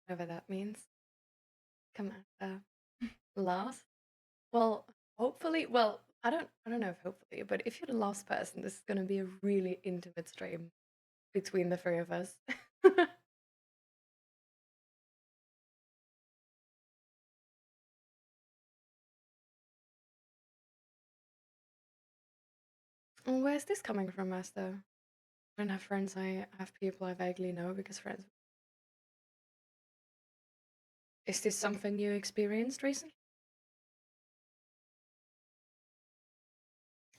whatever that means. Come after last. Well, hopefully, well, I don't know if hopefully, but if you're the last person, this is gonna be a really intimate stream between the three of us. And where's this coming from, Master? I don't have friends, I have people I vaguely know because friends. Is this something you experienced recently?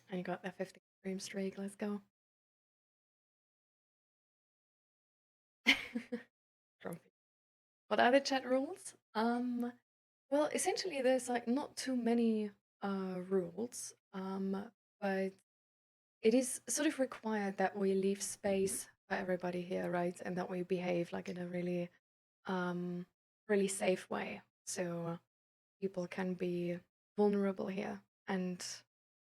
And you got that 50 stream streak, let's go. Grumpy. What are the chat rules? Well, essentially there's like not too many rules, but it is sort of required that we leave space for everybody here, right? And that we behave like in a really really safe way. So people can be vulnerable here. And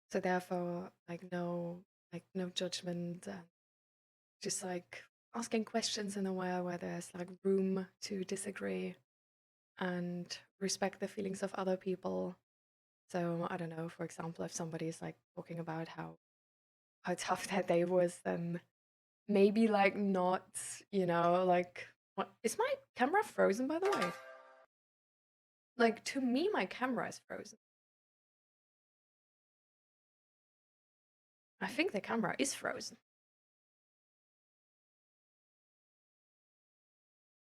so therefore like no judgment, just like asking questions in a way where there's like room to disagree and respect the feelings of other people. So I don't know, for example, if somebody's like talking about how tough that day was, then maybe like not, like what is my camera frozen by the way? Like to me my camera is frozen. I think the camera is frozen.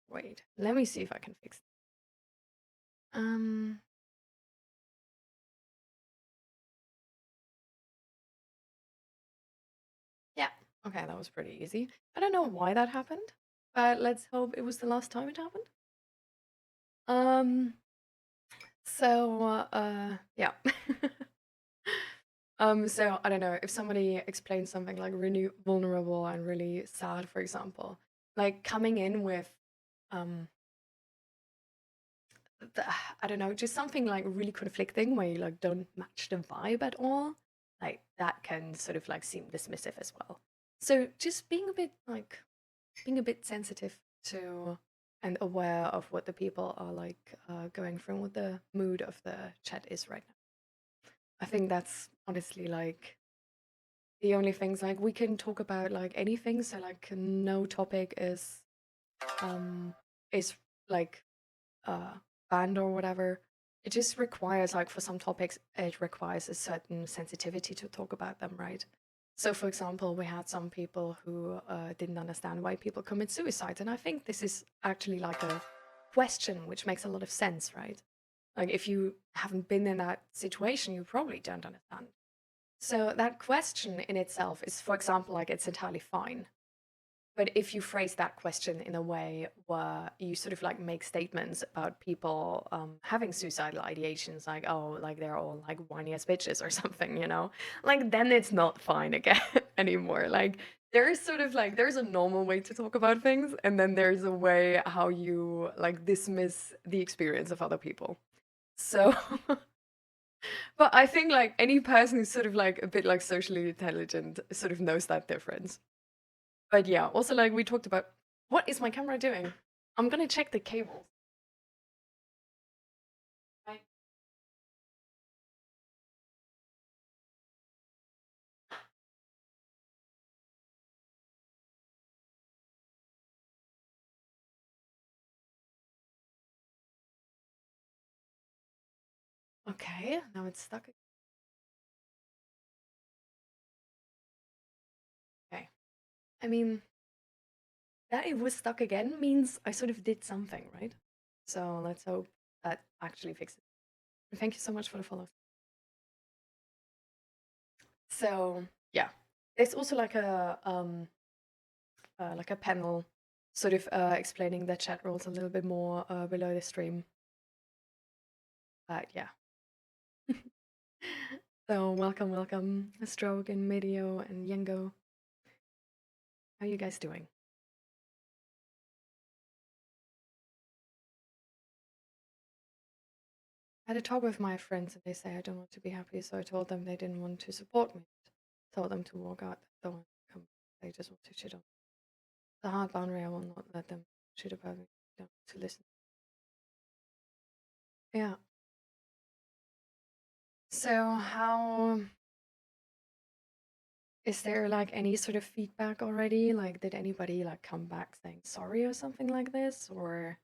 Wait, let me see if I can fix it. Yeah. Okay, that was pretty easy. I don't know why that happened, but let's hope it was the last time it happened. Um, yeah. So I don't know if somebody explains something like really vulnerable and really sad, for example, like coming in with, um, the, I don't know, just something like really conflicting where you like don't match the vibe at all, like that can sort of like seem dismissive as well. So just being a bit sensitive to and aware of what the people are like going through, what the mood of the chat is right now. I think that's honestly like the only things like we can talk about like anything. So like no topic um is like banned or whatever. It just requires like for some topics it requires a certain sensitivity to talk about them, right? So for example, we had some people who didn't understand why people commit suicide, and I think this is actually like a question which makes a lot of sense, right? Like if you haven't been in that situation, you probably don't understand. So that question in itself is, for example, like it's entirely fine. But if you phrase that question in a way where you sort of like make statements about people having suicidal ideations, like, oh, like they're all like whiny as bitches or something, like then it's not fine again anymore. Like there is sort of like, there's a normal way to talk about things, and then there's a way how you like dismiss the experience of other people. So, but I think like any person who's sort of like a bit like socially intelligent sort of knows that difference. But yeah, also like we talked about, what is my camera doing? I'm gonna check the cables. Right. Okay, now it's stuck. Okay. I mean, that it was stuck again means I sort of did something, right? So let's hope that actually fixes it. Thank you so much for the follow. So yeah, there's also like a panel sort of explaining the chat rules a little bit more below the stream. But yeah. So welcome, Stroke and Medio and Yengo. How are you guys doing? I had a talk with my friends and they say I don't want to be happy, so I told them they didn't want to support me. Told them to walk out the door. Come. They just want to shit on. It's a hard boundary. I will not let them shit about me. to listen. Yeah. So how is there like any sort of feedback already? Like, did anybody like come back saying sorry or something like this, or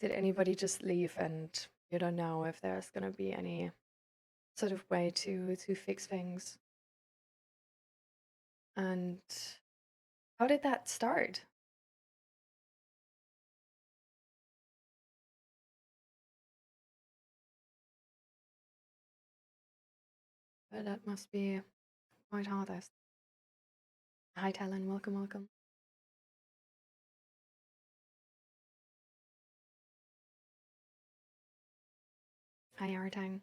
did anybody just leave and you don't know if there's gonna be any sort of way to fix things? And how did that start? That must be quite hardest. Hi, Talon. Welcome, welcome. Hi, Artang.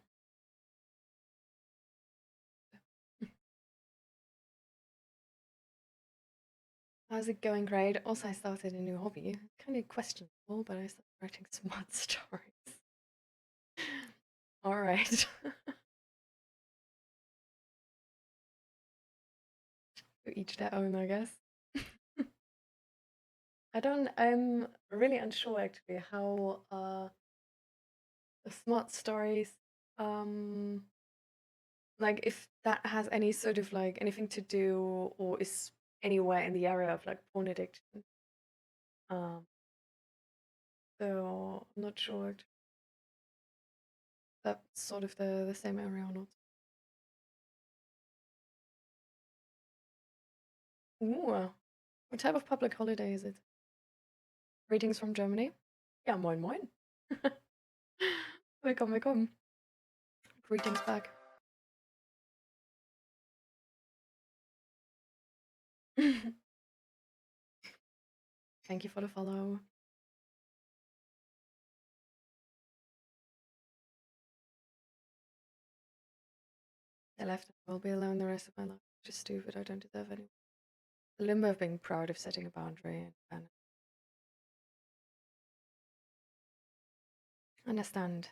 How's it going? Great. Also, I started a new hobby. Kind of questionable, but I started writing smart stories. All right. To each their own, I guess. I'm really unsure actually how the smart stories, um, like if that has any sort of like anything to do or is anywhere in the area of like porn addiction. Um, so I'm not sure if that's sort of the same area or not. Ooh, what type of public holiday is it? Greetings from Germany. Ja, moin moin. Willkommen, willkommen. Greetings back. Thank you for the follow. I left and will be alone the rest of my life. Just stupid, I don't deserve anyone. The limbo of being proud of setting a boundary and understand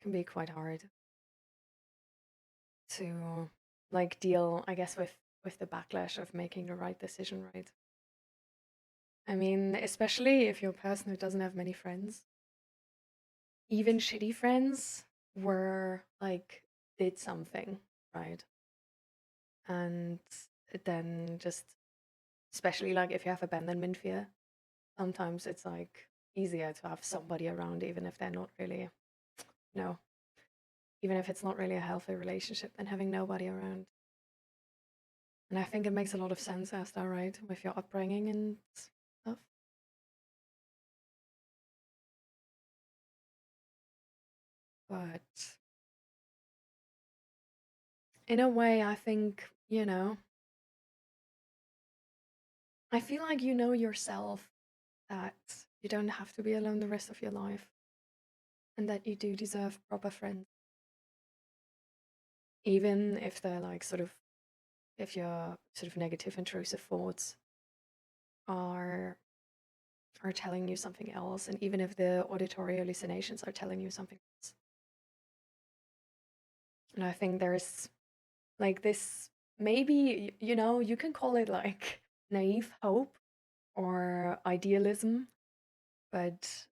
can be quite hard to like deal, I guess, with the backlash of making the right decision, right? I mean, especially if you're a person who doesn't have many friends. Even shitty friends were like did something, right? And then just especially like if you have abandonment fear, sometimes it's like easier to have somebody around even if they're not really no, even if it's not really a healthy relationship than having nobody around. And I think it makes a lot of sense, Asta, right, with your upbringing and stuff. But in a way, I think, I feel like you know yourself that you don't have to be alone the rest of your life and that you do deserve proper friends. Even if they're like sort of, if your sort of negative intrusive thoughts are are telling you something else, and even if the auditory hallucinations are telling you something else. And I think there's like this maybe, you can call it like naive hope or idealism, but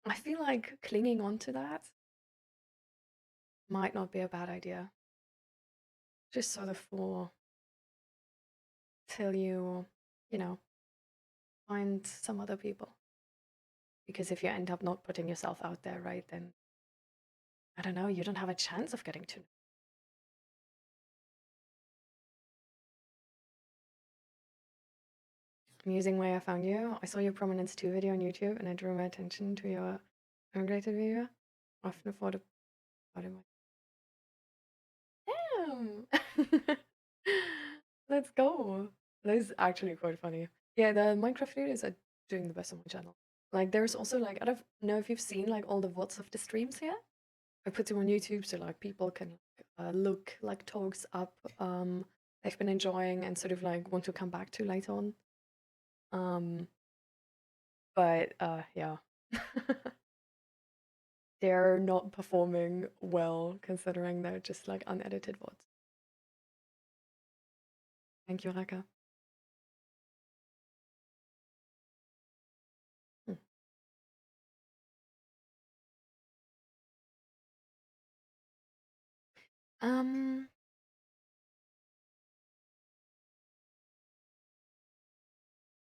I feel like clinging on to that might not be a bad idea. Just sort of for till you know, find some other people. Because if you end up not putting yourself out there, right, then I don't know, you don't have a chance of getting to know. Amusing way I found you. I saw your Prominence 2 video on YouTube and I drew my attention to your immigrated video. Often thought about it. Damn! Let's go. That is actually quite funny. Yeah, the Minecraft videos are doing the best on my channel. Like, there's also like, I don't know if you've seen like all the VODs of the streams here. I put them on YouTube so like people can look like talks up they've been enjoying and sort of like want to come back to later on. Um, but yeah, they're not performing well considering they're just like unedited VODs. Thank you, Raka. Um,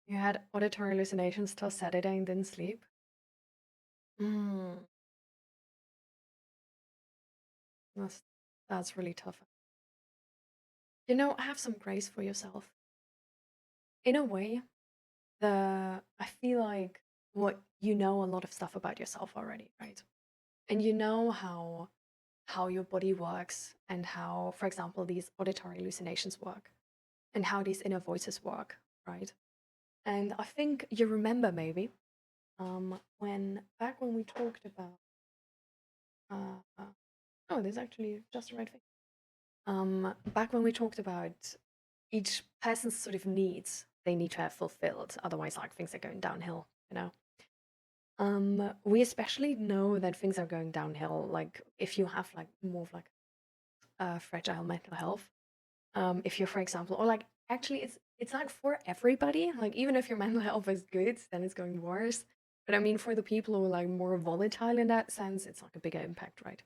you had auditory hallucinations till Saturday and didn't sleep? Mm, that's that's really tough. You know, have some grace for yourself. In a way, I feel like what you know a lot of stuff about yourself already, right? And you know how your body works and how, for example, these auditory hallucinations work and how these inner voices work, right? And I think you remember maybe when back when we talked about uh, oh, there's actually just the right thing. Back when we talked about each person's sort of needs they need to have fulfilled, otherwise like things are going downhill, you know. We especially know that things are going downhill, like if you have like more of like fragile mental health. If you're, for example, or like actually it's like for everybody, like even if your mental health is good, then it's going worse. But I mean, for the people who are like more volatile in that sense, it's like a bigger impact, right?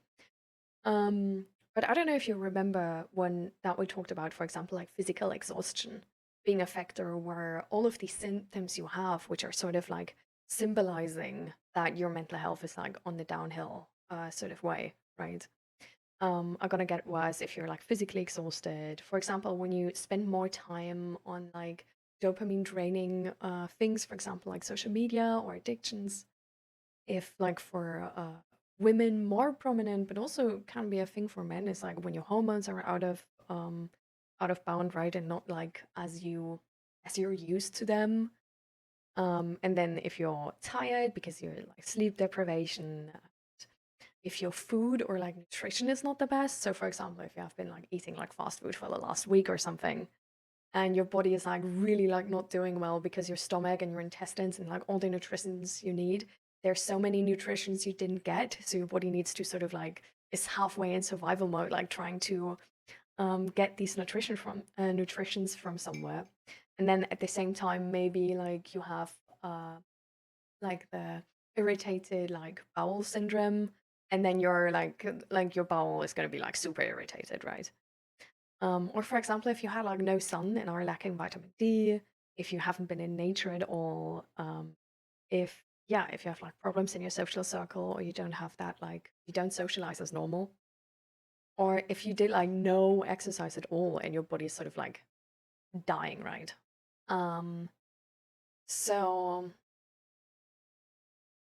Um, but I don't know if you remember when that we talked about, for example, like physical exhaustion being a factor where all of these symptoms you have, which are sort of like symbolizing that your mental health is like on the downhill sort of way, right? Are gonna get worse if you're like physically exhausted. For example, when you spend more time on like dopamine draining things, for example, like social media or addictions, if like for women more prominent, but also can be a thing for men, is like when your hormones are out of bound, right, and not like as you're used to them. And then if you're tired because you're like sleep deprivation, if your food or like nutrition is not the best. So for example, if you have been like eating like fast food for the last week or something, and your body is like really like not doing well because your stomach and your intestines and like all the nutritions you need, there's so many nutritions you didn't get, so your body needs to sort of like is halfway in survival mode, like trying to get these nutritions from somewhere. And then at the same time maybe like you have uh like the irritated like bowel syndrome, and then you're like your bowel is going to be like super irritated, right? Or for example, if you had like no sun and are lacking vitamin D, if you haven't been in nature at all, if yeah, if you have like problems in your social circle, or you don't have that, like you don't socialize as normal, or if you did like no exercise at all and your body is sort of like dying, right? Um, so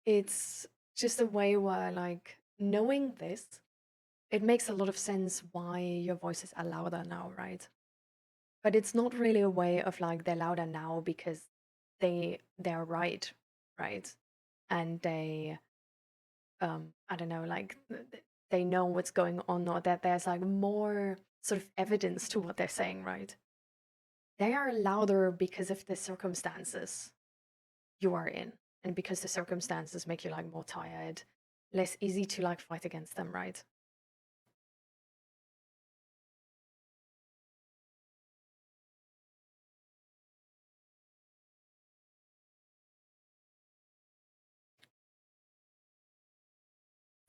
it's just a way where like knowing this, it makes a lot of sense why your voices are louder now, right? But it's not really a way of like they're louder now because they're right? And they I don't know, like they know what's going on, or that there's like more sort of evidence to what they're saying, right? They are louder because of the circumstances you are in, and because the circumstances make you like more tired, less easy to like fight against them, right?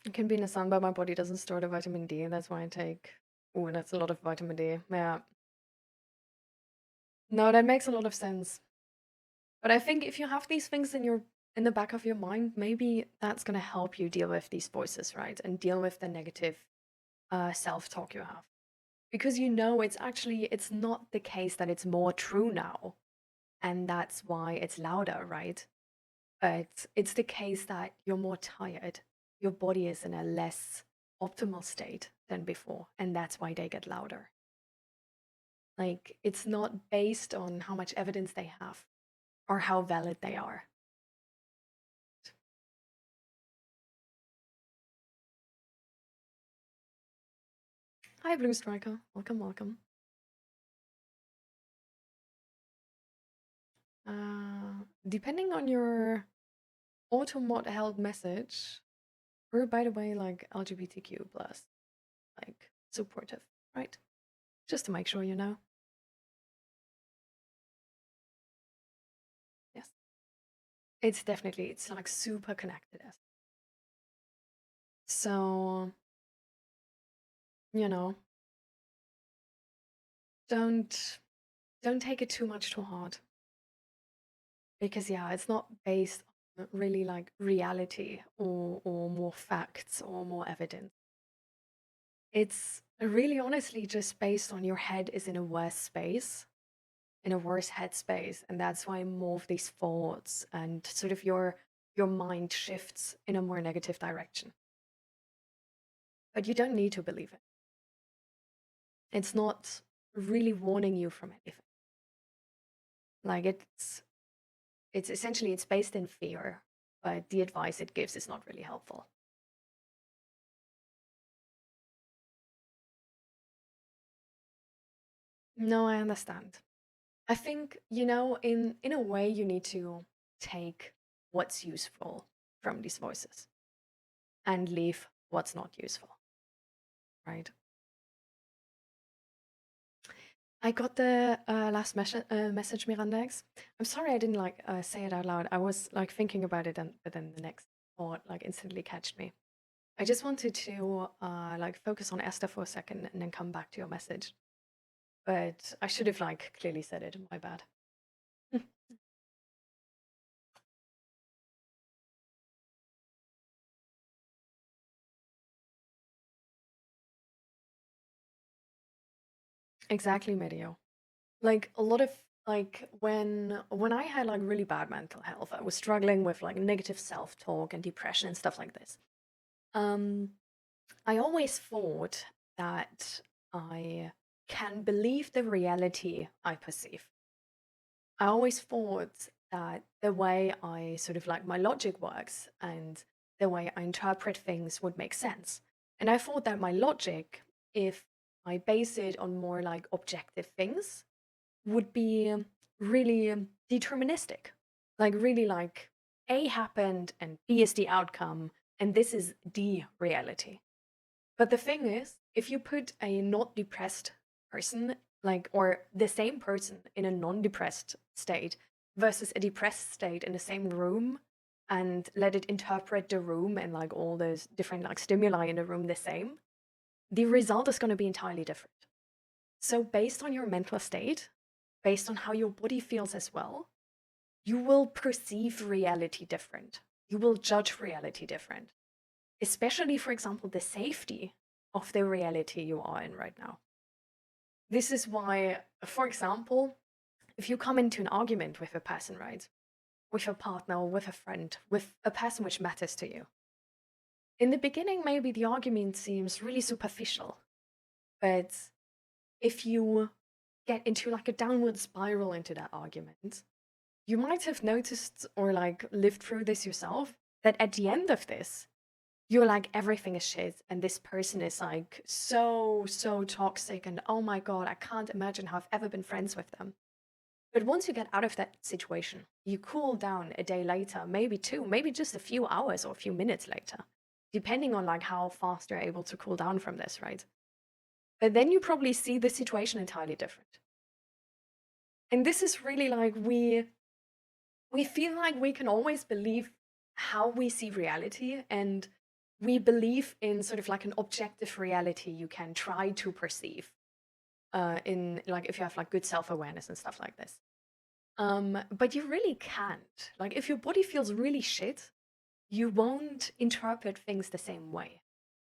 It can be in the sun, but my body doesn't store the vitamin D, and that's why I take. Oh, that's a lot of vitamin D. Yeah. No, that makes a lot of sense. But I think if you have these things in the back of your mind, maybe that's gonna help you deal with these voices, right? And deal with the negative self-talk you have. Because you know it's not the case that it's more true now, and that's why it's louder, right? But it's the case that you're more tired. Your body is in a less optimal state than before, and that's why they get louder. Like, it's not based on how much evidence they have or how valid they are. Hi, Blue Striker. Welcome, welcome. Depending on your auto mod held message, we're, by the way, like LGBTQ plus, like supportive, right? Just to make sure you know. Yes. It's like super connected. So, you know, don't don't take it too much to heart. Because yeah, it's not based on really like reality or more facts or more evidence. It's really honestly just based on your head is in a worse space, in a worse headspace, and that's why more of these thoughts and sort of your mind shifts in a more negative direction. But you don't need to believe it. It's not really warning you from anything. Like it's essentially it's based in fear, but the advice it gives is not really helpful. No, I understand. I think, in a way you need to take what's useful from these voices and leave what's not useful, right? I got the last message, Mirandex. I'm sorry I didn't like say it out loud. I was like thinking about it, and but then the next thought like instantly catched me. I just wanted to like focus on Esther for a second and then come back to your message. But I should have like clearly said it. My bad. Exactly, Medio. Like a lot of like when I had like really bad mental health, I was struggling with like negative self-talk and depression and stuff like this. Um, I always thought that I can believe the reality I perceive. I always thought that the way I sort of like my logic works and the way I interpret things would make sense. And I thought that my logic, if I base it on more like objective things, would be really deterministic. Like, really, like A happened and B is the outcome, and this is the reality. But the thing is, if you put a not depressed person, like, or the same person in a non depressed state versus a depressed state in the same room and let it interpret the room and like all those different like stimuli in the room the same, the result is going to be entirely different. So, based on your mental state, based on how your body feels as well, you will perceive reality different. You will judge reality different, especially, for example, the safety of the reality you are in right now. This is why, for example, if you come into an argument with a person, right, with a partner or with a friend, with a person which matters to you, in the beginning, maybe the argument seems really superficial, but if you get into like a downward spiral into that argument, you might have noticed or like lived through this yourself that at the end of this, you're like, everything is shit. And this person is like so toxic. And oh my God, I can't imagine how I've ever been friends with them. But once you get out of that situation, you cool down a day later, maybe two, maybe just a few hours or a few minutes later, depending on like how fast you're able to cool down from this, right? But then you probably see the situation entirely different. And this is really like we feel like we can always believe how we see reality, and we believe in sort of like an objective reality you can try to perceive in like if you have like good self-awareness and stuff like this. But you really can't. Like if your body feels really shit, you won't interpret things the same way.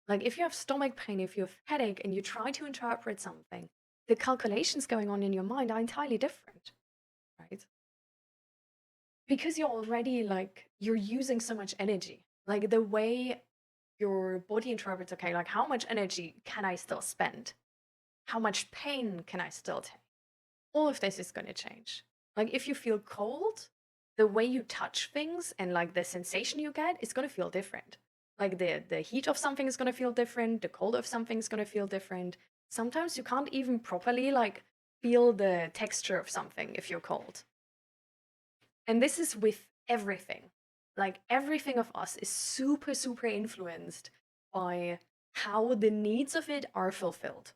Like if you have stomach pain, if you have headache and you try to interpret something, the calculations going on in your mind are entirely different, right? Because you're already like you're using so much energy. Like the way your body interprets, okay, like how much energy can I still spend? How much pain can I still take? All of this is going to change. Like if you feel cold, the way you touch things and like the sensation you get is going to feel different. Like the heat of something is going to feel different, the cold of something is going to feel different. Sometimes you can't even properly like feel the texture of something if you're cold. And this is with everything. Like everything of us is super influenced by how the needs of it are fulfilled.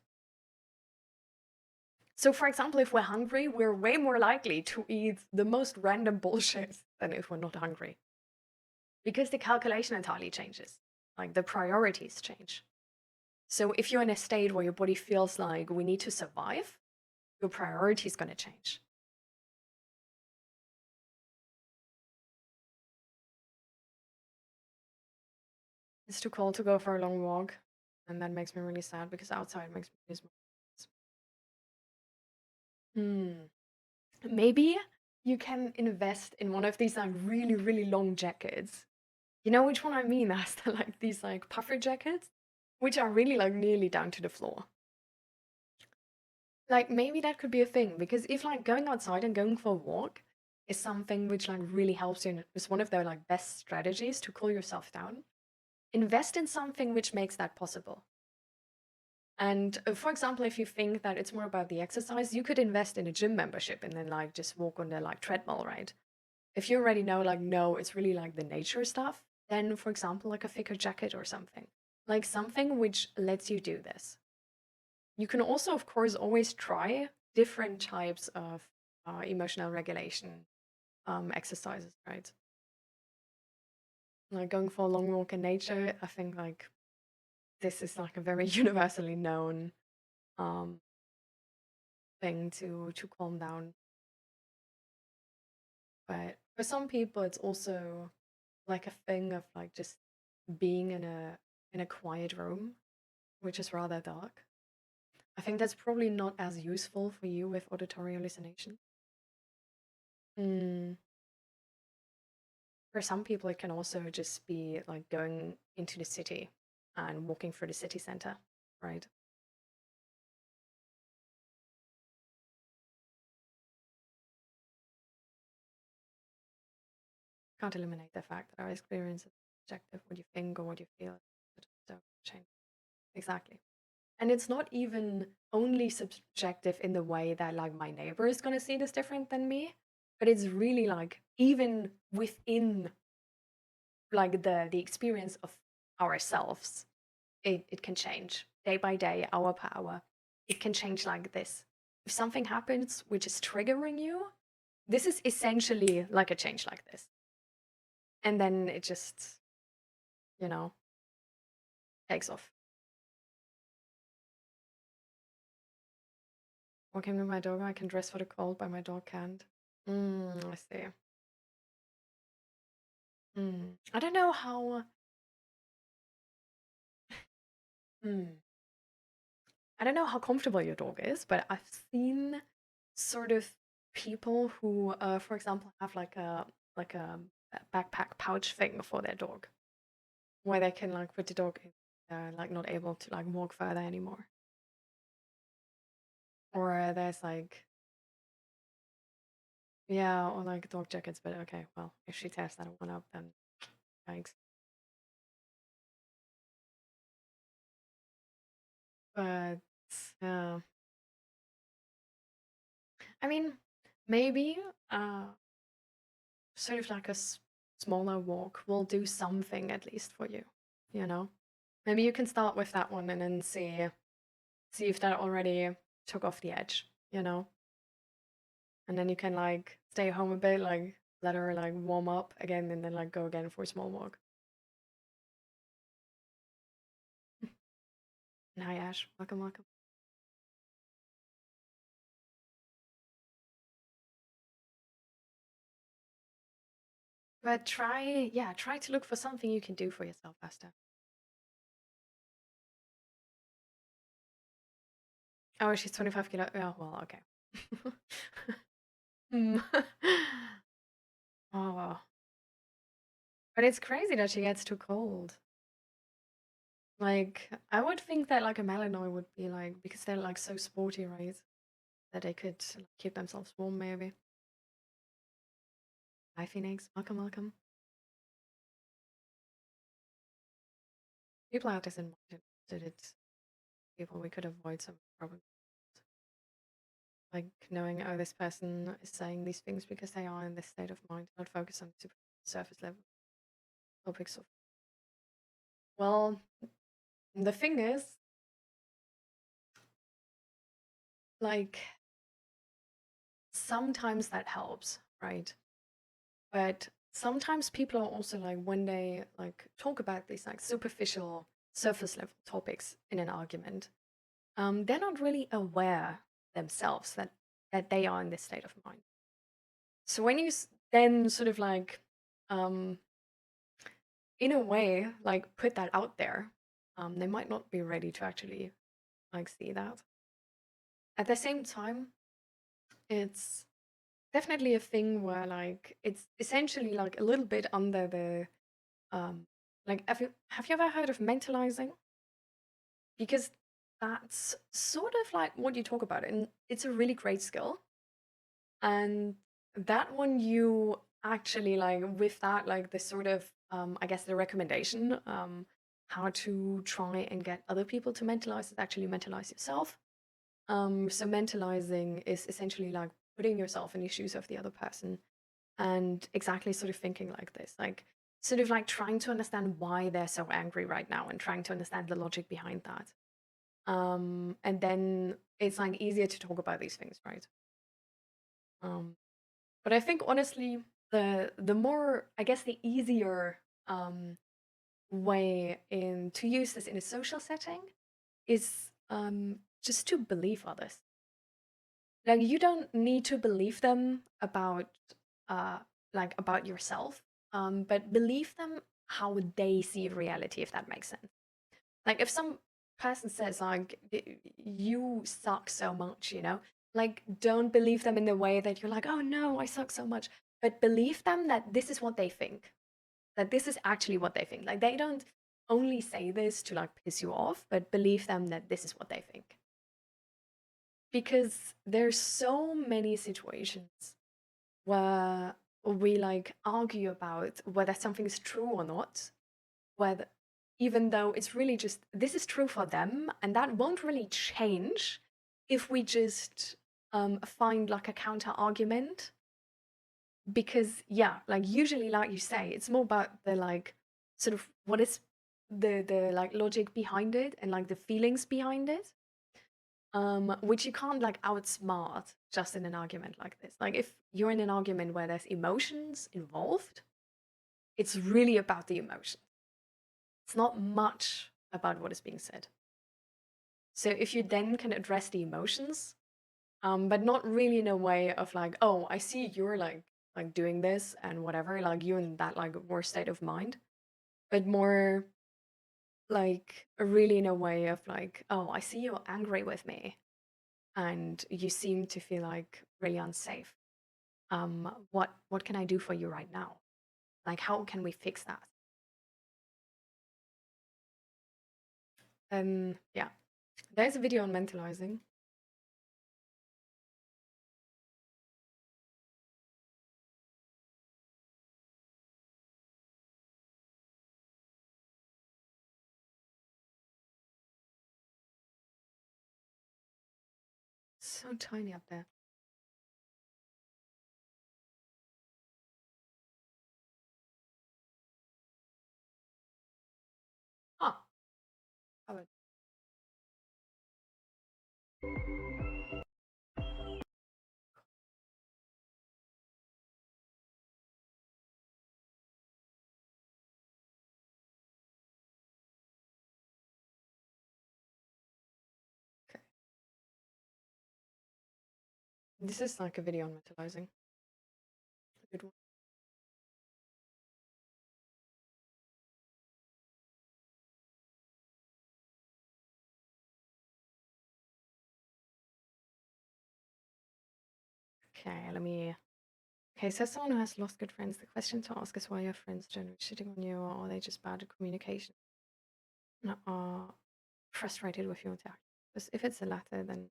So, for example, if we're hungry, we're way more likely to eat the most random bullshit than if we're not hungry. Because the calculation entirely changes, like the priorities change. So, if you're in a state where your body feels like we need to survive, your priority is going to change. It's too cold to go for a long walk, and that makes me really sad because outside makes me really small. Maybe you can invest in one of these like really, really long jackets. You know which one I mean? That's like these like puffer jackets, which are really like nearly down to the floor. Like maybe that could be a thing because if like going outside and going for a walk is something which like really helps you and is one of their like best strategies to cool yourself down, invest in something which makes that possible. And for example, if you think that it's more about the exercise, you could invest in a gym membership and then like just walk on the like treadmill, right? If you already know, like, no, it's really like the nature stuff, then for example, like a thicker jacket or something, like something which lets you do this. You can also, of course, always try different types of emotional regulation exercises, right? Like going for a long walk in nature, I think like this is like a very universally known um, thing to calm down. But for some people, it's also like a thing of like just being in a quiet room, which is rather dark. I think that's probably not as useful for you with auditory hallucination. Mm. For some people, it can also just be like going into the city and walking through the city center, right? Can't eliminate the fact that our experience is subjective. What you think or what you feel, don't change. Exactly. And it's not even only subjective in the way that like my neighbor is going to see this different than me, but it's really like even within like the experience of ourselves, it can change day by day, hour per hour. It can change like this. If something happens which is triggering you, this is essentially like a change like this. And then it just, you know, takes off. Walking with my dog, I can dress for the cold, but my dog can't. I see. I don't know how. Hmm. I don't know how comfortable your dog is, but I've seen sort of people who, for example, have like a backpack pouch thing for their dog, where they can like put the dog in, like not able to like walk further anymore. Or there's like, yeah, or like dog jackets. But okay, well, if she tears that one up, then thanks. But yeah, I mean, maybe sort of like a smaller walk will do something at least for you, you know? Maybe you can start with that one and then see if that already took off the edge, you know? And then you can like stay home a bit, like let her like warm up again and then like go again for a small walk. And hi Ash, welcome, welcome. But try, yeah, try to look for something you can do for yourself, Asta. Oh, she's 25 kilo. Oh, well, okay. Hmm. Oh, wow. But it's crazy that she gets too cold. Like, I would think that like a Malinois would be like, because they're like so sporty, right? That they could like, keep themselves warm, maybe. Hi, Phoenix. Welcome, welcome. People out there in mind that it's people we could avoid some problems. Like knowing, oh, this person is saying these things because they are in this state of mind, not focus on super surface level topics of. Well, the thing is, like, sometimes that helps, right? But sometimes people are also like when they like talk about these like superficial surface level topics in an argument, they're not really aware themselves, that they are in this state of mind. So when you then sort of like, um, in a way, like put that out there, they might not be ready to actually like see that. At the same time, it's definitely a thing where like it's essentially like a little bit under the like have you ever heard of mentalizing? Because that's sort of like what you talk about, and it's a really great skill. And that one you actually like with that like the sort of I guess the recommendation how to try and get other people to mentalize is actually mentalize yourself. So mentalizing is essentially like putting yourself in the shoes of the other person and exactly sort of thinking like this, like sort of like trying to understand why they're so angry right now and trying to understand the logic behind that. And then it's like easier to talk about these things, right? Um, but I think honestly, the more I guess the easier um, way in to use this in a social setting is just to believe others. Like you don't need to believe them about uh like about yourself, but believe them how they see reality, if that makes sense. Like if some person says like you suck so much, like don't believe them in the way that you're like, oh no, I suck so much, but believe them that this is what they think, that this is actually what they think. Like they don't only say this to like piss you off, but believe them that this is what they think. Because there's so many situations where we like argue about whether something is true or not, whether even though it's really just this is true for them and that won't really change if we just find like a counter argument. Because yeah, like usually like you say, it's more about the like sort of what is the like logic behind it and like the feelings behind it, which you can't like outsmart just in an argument like this. Like if you're in an argument where there's emotions involved, it's really about the emotion. It's not much about what is being said. So if you then can address the emotions, but not really in a way of like, oh, I see you're like doing this and whatever, like you in that like worse state of mind, but more like really in a way of like, oh, I see you're angry with me and you seem to feel like really unsafe. What can I do for you right now? Like how can we fix that? Yeah, there's a video on mentalizing. So tiny up there. Ah, oh, okay. This is like a video on mentalizing. A good one. Okay, let me. Okay, so someone who has lost good friends, the question to ask is why your friends generally shitting on you, or are they just bad at communication and are frustrated with your attack? Because if it's the latter, then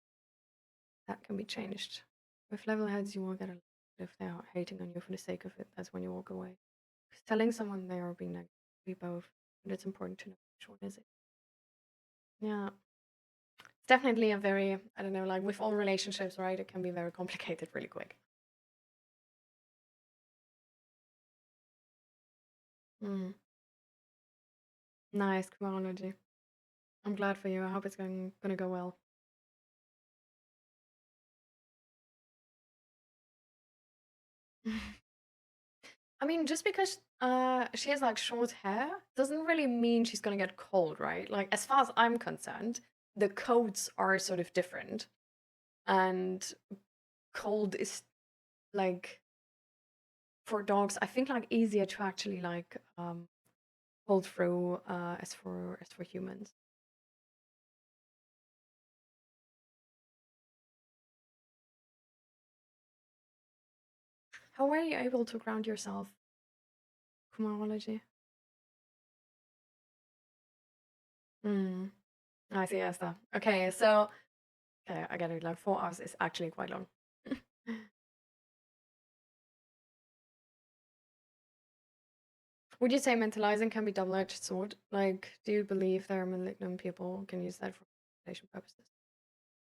that can be changed. With level heads, you will get a lot. If they are hating on you for the sake of it, that's when you walk away. 'Cause telling someone they are being negative, we both, but it's important to know which one is it. Yeah, it's definitely a very, I don't know, like with all relationships, right? It can be very complicated really quick. Mm. Nice chronology. I'm glad for you. I hope it's gonna go well. I mean, just because she has like short hair doesn't really mean she's gonna get cold, right? Like as far as I'm concerned, the codes are sort of different. and cold is like for dogs, I think like easier to actually like pull through as for humans. How are you able to ground yourself? Cosmology. Hmm. I see, yes, that. Okay, so okay, I get it. Like 4 hours is actually quite long. Would you say mentalizing can be double-edged sword? Like, do you believe there are malignant people who can use that for manipulation purposes?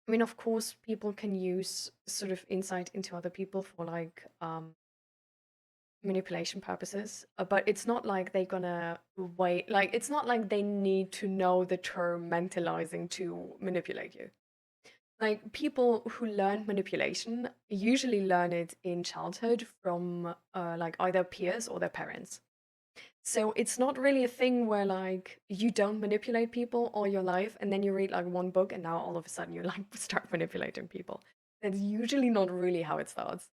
I mean, of course, people can use sort of insight into other people for like manipulation purposes, but it's not like they're gonna wait. Like, it's not like they need to know the term mentalizing to manipulate you. Like, people who learn manipulation usually learn it in childhood from like either peers or their parents. So it's not really a thing where like you don't manipulate people all your life and then you read like one book and now all of a sudden you like start manipulating people. That's usually not really how it starts.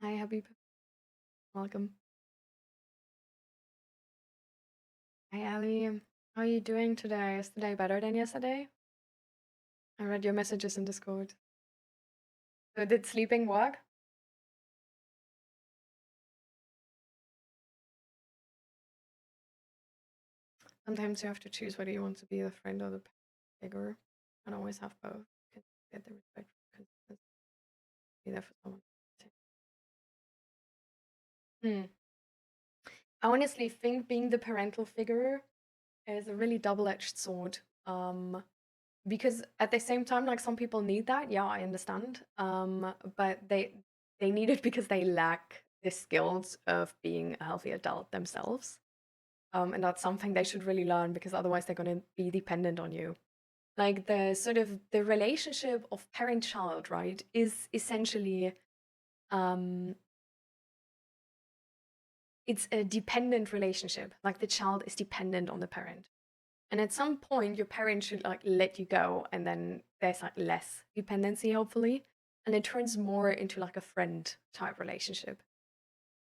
Hi, Habib. Welcome. Hi, Ali. How are you doing today? Is today better than yesterday? I read your messages in Discord. So did sleeping work? Sometimes you have to choose whether you want to be the friend or the figure. And always have both. You can get the respect from consistency, be there for someone. Hmm. I honestly think being the parental figure is a really double-edged sword. Because at the same time, like some people need that. Yeah, I understand. But they need it because they lack the skills of being a healthy adult themselves. And that's something they should really learn because otherwise they're going to be dependent on you. Like the sort of the relationship of parent-child, right, is essentially um it's a dependent relationship. Like the child is dependent on the parent. And at some point, your parent should like let you go, and then there's like less dependency, hopefully, and it turns more into like a friend type relationship.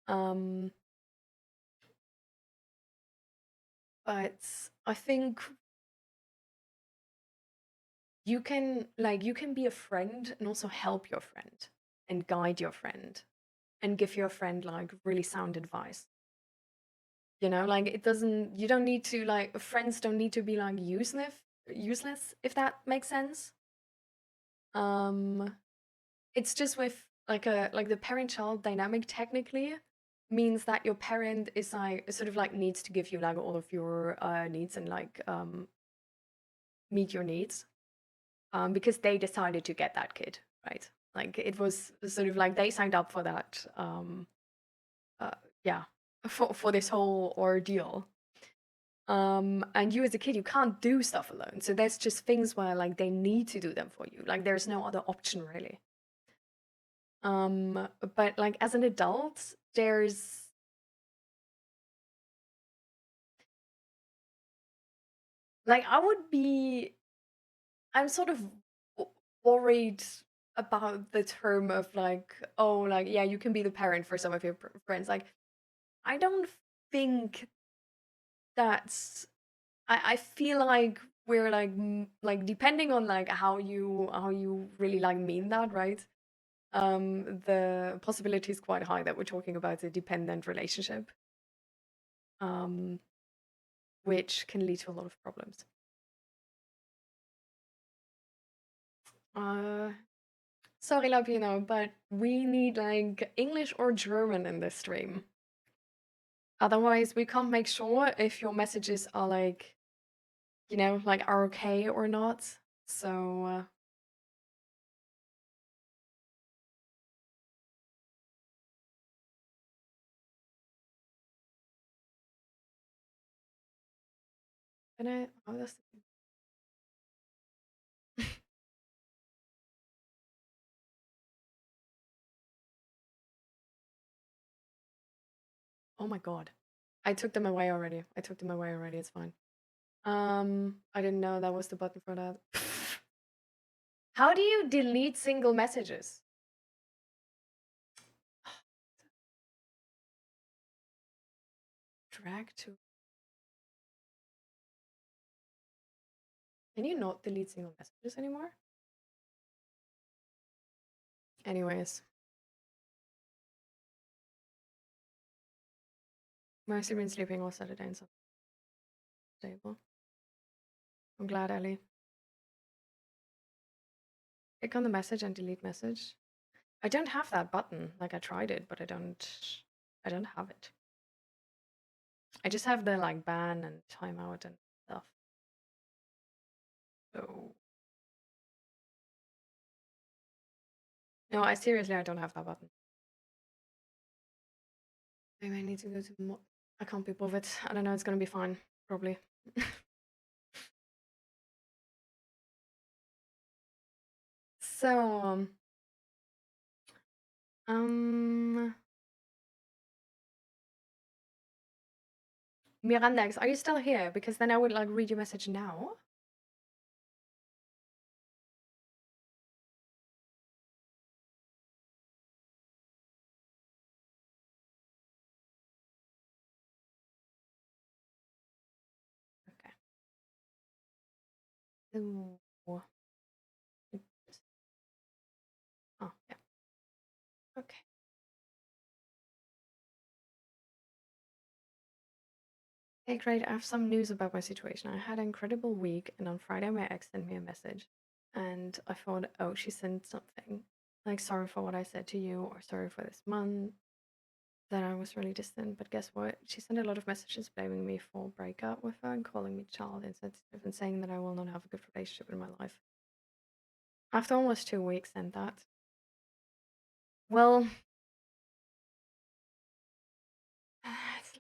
Um, but I think you can be a friend and also help your friend and guide your friend and give your friend like really sound advice. Like it doesn't you don't need to like friends don't need to be like useless if that makes sense. Um It's just with like the parent-child dynamic technically means that your parent is like sort of like needs to give you like all of your needs and like meet your needs because they decided to get that kid, right? Like it was sort of like they signed up for that uh yeah, for this whole ordeal. And you as a kid, you can't do stuff alone. So there's just things where like they need to do them for you. Like there's no other option really. But like as an adult, like I'm sort of worried about the term of like, oh, like yeah, you can be the parent for some of your friends. Like I don't think that's I feel like we're like like depending on like how you really like mean that, right? The possibility is quite high that we're talking about a dependent relationship. Um which can lead to a lot of problems. Uh, Sorry, Lapino, but we need like English or German in this stream. Otherwise, we can't make sure if your messages are like, like are okay or not. So, oh, that's Oh my God. I took them away already. It's fine. I didn't know that was the button for that. How do you delete single messages? Drag to. Can you not delete single messages anymore? Anyways. Mostly been sleeping all Saturday and Sunday. Stable. I'm glad, Ellie. Click on the message and delete message. I don't have that button. Like I tried it, but I don't have it. I just have the like ban and timeout and stuff. So no, I don't have that button. Maybe I need to go to more. I can't be bothered. I don't know. It's gonna be fine, probably. So, Mirandex, are you still here? Because then I would like read your message now. Okay. So, oh yeah. Okay. Hey, great. I have some news about my situation. I had an incredible week, and on Friday, my ex sent me a message. And I thought, oh, she sent something like, sorry for what I said to you, or sorry for this month that I was really distant. But guess what? She sent a lot of messages blaming me for breakup with her and calling me child insensitive and saying that I will not have a good relationship in my life. After almost 2 weeks and that. Well, it's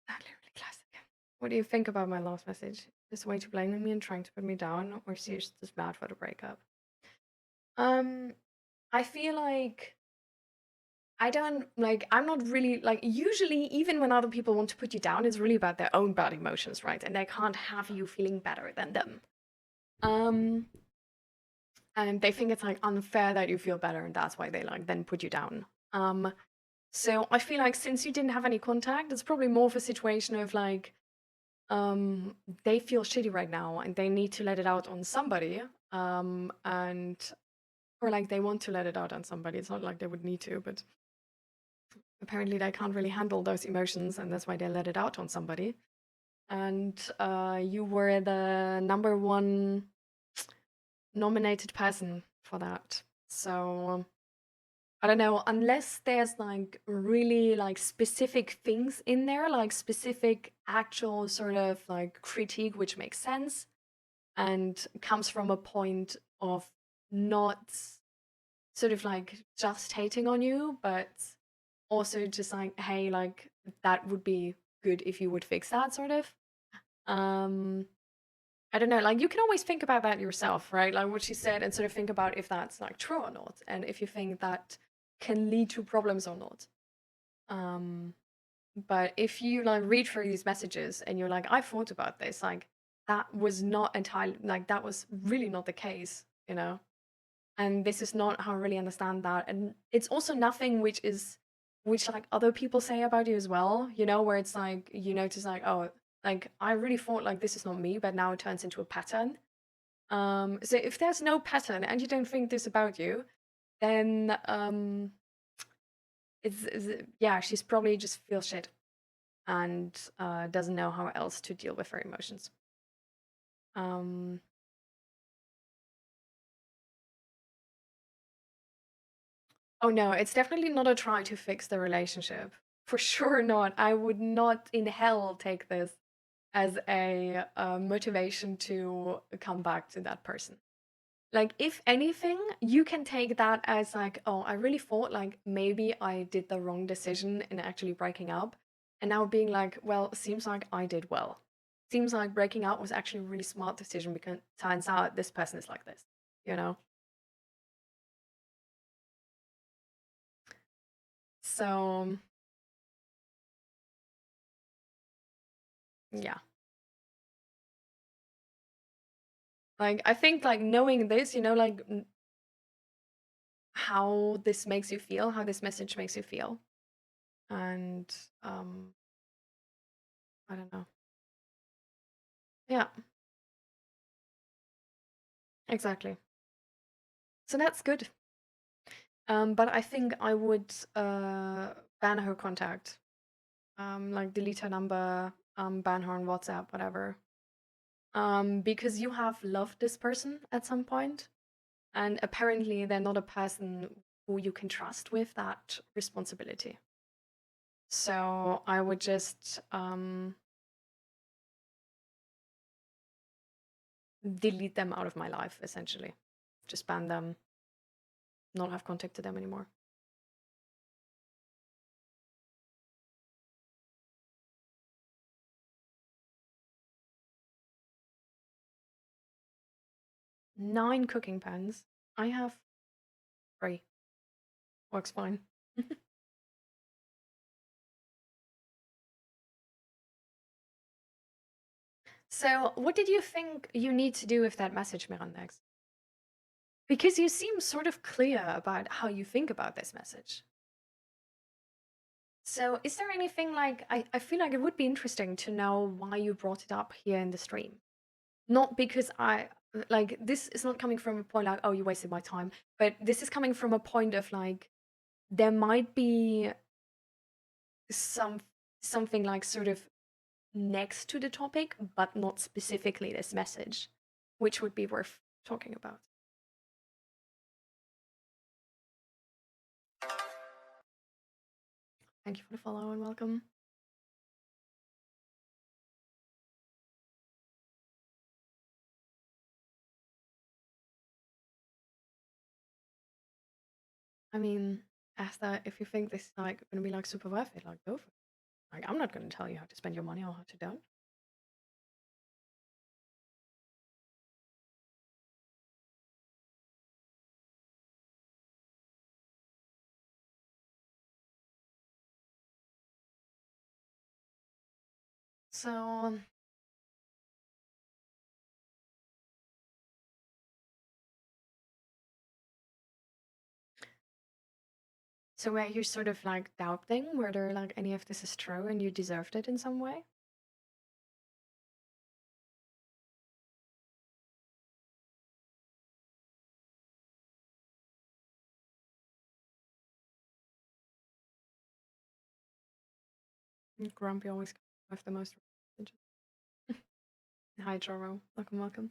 exactly really classic. What do you think about my last message? Is a way to blame me and trying to put me down, or is she just mad for the breakup? I feel like I'm not really like, usually even when other people want to put you down, it's really about their own bad emotions, right? And they can't have you feeling better than them. And they think it's like unfair that you feel better, and that's why they like then put you down. So I feel like since you didn't have any contact, it's probably more of a situation of like, they feel shitty right now and they need to let it out on somebody. And or like they want to let it out on somebody. It's not like they would need to, but apparently they can't really handle those emotions, and that's why they let it out on somebody. And you were the number one nominated person for that. So I don't know, unless there's like really like specific things in there, like specific actual sort of like critique which makes sense and comes from a point of not sort of like just hating on you, but also just like, hey, like that would be good if you would fix that sort of. Um, I don't know, like you can always think about that yourself, right? Like what she said, and sort of think about if that's like true or not, and if you think that can lead to problems or not. But if you like read through these messages and you're like, I thought about this, like that was not entirely like that was really not the case, you know? And this is not how I really understand that. And it's also nothing which like other people say about you as well, you know, where it's like you notice like, oh, like I really thought like this is not me, but now it turns into a pattern. So if there's no pattern and you don't think this about you, then yeah, she's probably just feels shit and doesn't know how else to deal with her emotions. Um, oh no, it's definitely not a try to fix the relationship. For sure not. I would not in hell take this as a motivation to come back to that person. Like, if anything, you can take that as like, oh, I really thought like maybe I did the wrong decision in actually breaking up. And now being like, well, seems like I did well. Seems like breaking up was actually a really smart decision because turns out this person is like this, you know? So Yeah. Like, I think, like, knowing this, like, how this makes you feel, how this message makes you feel. And um, I don't know. Yeah, exactly. So that's good. But I think I would ban her contact. Like delete her number, ban her on WhatsApp, whatever. Because you have loved this person at some point, and apparently they're not a person who you can trust with that responsibility. So I would just delete them out of my life, essentially. Just ban them, not have contact to them anymore. Nine cooking pans. I have three. Works fine. So, what did you think you need to do with that message, Mirandex? Because you seem sort of clear about how you think about this message. So, is there anything like, I feel like it would be interesting to know why you brought it up here in the stream. Not because like, this is not coming from a point like, oh, you wasted my time, but this is coming from a point of like, there might be some something like sort of next to the topic, but not specifically this message, which would be worth talking about. Thank you for the follow and welcome. I mean, Asta, if you think this is like gonna be like super worth it, like go for it. Like I'm not gonna tell you how to spend your money or how to don't. So so where you're sort of like doubting whether like any of this is true and you deserved it in some way? Grumpy always with the most messages. Hi Joro, welcome, welcome.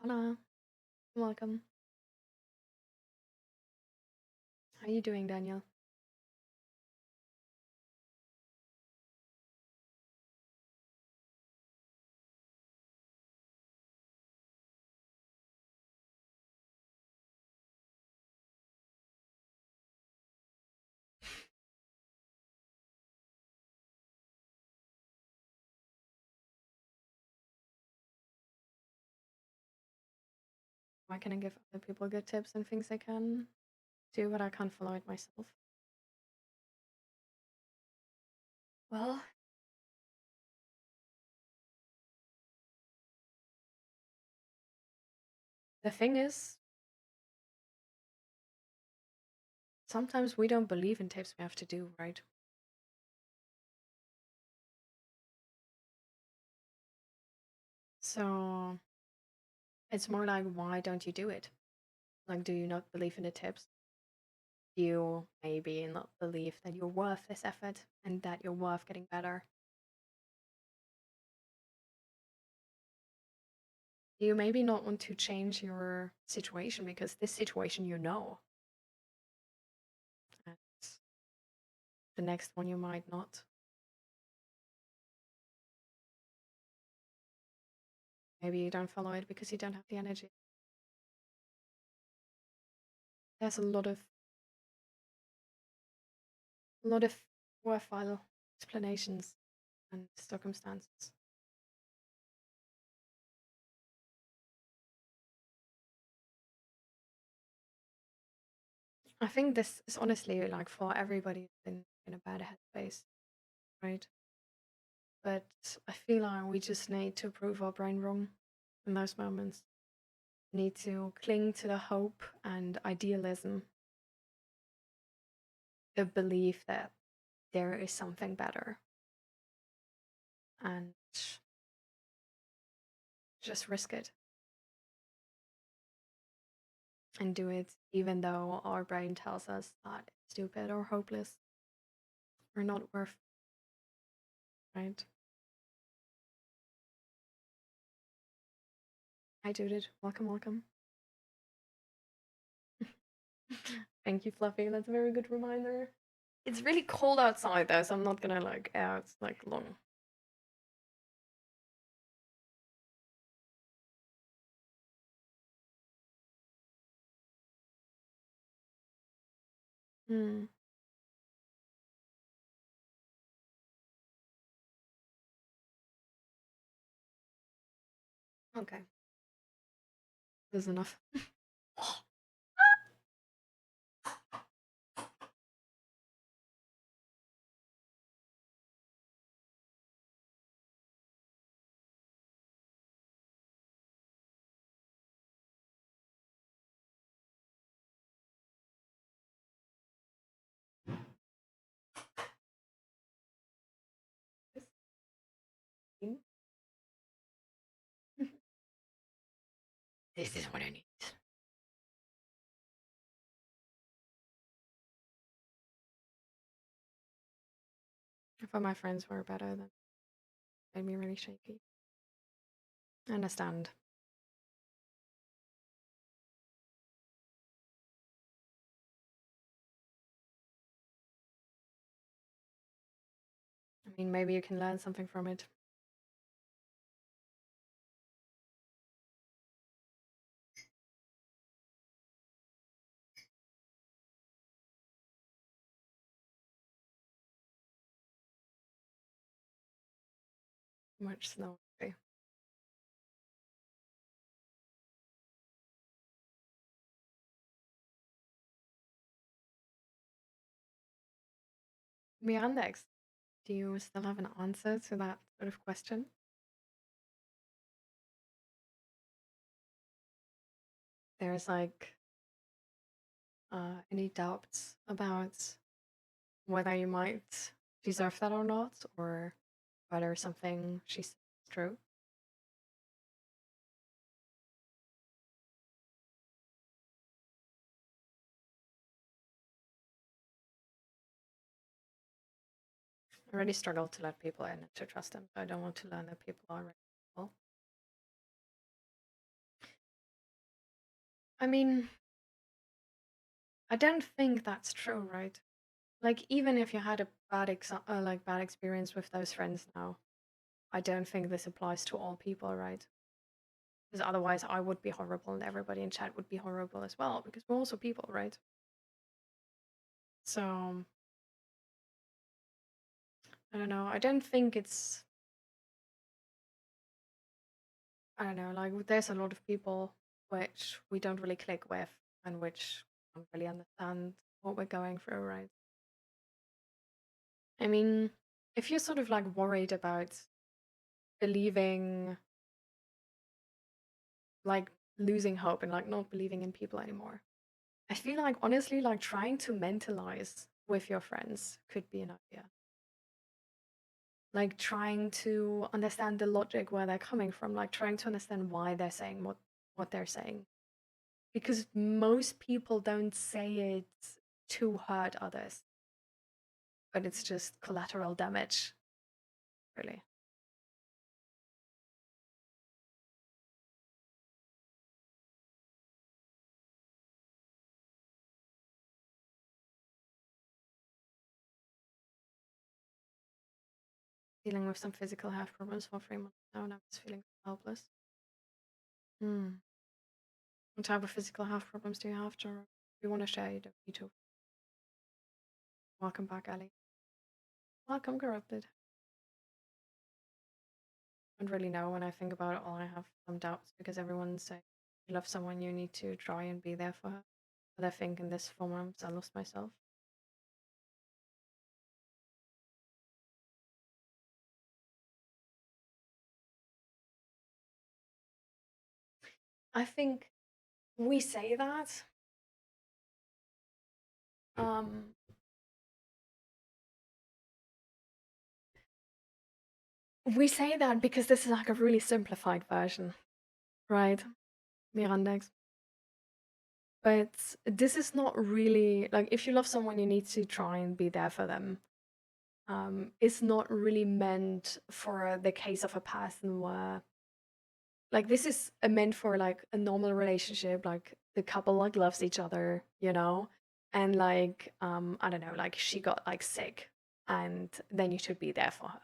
Hola, welcome. How are you doing, Daniel? Why can I give other people good tips and things they can do, but I can't follow it myself? Well, the thing is, sometimes we don't believe in tips we have to do, right? So it's more like, why don't you do it? Like, do you not believe in the tips? Do you maybe not believe that you're worth this effort and that you're worth getting better? Do you maybe not want to change your situation because this situation you know, and the next one you might not? Maybe you don't follow it because you don't have the energy. there's a lot of worthwhile explanations and circumstances. I think this is honestly like for everybody in a bad headspace, right? But I feel like we just need to prove our brain wrong in those moments. We need to cling to the hope and idealism, the belief that there is something better, and just risk it and do it even though our brain tells us that it's stupid or hopeless or not worth, right? Hi Judith, welcome, welcome. Thank you, Fluffy. That's a very good reminder. It's really cold outside though, so I'm not gonna like out like long. Hmm. Okay, there's enough. This is what I need. If all my friends were better, then made me really shaky. I understand. I mean, maybe you can learn something from it. Much snow. Okay. Mirandex, do you still have an answer to that sort of question? There's like any doubts about whether you might deserve that or not, or whether something she said is true? I really struggle to let people in and to trust them. So I don't want to learn that people are reliable. I mean, I don't think that's true, right? Like, even if you had a bad experience with those friends now, I don't think this applies to all people, right? Because otherwise, I would be horrible, and everybody in chat would be horrible as well. Because we're also people, right? So I don't know. I don't think it's. I don't know. Like, there's a lot of people which we don't really click with, and which don't really understand what we're going through, right? I mean, if you're sort of like worried about believing, like losing hope and like not believing in people anymore, I feel like honestly, like trying to mentalize with your friends could be an idea. Like trying to understand the logic where they're coming from, like trying to understand why they're saying what they're saying. Because most people don't say it to hurt others, but it's just collateral damage, really. Dealing with some physical health problems for 3 months now, and I was feeling helpless. Hmm. What type of physical health problems do you have, Jara? you want to share, you don't need to. Welcome back, Ali. Welcome, Corrupted. I don't really know. When I think about it all, I have some doubts because everyone's saying you love someone, you need to try and be there for her. But I think in this 4 months, I lost myself. I think we say that. Um, we say that because this is like a really simplified version, right? Mirandex. But this is not really like if you love someone, you need to try and be there for them. It's not really meant for the case of a person where like this is meant for like a normal relationship, like the couple like loves each other, you know, and like I don't know, like she got like sick, and then you should be there for her.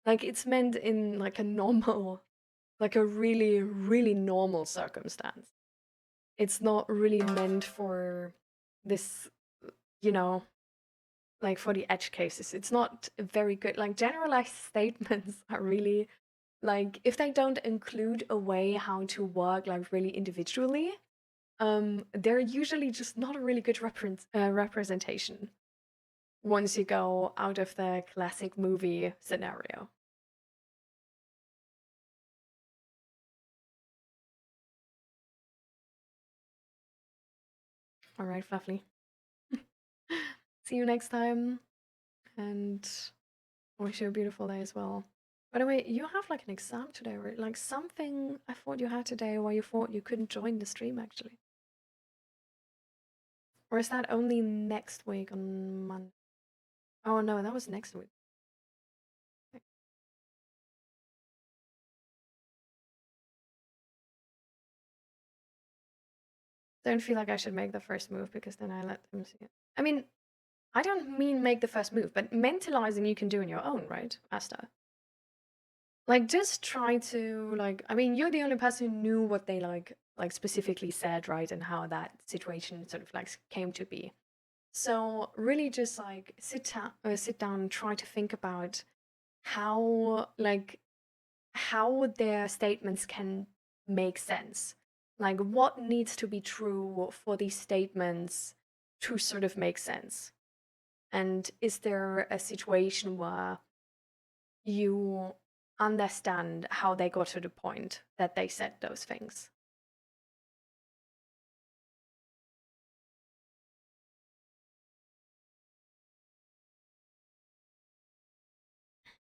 Like it's meant in like a normal, like a really really normal circumstance. It's not really meant for this, you know, like for the edge cases. It's not very good. Like generalized statements are really like if they don't include a way how to work like really individually, they're usually just not a really good representation once you go out of the classic movie scenario. All right, Fluffy. See you next time, and wish you a beautiful day as well. By the way, you have like an exam today, right? Like something I thought you had today where you thought you couldn't join the stream actually. Or is that only next week on Monday? Oh no, that was next week. Don't feel like I should make the first move because then I let them see it. I mean, I don't mean make the first move, but mentalizing you can do on your own, right, Asta? Like, just try to like. I mean, you're the only person who knew what they like specifically said, right, and how that situation sort of like came to be. So really, just like sit down, and try to think about how like how their statements can make sense. Like, what needs to be true for these statements to sort of make sense? And is there a situation where you understand how they got to the point that they said those things?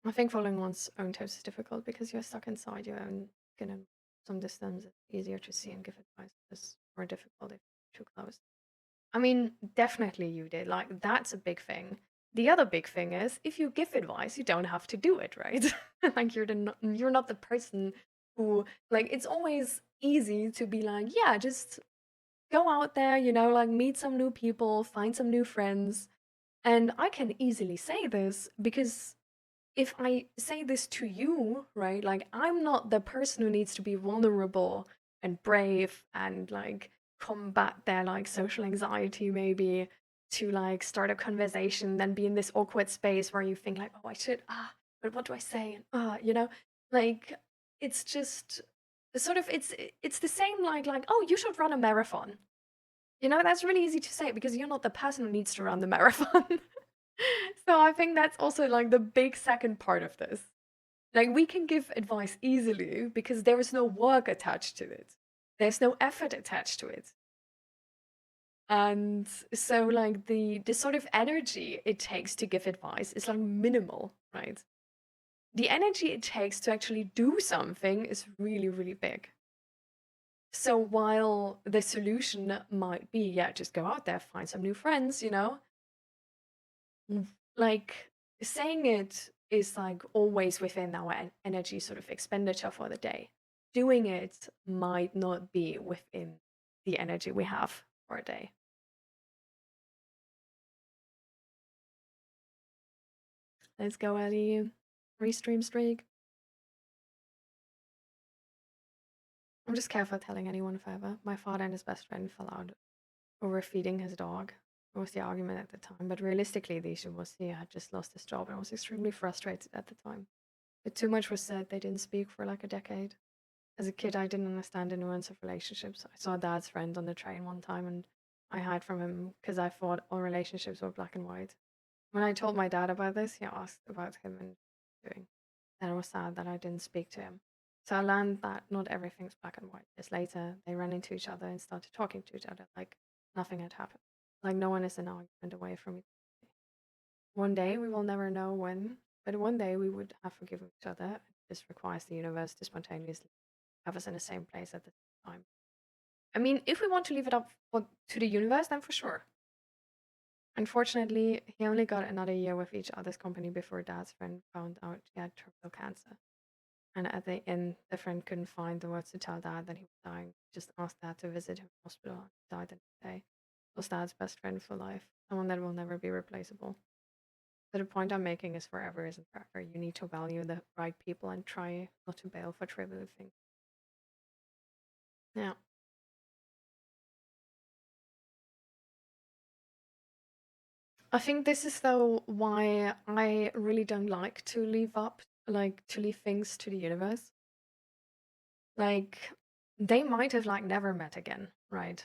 I think following one's own toes is difficult because you're stuck inside your own skin and some distance. It's easier to see and give advice. It's more difficult if you're too close. I mean, definitely you did. Like, that's a big thing. The other big thing is if you give advice, you don't have to do it, right? Like you're not the person who like it's always easy to be like, yeah, just go out there, you know, like meet some new people, find some new friends. And I can easily say this because if I say this to you, right, like I'm not the person who needs to be vulnerable and brave and like combat their like social anxiety maybe to like start a conversation, then be in this awkward space where you think like, oh, I should, but what do I say? And you know, like it's just sort of it's the same like, oh, you should run a marathon. You know, that's really easy to say because you're not the person who needs to run the marathon. So I think that's also like the big second part of this. Like we can give advice easily because there is no work attached to it. There's no effort attached to it. And so like the sort of energy it takes to give advice is like minimal, right? The energy it takes to actually do something is really, really big. So while the solution might be, yeah, just go out there, find some new friends, you know, like saying it is like always within our energy sort of expenditure for the day. Doing it might not be within the energy we have for a day. Let's go, Ellie. Restream streak. I'm just careful telling anyone further. My father and his best friend fell out overfeeding his dog. That was the argument at the time. But realistically, the issue was he had just lost his job and was extremely frustrated at the time. But too much was said. They didn't speak for like a decade. As a kid, I didn't understand the nuance of relationships. I saw Dad's friend on the train one time and I hid from him because I thought all relationships were black and white. When I told my dad about this, he asked about him and doing. Then I was sad that I didn't speak to him. So I learned that not everything's black and white. Years later, they ran into each other and started talking to each other like nothing had happened. Like no one is an argument away from each other. One day, we will never know when, but one day we would have forgiven each other. This requires the universe to spontaneously have us in the same place at the same time. I mean, if we want to leave it up to the universe, then for sure. Unfortunately, he only got another year with each other's company before Dad's friend found out he had terminal cancer. And at the end, the friend couldn't find the words to tell Dad that he was dying. Just asked Dad to visit him in hospital and died the next day. Was Dad's best friend for life, someone that will never be replaceable. So the point I'm making is forever isn't forever. You need to value the right people and try not to bail for trivial things. Yeah. I think this is though why I really don't like to leave things to the universe. Like they might have like never met again, right?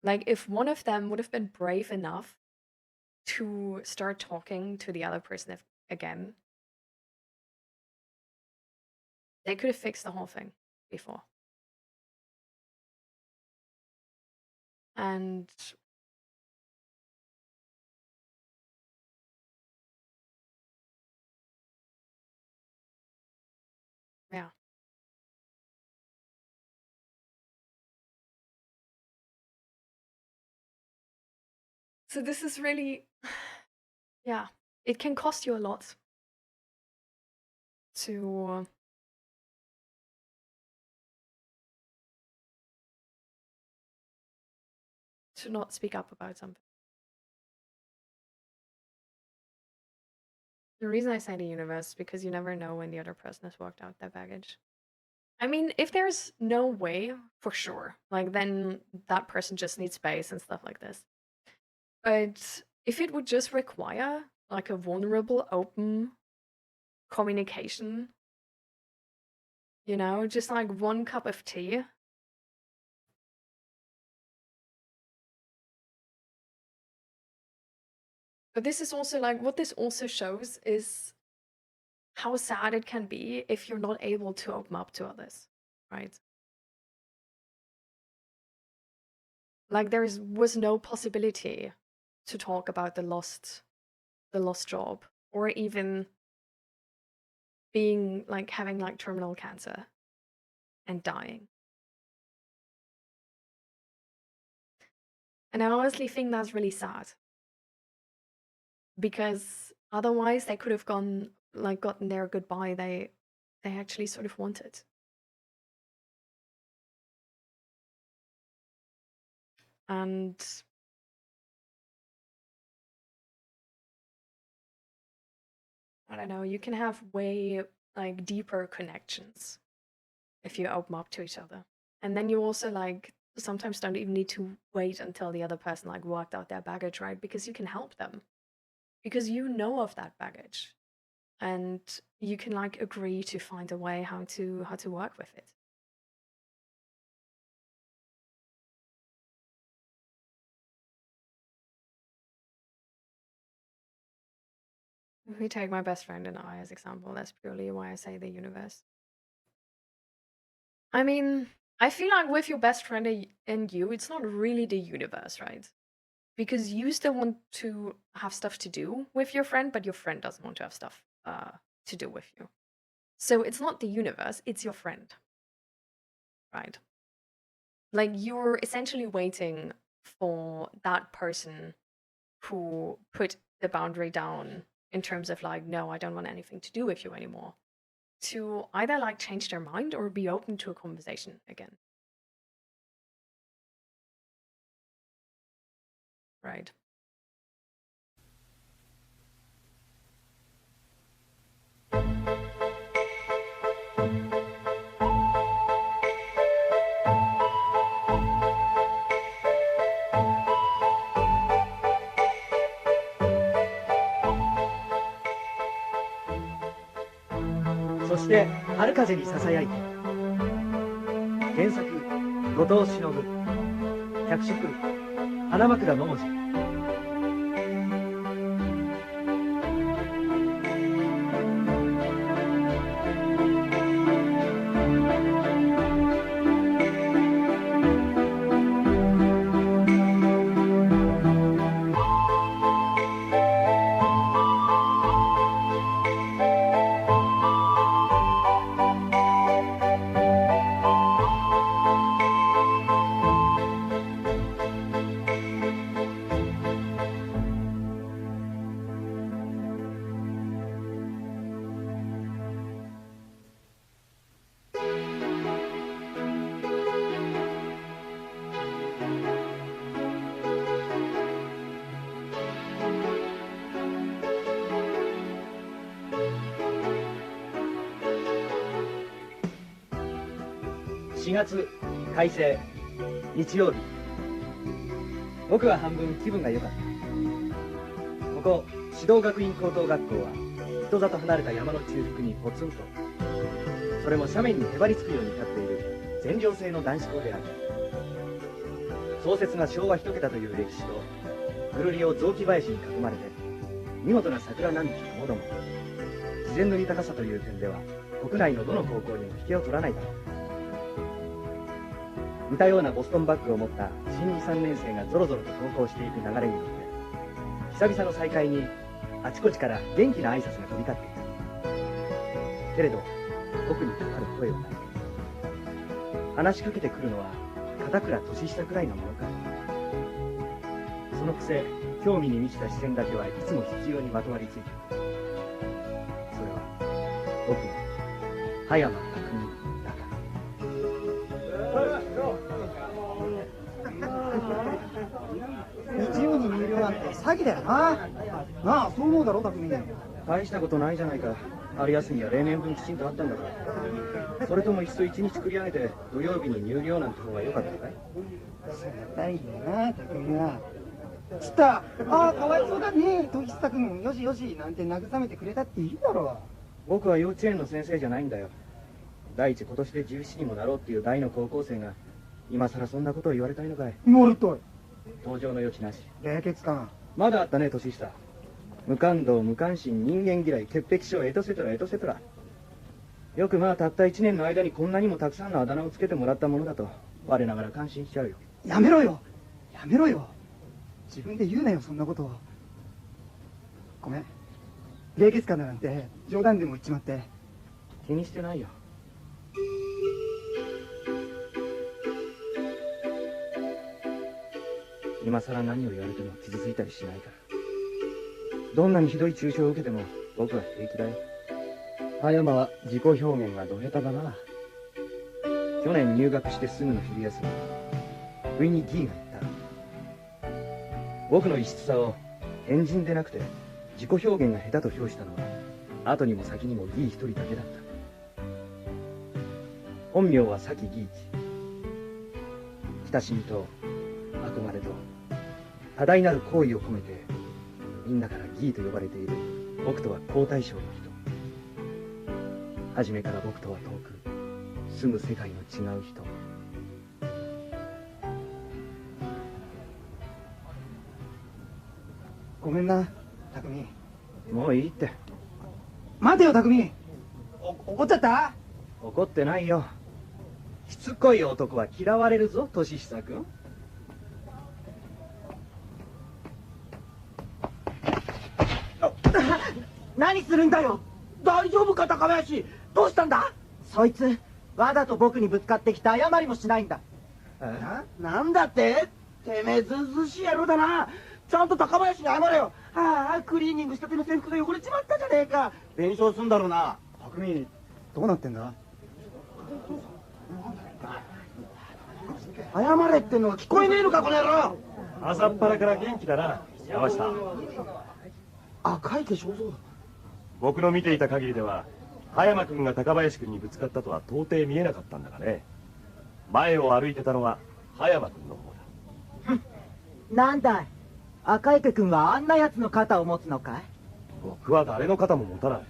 Like if one of them would have been brave enough to start talking to the other person again, they could have fixed the whole thing before. And yeah. So this is really, yeah, it can cost you a lot to not speak up about something. The reason I say the universe is because you never know when the other person has worked out their baggage. I mean, if there's no way, for sure, like then that person just needs space and stuff like this. But if it would just require like a vulnerable, open communication, just like one cup of tea. But this is also like what this also shows is how sad it can be if you're not able to open up to others, right? Like was no possibility to talk about the lost job or even being like having like terminal cancer and dying. And I honestly think that's really sad because otherwise they could have gotten their goodbye they actually sort of wanted. And I don't know, you can have way like deeper connections if you open up to each other. And then you also like sometimes don't even need to wait until the other person like worked out their baggage, right? Because you can help them. Because you know of that baggage. And you can like agree to find a way how to work with it. If we take my best friend and I as example, that's purely why I say the universe. I mean, I feel like with your best friend and you, it's not really the universe, right? Because you still want to have stuff to do with your friend, but your friend doesn't want to have stuff to do with you. So it's not the universe, it's your friend, right? Like you're essentially waiting for that person who put the boundary down in terms of like, no, I don't want anything to do with you anymore, to either like change their mind or be open to a conversation again. Right. そして春風にささやいて。原作後藤忍、脚色花枕百字。4月快晴日曜日。僕は半分気分が良かった。ここ指導学院高等学校は人里離れた山の中腹にポツンと、それも斜面にへばりつくように立っている全寮制の男子校である。創設が昭和1桁という歴史とぐるりを雑木林に囲まれて見事な桜並木ともども、自然の豊かさという点では国内のどの高校にも引けを取らないだろう。似たようなボストンバッグを持った新2、3年生がぞろぞろと登校していく流れに乗って、久々の再会にあちこちから元気な挨拶が飛び交っていた。けれど奥にかかる声はない。話しかけてくるのは片倉年下くらいのものか。そのくせ興味に満ちた視線だけはいつも必要にまとわりついている。それは僕の葉山匠だから。日曜に入寮なんて詐欺だよな。なあ、そう思うだろ、匠。大したことないじゃないか。春休みは例年分きちんとあったんだから。それともいっそ一日繰り上げて土曜日に入寮なんて方が良かったかい？その大義だな、匠は。つった、ああ、かわいそうだね、時久君、よしよしなんて慰めてくれたっていいだろう。僕は幼稚園の先生じゃないんだよ。第一、今年で17にもなろうっていう大の高校生が今さらそんなことを言われたいのかい？言われたい。登場の余地なし。冷血感。まだあったね、年下。無感動、無関心、人間嫌い、潔癖症、エトセトラエトセトラ。よくまあたった1年の間にこんなにもたくさんのあだ名をつけてもらったものだと我ながら感心しちゃうよ。やめろよ、やめろよ。自分で言うなよ、そんなことを。ごめん、冷血感だなんて冗談でも言っちまって。気にしてないよ。今さら何を言われても傷ついたりしないから。どんなにひどい抽象を受けても僕は平気だよ。葉山は自己表現がど下手だな。去年入学してすぐの昼休み、不意にギーが言った。僕の異質さを変人でなくて自己表現が下手と評したのは後にも先にもギー一人だけだった。本名は崎義一。親しみと憧れと多大なる好意を込めてみんなからギーと呼ばれている僕とは好対象の人。初めから僕とは遠く住む世界の違う人。ごめんな、匠。もういいって。待てよ、匠。怒っちゃった？怒ってないよ。しつこい男は嫌われるぞ、年久君。何するんだよ。大丈夫か、高林。どうしたんだ？そいつわざと僕にぶつかってきて謝りもしないんだ。なんだって？てめえずうずうしい野郎だな。ちゃんと高林に謝れよ。ああ、クリーニングしたての制服が汚れちまったじゃねえか。弁償すんだろうな。匠、どうなってんだ？謝れってのは聞こえねえのか、この野郎。朝っぱらから元気だな、山下。赤い化粧そうだ。僕の見ていた限りでは葉山君が高林君にぶつかったとは到底見えなかったんだがね。前を歩いてたのは葉山君の方だ。なんだい、赤池君はあんな奴の肩を持つのかい？僕は誰の肩も持たない。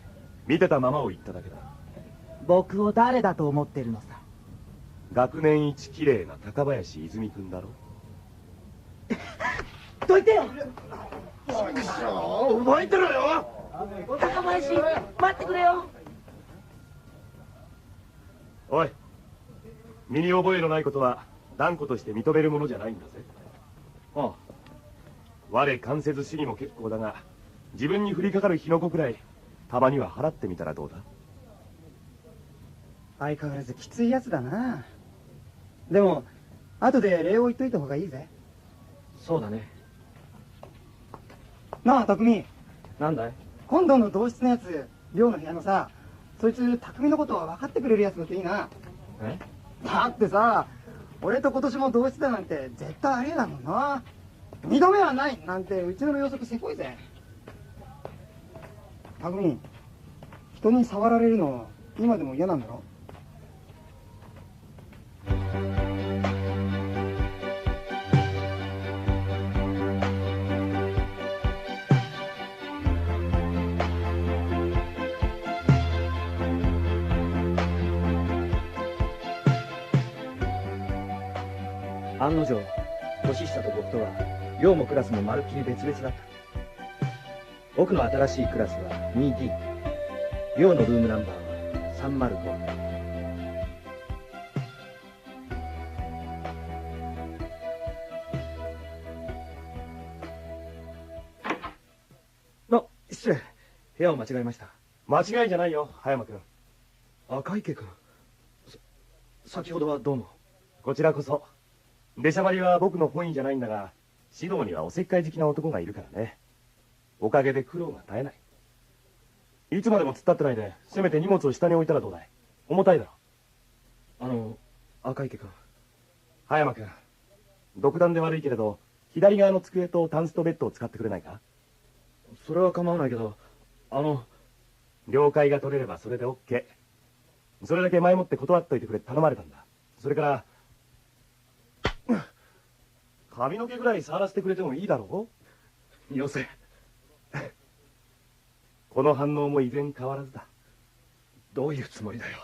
見てたままを言っただけだ。僕を誰だと思ってるのさ。学年一綺麗な高林泉君だろ。どいてよ。覚えてろよ。高林、待ってくれよ。おい、身に覚えのないことは断固として認めるものじゃないんだぜ。ああ、我関せず死にも結構だが、自分に降りかかる火の粉くらいたまには払ってみたらどうだ。相変わらずきついやつだな。でも後で礼を言っといた方がいいぜ。そうだね。なあ匠、なんだい？今度の同室のやつ、寮の部屋のさ、そいつ匠のことは分かってくれるやつだといいな。え？だってさ、俺と今年も同室だなんて絶対ありえないもんな。二度目はないなんてうちの予測せこいぜ。匠、人に触られるの今でも嫌なんだろ？案の定、年下と僕とは寮もクラスもまるっきり別々だった。僕の新しいクラスは 2D、 寮のルームナンバーは305。失礼、部屋を間違えました。間違いじゃないよ、葉山君。赤池君、先ほどはどうも。こちらこそ。出しゃばりは僕の本意じゃないんだが、指導にはおせっかい好きな男がいるからね。おかげで苦労が絶えない。いつまでも突っ立ってないで、せめて荷物を下に置いたらどうだい。重たいだろ。赤池君。葉山君、独断で悪いけれど、左側の机とタンスとベッドを使ってくれないか。それは構わないけど、了解が取れればそれで OK。それだけ前もって断っといてくれって頼まれたんだ。それから、髪の毛ぐらい触らせてくれてもいいだろう。よせ。この反応も依然変わらずだ。どういうつもりだよ。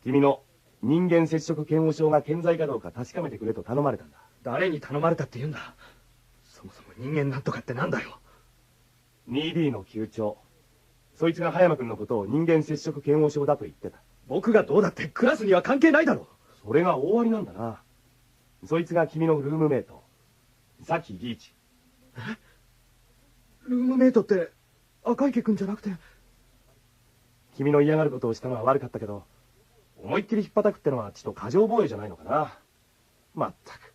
君の人間接触嫌悪症が健在かどうか確かめてくれと頼まれたんだ。誰に頼まれたって言うんだ。そもそも人間なんとかってなんだよ。2D の級長、そいつが葉山君のことを人間接触嫌悪症だと言ってた。僕がどうだってクラスには関係ないだろ。それが大ありなんだな。そいつが君のルームメイト、崎リーチ。ルームメイトって赤池君じゃなくて。君の嫌がることをしたのは悪かったけど、思いっきり引っ叩くってのはちょっと過剰防衛じゃないのかな。まったく、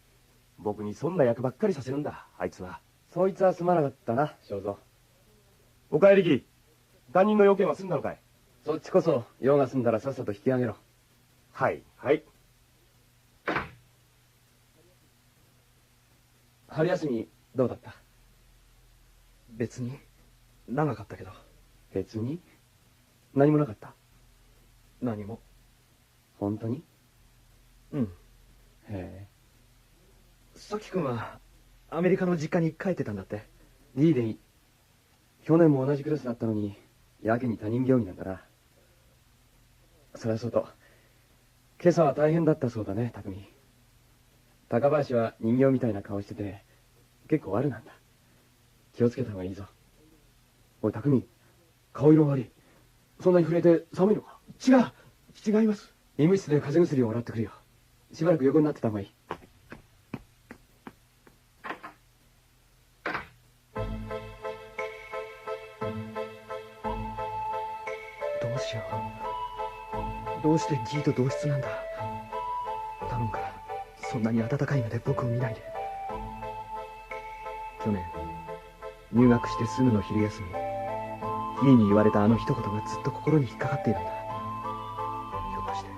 僕にそんな役ばっかりさせるんだ、あいつは。そいつはすまなかったな、正蔵。おかえりき。担任の要件は済んだのかい。そっちこそ用が済んだらさっさと引き上げろ。はいはい。春休みどうだった？別に長かったけど。別に何もなかった。何も。本当に？うん。へえ。さき君はアメリカの実家に帰ってたんだって。いいでいい。去年も同じクラスだったのに、やけに他人行儀なんだな。そりゃそうと、今朝は大変だったそうだね、匠。高林は人形みたいな顔してて、結構悪なんだ。気をつけた方がいいぞ。おい、匠、顔色悪い。そんなに触れて寒いのか？違います。医務室で風邪薬をもらってくるよ。しばらく横になってた方がいい。どうしよう。どうしてギーと同室なんだ。頼むから、そんなに温かい目で僕を見ないで。去年、入学してすぐの昼休み、ギーに言われたあの一言がずっと心に引っかかっているんだ。ひょっとして、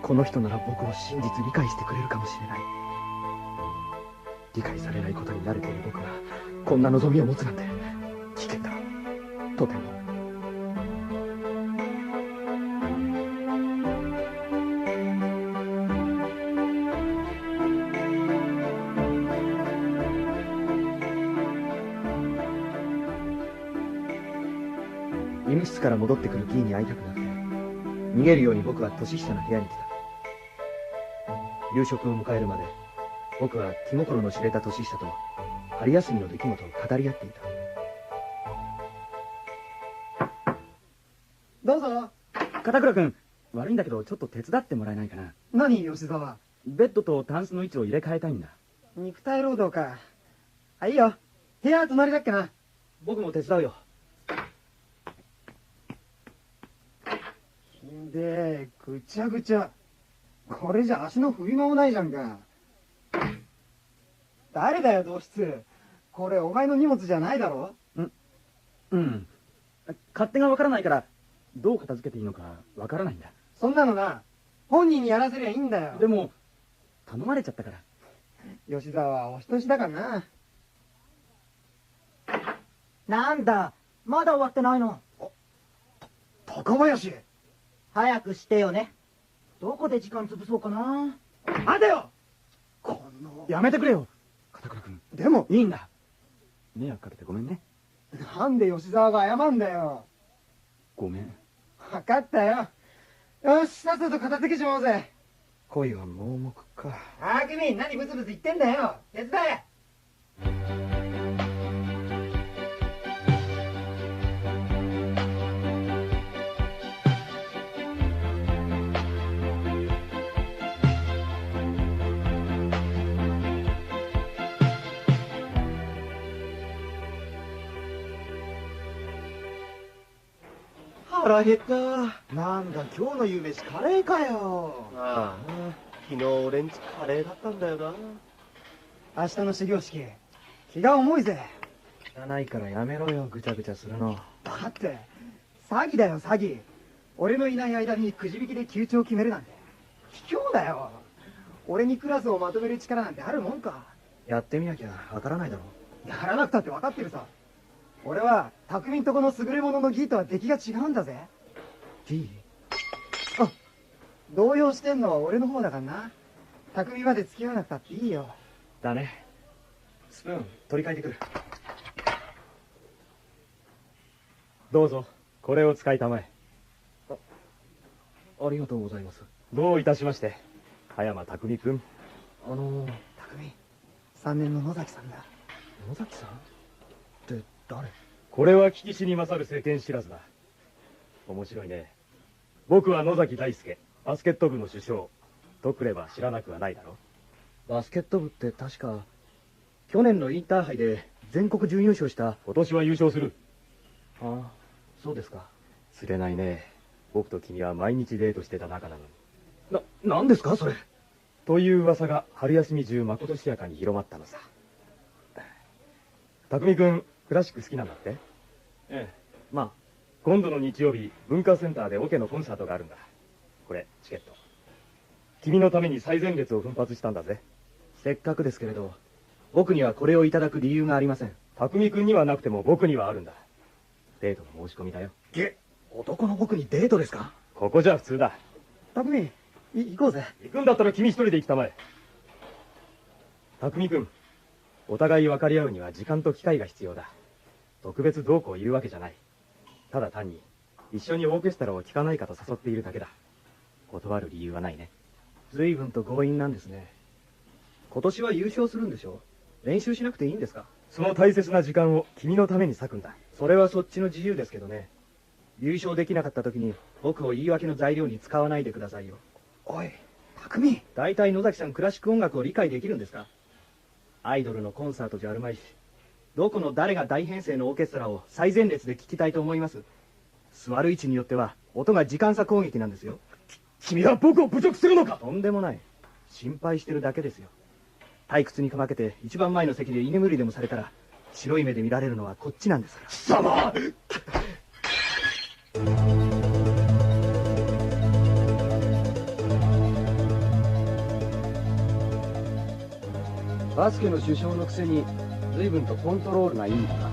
この人なら僕を真実理解してくれるかもしれない。理解されないことに慣れている僕が、こんな望みを持つなんて、危険だ。とても。医務室から戻ってくるギーに会いたくなって、逃げるように僕は年下の部屋に来た。夕食を迎えるまで僕は気心の知れた年下と春休みの出来事を語り合っていた。どうぞ。片倉君、悪いんだけどちょっと手伝ってもらえないかな。何、吉沢。ベッドとタンスの位置を入れ替えたいんだ。肉体労働か。あ、いいよ。部屋は隣だっけな。僕も手伝うよ。ひでえ、ぐちゃぐちゃ。これじゃ足の踏み間もないじゃんか。誰だよ、同室。これお前の荷物じゃないだろ。うん。勝手がわからないからどう片付けていいのかわからないんだ。そんなのな、本人にやらせりゃいいんだよ。でも頼まれちゃったから。吉沢はお人よしだからな。なんだ、まだ終わってないの。高林。早くしてよね。どこで時間潰そうかな。待てよ。この。やめてくれよ、片倉君。でも、いいんだ。迷惑かけてごめんね。なんで吉沢が謝んだよ。ごめん。分かったよ。よし、さっさと片付けちまおうぜ。恋は盲目か。あくみ、何ブツブツ言ってんだよ。手伝え。腹減った。なんだ、今日の夕飯カレーかよ。ああ、昨日俺んちカレーだったんだよな。明日の始業式、気が重いぜ。汚いからやめろよ、ぐちゃぐちゃするの。だって、詐欺だよ、詐欺。俺のいない間にくじ引きで級長を決めるなんて。卑怯だよ。俺にクラスをまとめる力なんてあるもんか。やってみなきゃわからないだろ。やらなくたって分かってるさ。俺は、匠んとこの優れものの義とは出来が違うんだぜ。義？あ、動揺してんのは俺の方だからな。匠まで付き合わなくたっていいよ。だね。スプーン取り替えてくる。どうぞ、これを使いたまえ。ありがとうございます。どういたしまして、葉山匠君。匠、3年の野崎さんだ。野崎さんって誰？これは聞きしに勝る世間知らずだ。面白いね。僕は野崎大輔、バスケット部の主将とくれば知らなくはないだろ。バスケット部って確か去年のインターハイで全国準優勝した。今年は優勝する。ああ、そうですか。釣れないね。僕と君は毎日デートしてた仲なのに。なんですかそれ。という噂が春休み中まことしやかに広まったのさ。匠君、クラシック好きなんだって？ええ。まあ、今度の日曜日、文化センターでオケのコンサートがあるんだ。これ、チケット。君のために最前列を奮発したんだぜ。せっかくですけれど、僕にはこれをいただく理由がありません。匠君にはなくても僕にはあるんだ。デートの申し込みだよ。男の僕にデートですか？ここじゃ普通だ。匠、行こうぜ。行くんだったら君一人で行きたまえ。匠君、お互い分かり合うには時間と機会が必要だ。特別どうこう言うわけじゃない。ただ単に一緒にオーケストラを聴かないかと誘っているだけだ。断る理由はないね。随分と強引なんですね。今年は優勝するんでしょ？練習しなくていいんですか？その大切な時間を君のために割くんだ。それはそっちの自由ですけどね。優勝できなかった時に僕を言い訳の材料に使わないでくださいよ。おい、匠。大体野崎さんクラシック音楽を理解できるんですか？アイドルのコンサートじゃあるまいし、どこの誰が大編成のオーケストラを最前列で聴きたいと思います？座る位置によっては音が時間差攻撃なんですよ。君は僕を侮辱するのか？とんでもない。心配してるだけですよ。退屈にかまけて一番前の席で居眠りでもされたら白い目で見られるのはこっちなんですから。貴様！バスケの主将のくせに随分とコントロールがいいんだな。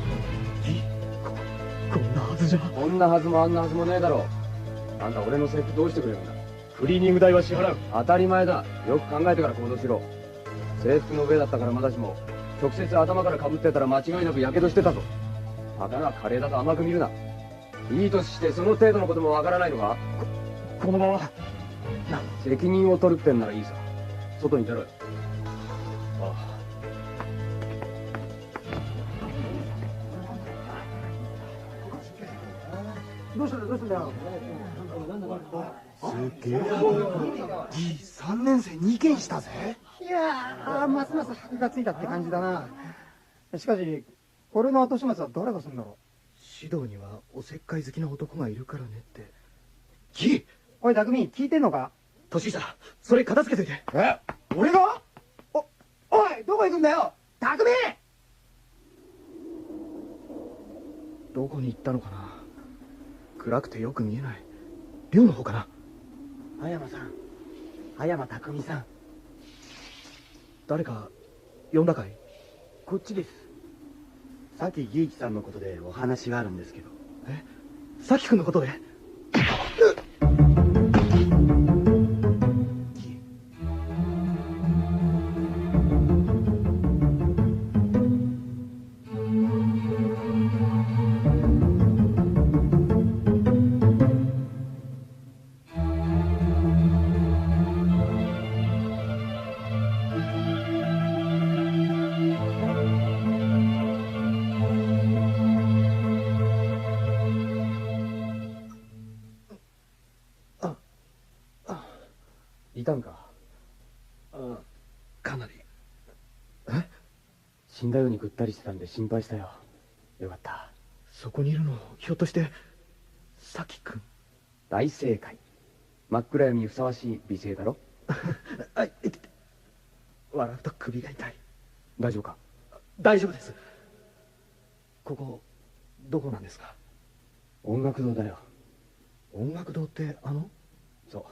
こんなはずじゃ。こんなはずもあんなはずもねえだろう。あんた俺の制服どうしてくれるんだ？クリーニング代は支払う。当たり前だ。よく考えてから行動しろ。制服の上だったからまだしも直接頭からかぶってたら間違いなくやけどしてたぞ。たかがカレーだと甘く見るな。いい年してその程度のこともわからないのか？このまま。責任を取るってんならいいさ。外に出ろよ。ああ。どうしたんだよ、どうしたんだよ。すげえ。3年生2件したぜ。いやー、ますます箔がついたって感じだな。しかし、これの後始末は誰がするんだろ指導にはおせっかい好きな男がいるからねって。う。おい、匠、聞いてんのか？年下、それ片付けといて。え？俺が？おい、どこ行くんだよ匠！どこに行ったのかな。暗くてよく見えない。寮の方かな。葉山さん、葉山匠さん。誰か呼んだかい？こっちです。さっき義一さんのことでお話があるんですけど。え、さきくんのことで？いたんか？あ、かなり。死んだようにぐったりしてたんで心配したよ。よかった。そこにいるの、ひょっとしてさきくん？大正解。真っ暗闇にふさわしい美声だろ。あ、いてて。笑うと首が痛い。大丈夫か？大丈夫です。ここどこなんですか？音楽堂だよ。音楽堂ってそう。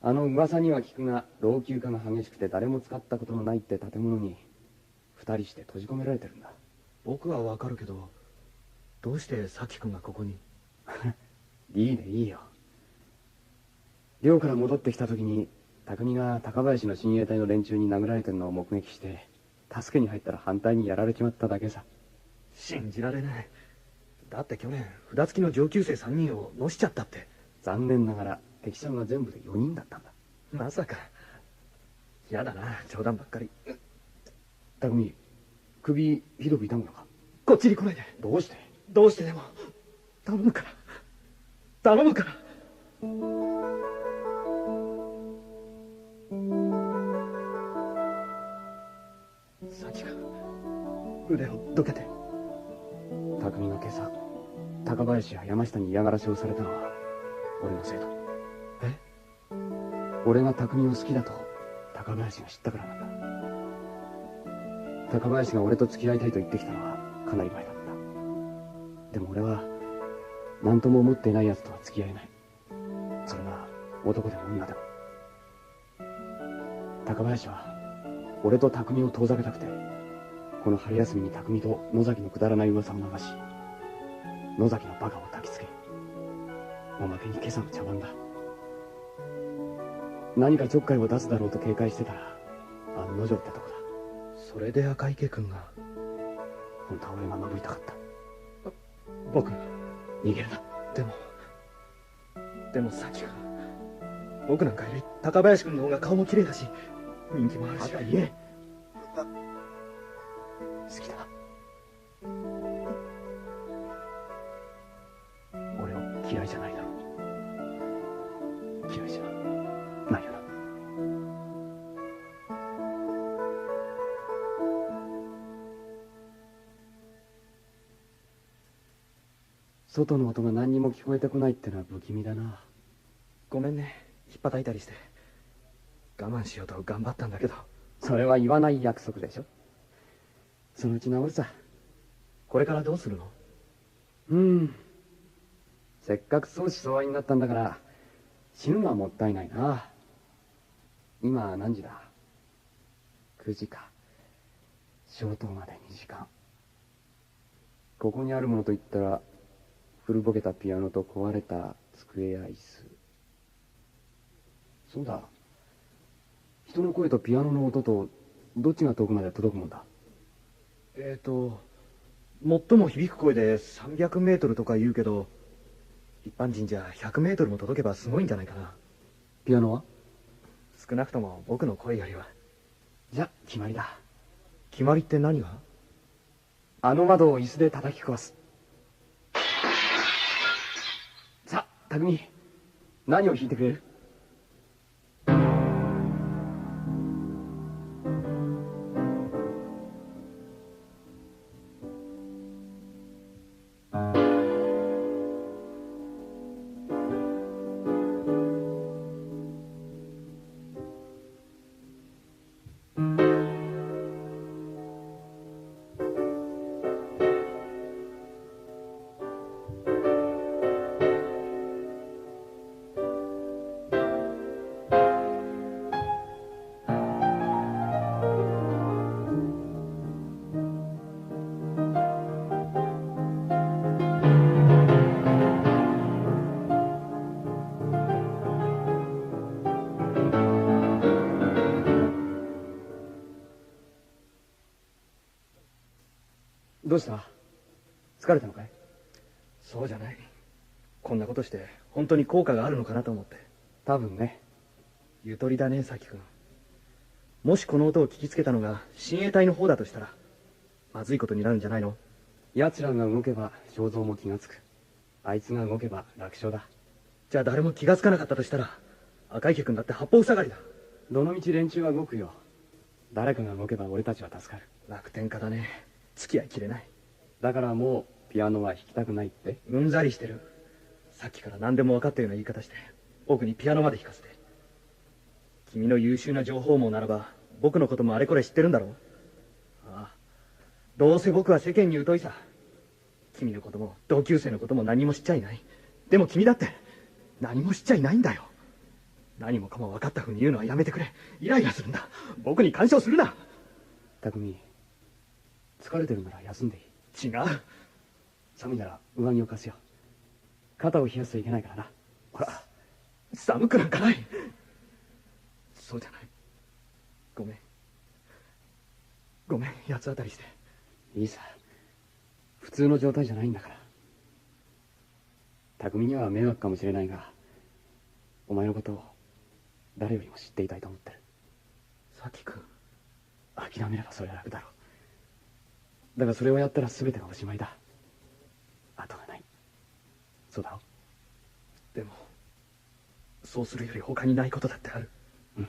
噂には聞くが、老朽化が激しくて誰も使ったことのないって建物に2人して閉じ込められてるんだ。僕はわかるけど、どうしてさきくんがここに？いいね、いいよ。寮から戻ってきた時に匠が高林の親衛隊の連中に殴られてるのを目撃して、助けに入ったら反対にやられちまっただけさ。信じられない。だって去年札付きの上級生3人をのしちゃったって。残念ながら敵者が全部で4人だったんだ。まさか。やだな、冗談ばっかり。匠、首ひどく痛むのか？こっちに来ないで。どうして？どうしてでも頼むから、頼むから。さきくん、腕をどけて。匠が今朝高林や山下に嫌がらせをされたのは俺のせいだ。え？俺が匠を好きだと高林が知ったからなんだ。高林が俺と付き合いたいと言ってきたのはかなり前だった。でも俺は何とも思っていない奴とは付き合えない。それが男でも女でも。高林は俺と匠を遠ざけたくて、この春休みに匠と野崎のくだらない噂を流し、野崎のバカを焚きつけ、おまけに今朝の茶番だ。何かちょっかいを出すだろうと警戒してたら、野城ってとこだ。それで赤池くんが。本当は俺が守りたかった。僕、逃げるな。でもさきくん、僕なんかより高林くんの方が顔も綺麗だし、人気もあるし。言え。好きだ。俺を嫌いじゃないだろう。嫌いじゃないよな。外の音が何にも聞こえてこないってのは不気味だな。ごめんね、ひっぱたいたりして。我慢しようと頑張ったんだけど。それは言わない約束でしょ。そのうち治るさ。これからどうするの？せっかく相思相愛になったんだから死ぬのはもったいないな。今何時だ？9時か。消灯まで2時間。ここにあるものといったら古ぼけたピアノと壊れた机や椅子。そうだ、人の声とピアノの音とどっちが遠くまで届くもんだ？最も響く声で300メートルとか言うけど、一般人じゃ100メートルも届けばすごいんじゃないかな。ピアノは？少なくとも僕の声よりは。じゃ、決まりだ。決まりって何が？あの窓を椅子で叩き壊す。さあ、匠、何を弾いてくれる？どうした？疲れたのかい？そうじゃない。こんなことして本当に効果があるのかなと思って。多分ね。ゆとりだね、さき君。もしこの音を聞きつけたのが親衛隊の方だとしたら、まずいことになるんじゃないの？奴らが動けば正蔵も気がつく。あいつが動けば楽勝だ。じゃあ誰も気がつかなかったとしたら、赤池君だって八方塞がりだ。どの道連中は動くよ。誰かが動けば俺たちは助かる。楽天家だね。付き合いきれない。だからもうピアノは弾きたくないって？うんざりしてる。さっきから何でも分かったような言い方して、僕にピアノまで弾かせて。君の優秀な情報網ならば、僕のこともあれこれ知ってるんだろう。ああ、どうせ僕は世間に疎いさ。君のことも同級生のことも何も知っちゃいない。でも君だって何も知っちゃいないんだよ。何もかも分かったふうに言うのはやめてくれ。イライラするんだ。僕に干渉するな。匠、疲れてるなら休んでいい。違う。寒いなら上着を貸すよ。肩を冷やすといけないからな。ほら、寒くなんかない。そうじゃない。ごめん。ごめん、八つ当たりして。いいさ。普通の状態じゃないんだから。匠には迷惑かもしれないが、お前のことを誰よりも知っていたいと思ってる。さき君。諦めればそれは楽だろう。だがそれをやったら全てがおしまいだ。後がない。そうだろ？でも、そうするより他にないことだってある。うん。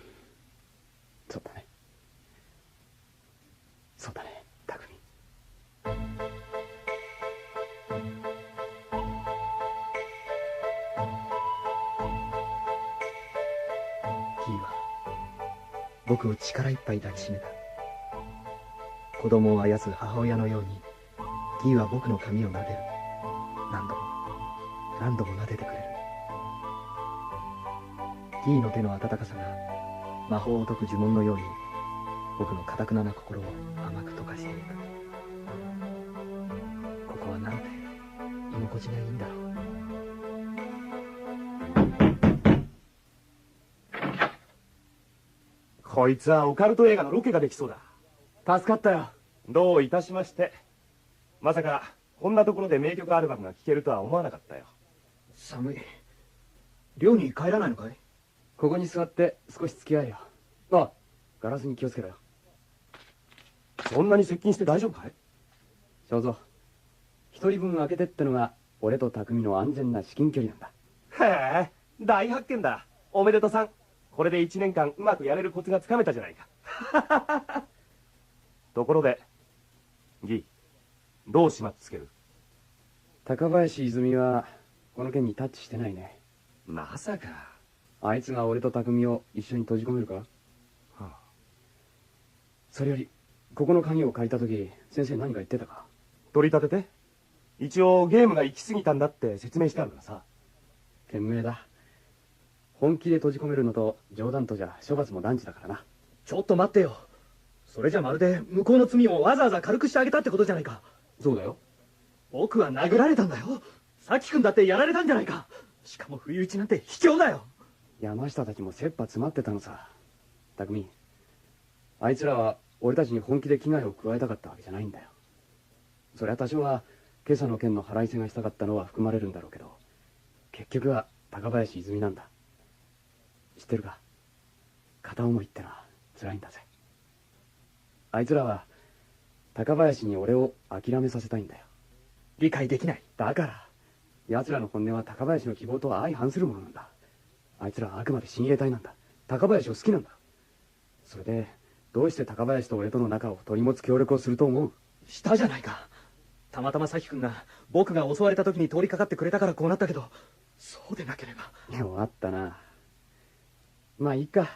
そうだね。そうだね、匠。キーは僕を力いっぱい抱きしめた。子供をあやす母親のようにギーは僕の髪を撫でる。何度も何度も撫でてくれる。ギーの手の温かさが魔法を解く呪文のように僕の堅くなな心を甘く溶かしていく。ここはなんて居心地がいいんだろう。こいつはオカルト映画のロケができそうだ。助かったよ。どういたしまして。まさかこんなところで名曲アルバムが聴けるとは思わなかったよ。寒い。寮に帰らないのかい？ここに座って少し付き合えよ。あ、ガラスに気をつけろよ。そんなに接近して大丈夫かい？正蔵、一人分開けてってのが俺と匠の安全な至近距離なんだ。へえ、大発見だ。おめでとさん。これで1年間うまくやれるコツがつかめたじゃないか。ところでギー、どう始末つける？高林泉はこの件にタッチしてないね。まさか。あいつが俺と匠を一緒に閉じ込めるか？はあ、それよりここの鍵を借りた時先生何か言ってたか？取り立てて。一応ゲームが行き過ぎたんだって説明してあるからさ。賢明だ。本気で閉じ込めるのと冗談とじゃ処罰も断じだからな。ちょっと待ってよ。それじゃまるで向こうの罪をわざわざ軽くしてあげたってことじゃないか。そうだよ。僕は殴られたんだよ。さき君だってやられたんじゃないか。しかも不意打ちなんて卑怯だよ。山下たちも切羽詰まってたのさ。匠、あいつらは俺たちに本気で危害を加えたかったわけじゃないんだよ。そりゃ多少は今朝の件の腹いせがしたかったのは含まれるんだろうけど、結局は高林泉なんだ。知ってるか？片思いってのは辛いんだぜ。あいつらは高林に俺を諦めさせたいんだよ。理解できない。だから奴らの本音は高林の希望とは相反するものなんだ。あいつらはあくまで親衛隊なんだ。高林を好きなんだ。それでどうして高林と俺との仲を取り持つ協力をすると思う？したじゃないか。たまたま咲君が僕が襲われた時に通りかかってくれたからこうなったけど、そうでなければ。弱ったな。まあいいか。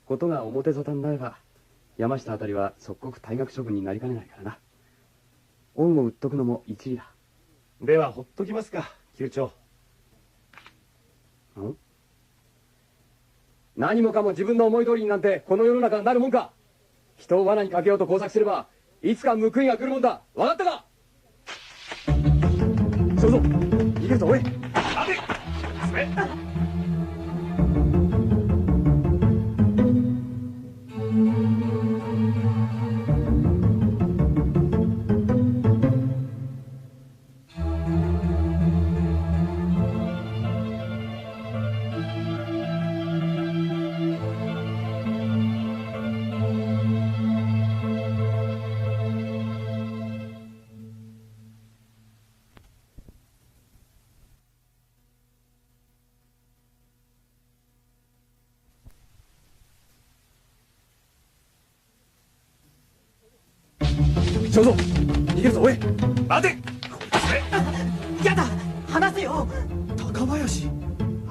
ことが表沙汰になれば山下あたりは即刻退学処分になりかねないからな。恩を売っとくのも一理だ。ではほっときますか、球長。何もかも自分の思い通りになんてこの世の中になるもんか。人を罠にかけようと工作すればいつか報いが来るもんだ。分かったか？そうぞ、逃げるぞ、おい。待て！そうぞ、逃げるぞ、おい。待て！やだ、離せよ。高林、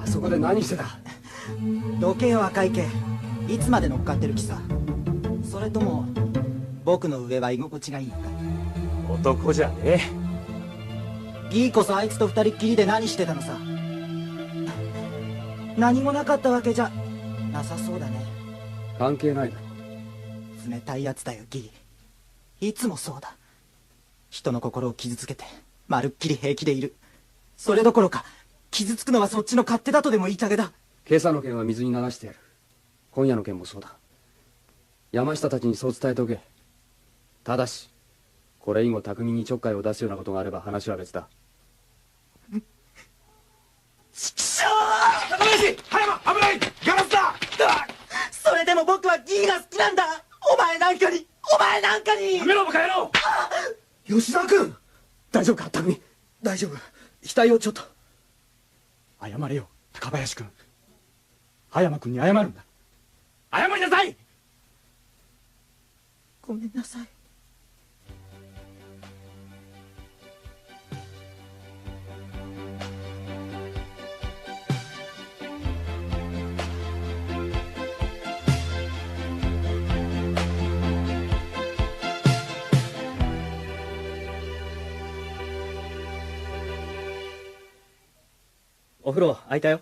あそこで何してた？どけよ赤池、いつまで乗っかってる気さ。それとも僕の上は居心地がいいのか？男じゃねえ。ギーこそあいつと二人っきりで何してたのさ。何もなかったわけじゃなさそうだね。関係ないだろ。冷たいやつだよギー。いつもそうだ。人の心を傷つけてまるっきり平気でいる。それどころか傷つくのはそっちの勝手だとでも言いたげだ。今朝の件は水に流してやる。今夜の件もそうだ。山下たちにそう伝えておけ。ただしこれ以後匠にちょっかいを出すようなことがあれば話は別だ。高林！葉山！危ない！ガラスだ！それでも僕はギーが好きなんだ。お前なんかにやめろバカ野郎！吉沢君、大丈夫か？匠、大丈夫。額をちょっと。謝れよ高林君。葉山君に謝るんだ。謝りなさい！ごめんなさい。お風呂空いたよ。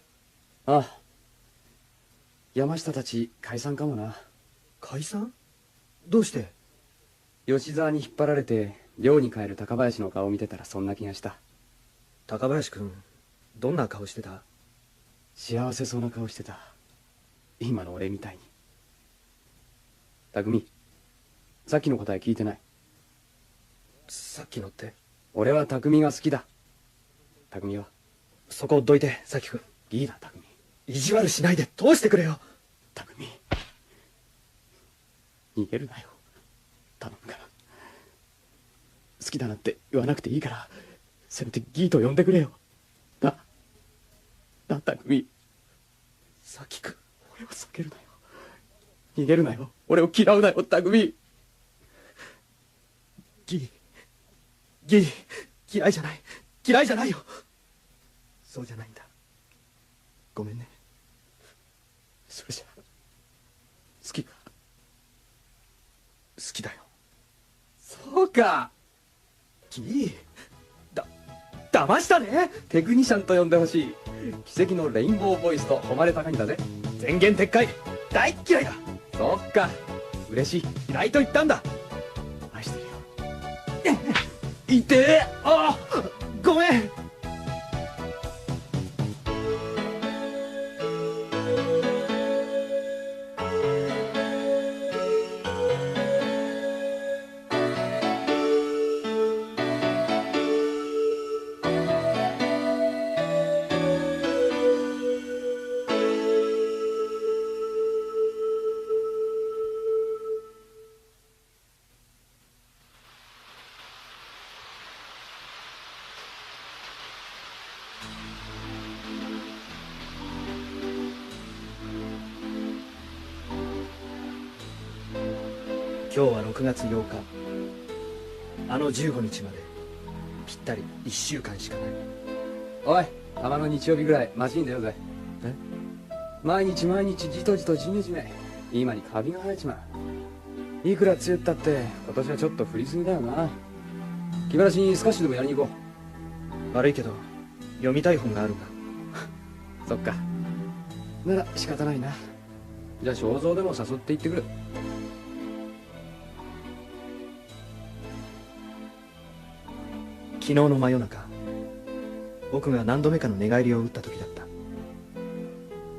ああ、山下たち解散かもな。解散？どうして？吉沢に引っ張られて寮に帰る高林の顔を見てたらそんな気がした。高林君、どんな顔してた？幸せそうな顔してた。今の俺みたいに。匠、さっきの答え聞いてない？さっきのって？俺は匠が好きだ。匠は？そこどいて、咲君。いいな、匠。意地悪しないで通してくれよ。匠、逃げるなよ。頼むから。好きだなって言わなくていいから、せめてギーと呼んでくれよ。な、匠。咲君。俺を避けるなよ。逃げるなよ。俺を嫌うなよ、匠。ギー、嫌いじゃない。嫌いじゃないよ。そうじゃないんだ。ごめんね。それじゃ好きか？好きだよ。そうか。ギー、騙したね。テクニシャンと呼んでほしい。奇跡のレインボーボイスと誉れ高いんだぜ。前言撤回。大っ嫌いだ。そっか、嬉しい。嫌いと言ったんだ。愛してるよ。痛え。ああ、ごめん。今日は6月8日。あの15日までぴったり1週間しかない。おい、たまの日曜日ぐらい街に出ようぜ。毎日毎日じとじとじめじめ、今にカビが生えちまう。いくら梅雨ったって今年はちょっと降りすぎだよな。気晴らしに少しでもやりに行こ悪いけど読みたい本があるんだ。う。そっか、なら仕方ないな。じゃあ正蔵でも誘って行ってくる。昨日の真夜中、僕が何度目かの寝返りを打った時だった。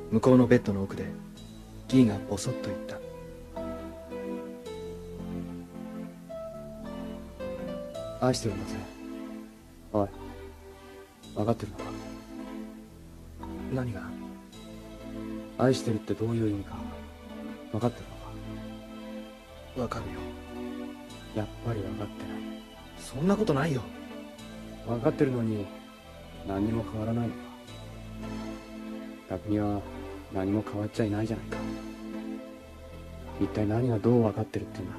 向こうのベッドの奥でギーがボソッと言った。愛してるんだぜ。おい、分かってるのか？何が？愛してるってどういう意味か分かってるのか？わかるよ。やっぱり分かってない。そんなことないよ。分かってるのに何にも変わらないのか？匠は何も変わっちゃいないじゃないか。一体何がどう分かってるって言うんだ？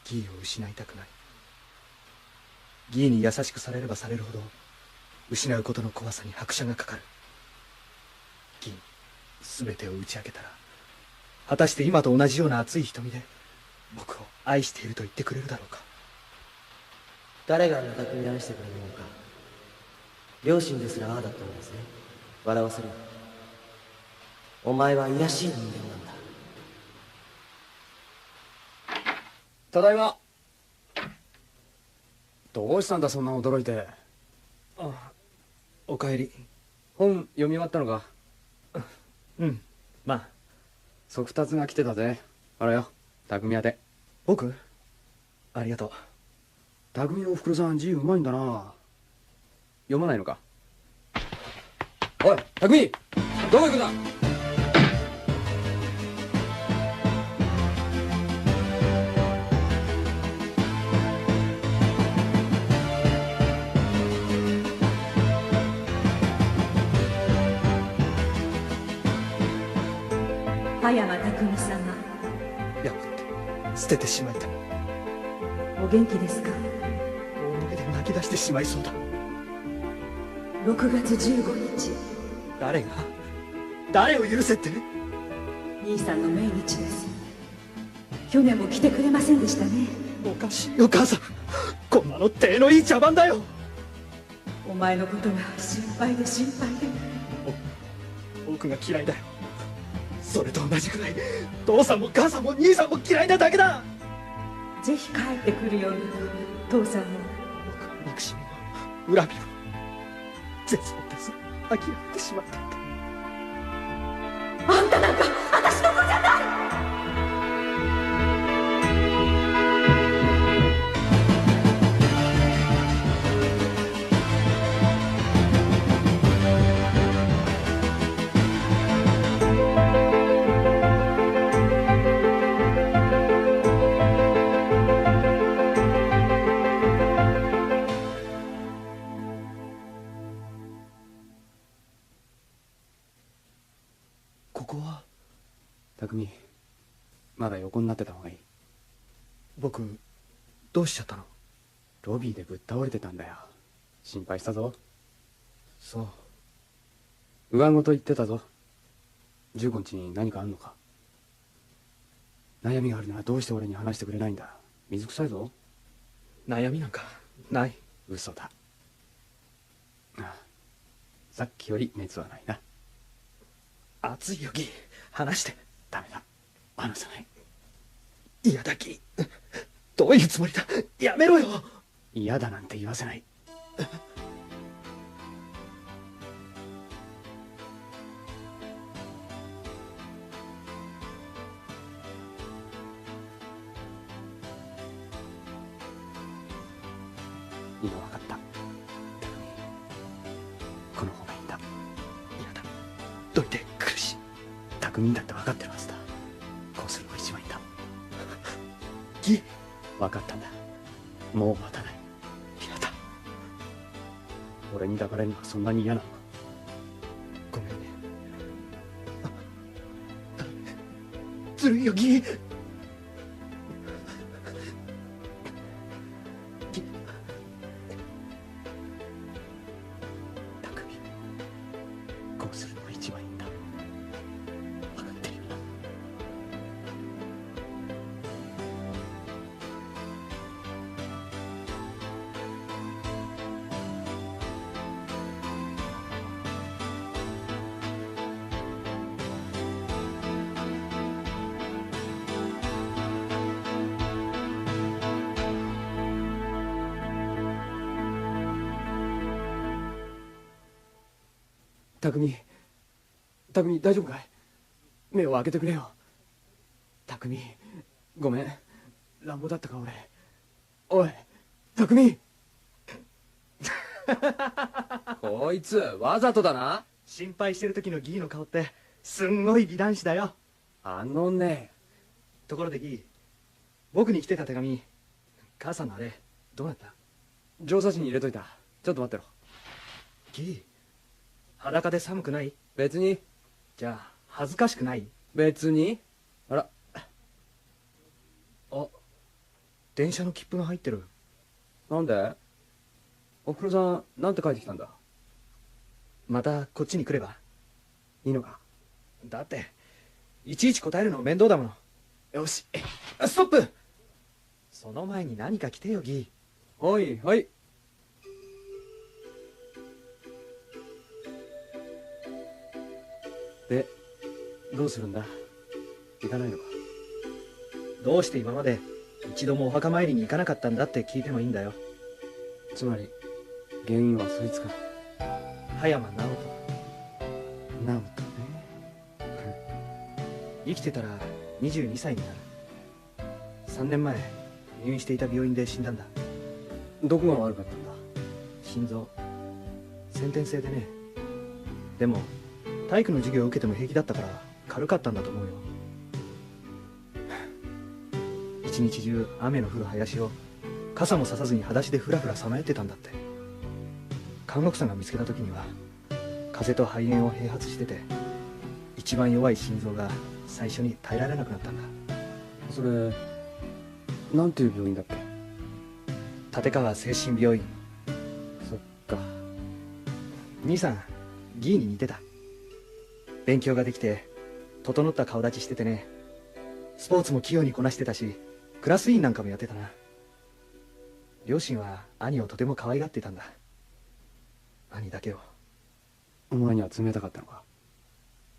ギーを失いたくない。ギーに優しくされればされるほど失うことの怖さに拍車がかかる。ギー全てを打ち明けたら、果たして今と同じような熱い瞳で僕を愛していると言ってくれるだろうか。誰があんな匠に愛してくれるのか。両親ですらああだったんですね。笑わせるな。お前は卑しい人間なんだ。ただいま。どうしたんだそんな驚いて。あ、おかえり。本読み終わったのか？うん、まあ。速達が来てたぜ。あらよ、匠宛て。僕？ありがとう。匠のおふくろさん字うまいんだな。読まないのか？おい、匠、どこ行くんだ？葉山匠様、やって捨ててしまいたい。お元気ですか？大声で泣き出してしまいそうだ。6月15日、誰を許せって？兄さんの命日です。去年も来てくれませんでしたね。おかしいよ母さん。こんなの手のいい茶番だよ。お前のことが心配で心配で。僕が嫌いだよ。それと同じくらい父さんも母さんも兄さんも嫌いなだけだ。ぜひ帰ってくるように父さんも。僕は憎しみも恨みも絶望です。諦めてしまったんだ。あんたなんか私の子じゃない。ここは？匠、まだ横になってた方がいい。僕どうしちゃったの？ロビーでぶっ倒れてたんだよ。心配したぞ。そう。上ごと言ってたぞ。15日に何かあんのか？悩みがあるならどうして俺に話してくれないんだ？水臭いぞ。悩みなんかない。嘘だ。ああ、さっきより熱はないな。熱いよギー、話して。ダメだ、話さない。嫌だギー、どういうつもりだ？やめろよ。嫌だなんて言わせない。今分かった。この方がいいんだ。嫌だ、どいて、苦しい。匠だって分かってるはずだ。こうするのが一番いいんだ。ギー、分かったんだ。もう待たない。嫌だ。俺に抱かれるのはそんなに嫌なのか？ごめんね。ずるいよギー。こうするのが一番いいんだ。分かってるよな。匠大丈夫かい？目を開けてくれよ。匠、ごめん、乱暴だったか俺。おい匠。こいつわざとだな。心配してる時のギーの顔ってすんごい美男子だよ。あのね。ところでギー、僕に来てた手紙、母さんのあれどうなった？上差しに入れといた。ちょっと待ってろ。ギー、裸で寒くない？別に。じゃあ恥ずかしくない？別に。あら。あ、電車の切符が入ってる。なんで？おふくろさんなんて書いてきたんだ？またこっちに来ればいいのか？だっていちいち答えるの面倒だもの。よし、ストップ。その前に何か来てよギー。はいはい。でどうするんだ？行かないのか？どうして今まで一度もお墓参りに行かなかったんだって聞いてもいいんだよ。つまり原因はそいつか。葉山直人。なんとね。生きてたら22歳になる。3年前入院していた病院で死んだんだ。どこが悪かったんだ？心臓先天性でね。でも体育の授業を受けても平気だったから軽かったんだと思うよ。一日中雨の降る林を傘もささずに裸足でふらふらさまよってたんだって。看護婦さんが見つけた時には風邪と肺炎を併発してて、一番弱い心臓が最初に耐えられなくなったんだ。それなんていう病院だっけ？立川精神病院。そっか。兄さんギーに似てた。勉強ができて整った顔立ちしててね。スポーツも器用にこなしてたし、クラス委員なんかもやってたな。両親は兄をとても可愛がってたんだ。兄だけを。お前には冷たかったのか？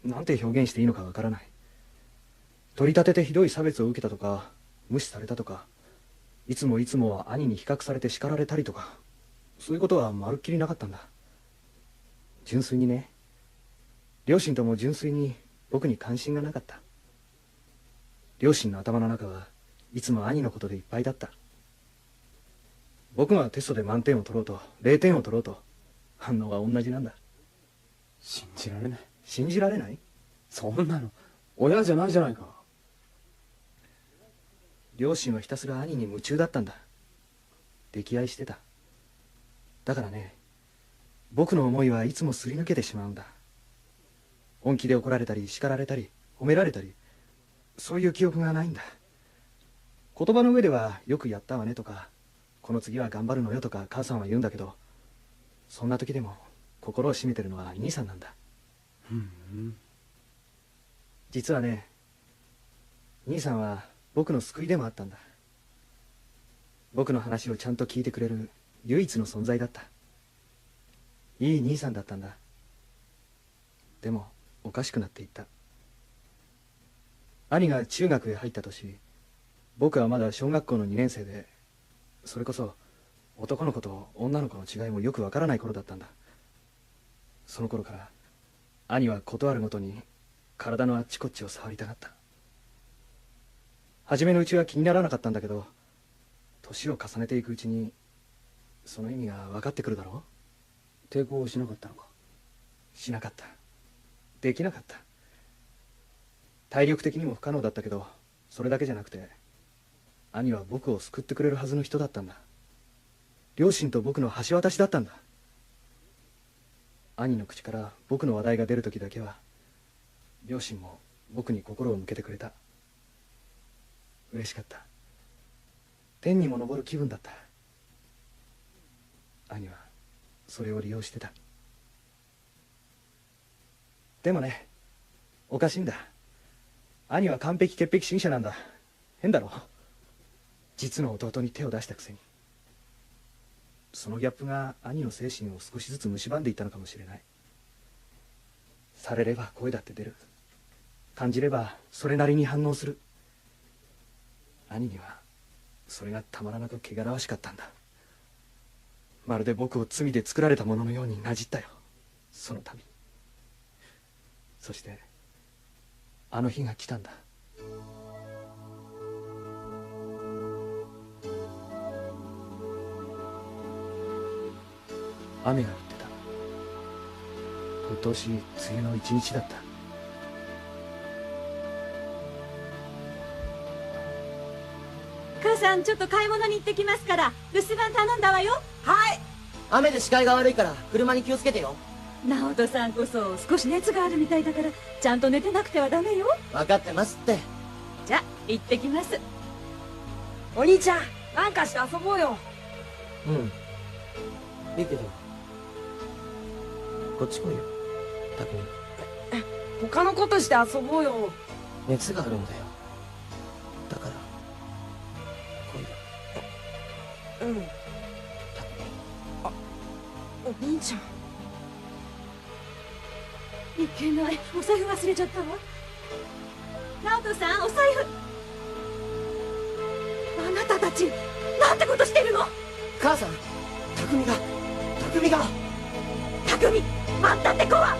なんて表現していいのかわからない。取り立ててひどい差別を受けたとか、無視されたとか、いつも兄に比較されて叱られたりとか、そういうことはまるっきりなかったんだ。純粋にね。両親とも純粋に僕に関心がなかった。両親の頭の中はいつも兄のことでいっぱいだった。僕がテストで満点を取ろうと0点を取ろうと反応は同じなんだ。信じられない。信じられない？そんなの親じゃないじゃないか。両親はひたすら兄に夢中だったんだ。溺愛してた。だからね、僕の思いはいつもすり抜けてしまうんだ。本気で怒られたり叱られたり褒められたり、そういう記憶がないんだ。言葉の上ではよくやったわねとか、この次は頑張るのよとか母さんは言うんだけど、そんな時でも心を締めてるのは兄さんなんだ。実はね、兄さんは僕の救いでもあったんだ。僕の話をちゃんと聞いてくれる唯一の存在だった。いい兄さんだったんだ。でもおかしくなっていった。兄が中学へ入った年、僕はまだ小学校の2年生で、それこそ男の子と女の子の違いもよくわからない頃だったんだ。その頃から兄は事あるごとに体のあっちこっちを触りたがった。初めのうちは気にならなかったんだけど、年を重ねていくうちにその意味が分かってくるだろう。抵抗しなかったのか？しなかった。できなかった。体力的にも不可能だったけど、それだけじゃなくて兄は僕を救ってくれるはずの人だったんだ。両親と僕の橋渡しだったんだ。兄の口から僕の話題が出る時だけは両親も僕に心を向けてくれた。嬉しかった。天にも昇る気分だった。兄はそれを利用してた。でもね、おかしいんだ。兄は完璧潔癖主義者なんだ。変だろ。実の弟に手を出したくせに。そのギャップが兄の精神を少しずつ蝕んでいったのかもしれない。されれば声だって出る。感じればそれなりに反応する。兄にはそれがたまらなく汚らわしかったんだ。まるで僕を罪で作られたもののようになじったよ、その度に。そしてあの日が来たんだ。雨が降ってた。鬱陶しい梅雨の一日だった。母さん、ちょっと買い物に行ってきますから、留守番頼んだわよ。はい。雨で視界が悪いから車に気をつけてよ。直人さんこそ少し熱があるみたいだから、ちゃんと寝てなくてはダメよ。分かってますって。じゃ、行ってきます。お兄ちゃん、なんかして遊ぼうよ。うん。いいけど、こっち来いよ、匠。他のことして遊ぼうよ。熱があるんだよ。だから来いよ。うん。お兄ちゃん。いけない、お財布忘れちゃったわ。直人さん、お財布。あなたたち、なんてことしてるの。母さん、匠が匠、待ったって子は。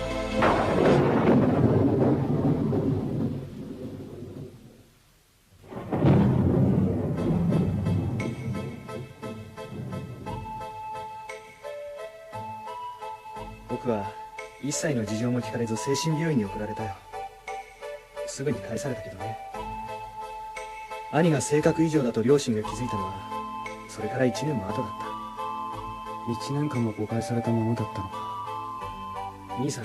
僕は一切の事情も聞かれず精神病院に送られたよ。すぐに返されたけどね。兄が性格異常だと両親が気づいたのはそれから1年も後だった。1年間も誤解されたままだったのか。兄さん、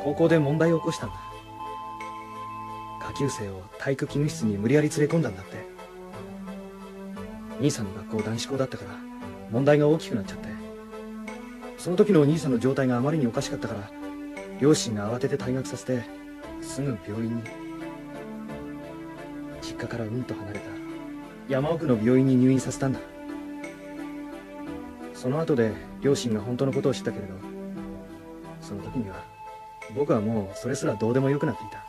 高校で問題を起こしたんだ。下級生を体育器具室に無理やり連れ込んだんだって。兄さんの学校男子校だったから問題が大きくなっちゃって、その時の兄さんの状態があまりにおかしかったから両親が慌てて退学させてすぐ病院に。実家からうんと離れた山奥の病院に入院させたんだ。その後で両親が本当のことを知ったけれど、その時には僕はもうそれすらどうでもよくなっていた。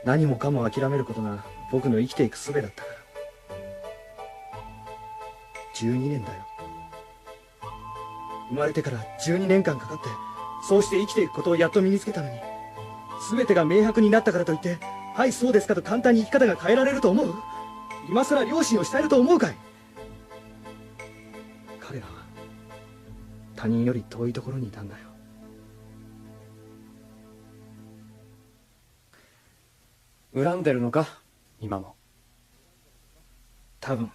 何もかも諦めることが僕の生きていく術だったから。12年だよ。生まれてから12年間かかってそうして生きていくことをやっと身につけたのに、全てが明白になったからといってはいそうですかと簡単に生き方が変えられると思う？今さら両親を慕えると思うかい？彼らは他人より遠いところにいたんだよ。恨んでるのか今も。多分。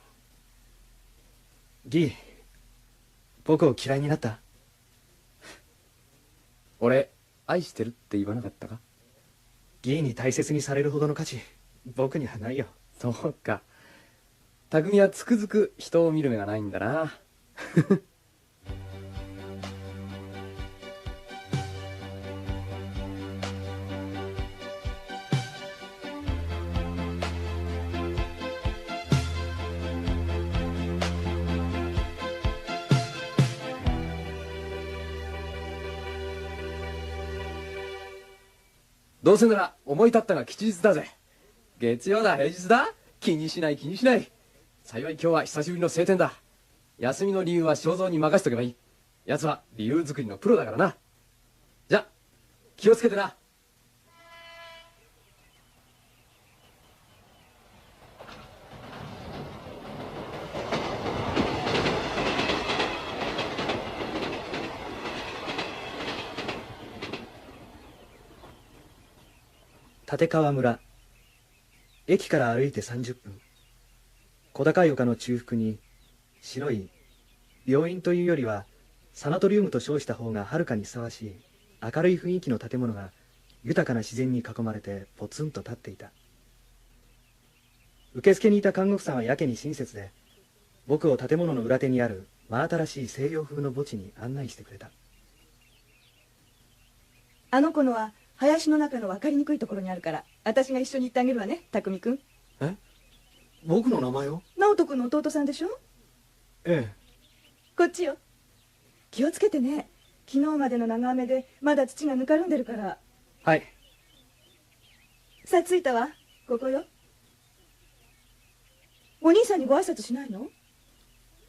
ギー、僕を嫌いになった？俺愛してるって言わなかったか？ギーに大切にされるほどの価値僕にはないよ。そうか、匠はつくづく人を見る目がないんだな。どうせなら思い立ったが吉日だぜ。月曜だ平日だ、気にしない気にしない。幸い今日は久しぶりの晴天だ。休みの理由は正蔵に任せとけばいい。奴は理由作りのプロだからな。じゃ気をつけてな。立川村、駅から歩いて30分。小高い丘の中腹に白い、病院というよりはサナトリウムと称した方がはるかにふさわしい明るい雰囲気の建物が豊かな自然に囲まれてポツンと立っていた。受付にいた看護婦さんはやけに親切で、僕を建物の裏手にある真新しい西洋風の墓地に案内してくれた。あの子のは林の中の分かりにくいところにあるから、私が一緒に行ってあげるわね、匠君。え、僕の名前を？直人君の弟さんでしょ。ええ。こっちよ。気をつけてね。昨日までの長雨でまだ土がぬかるんでるから。はい。さあ着いたわ。ここよ。お兄さんにご挨拶しないの？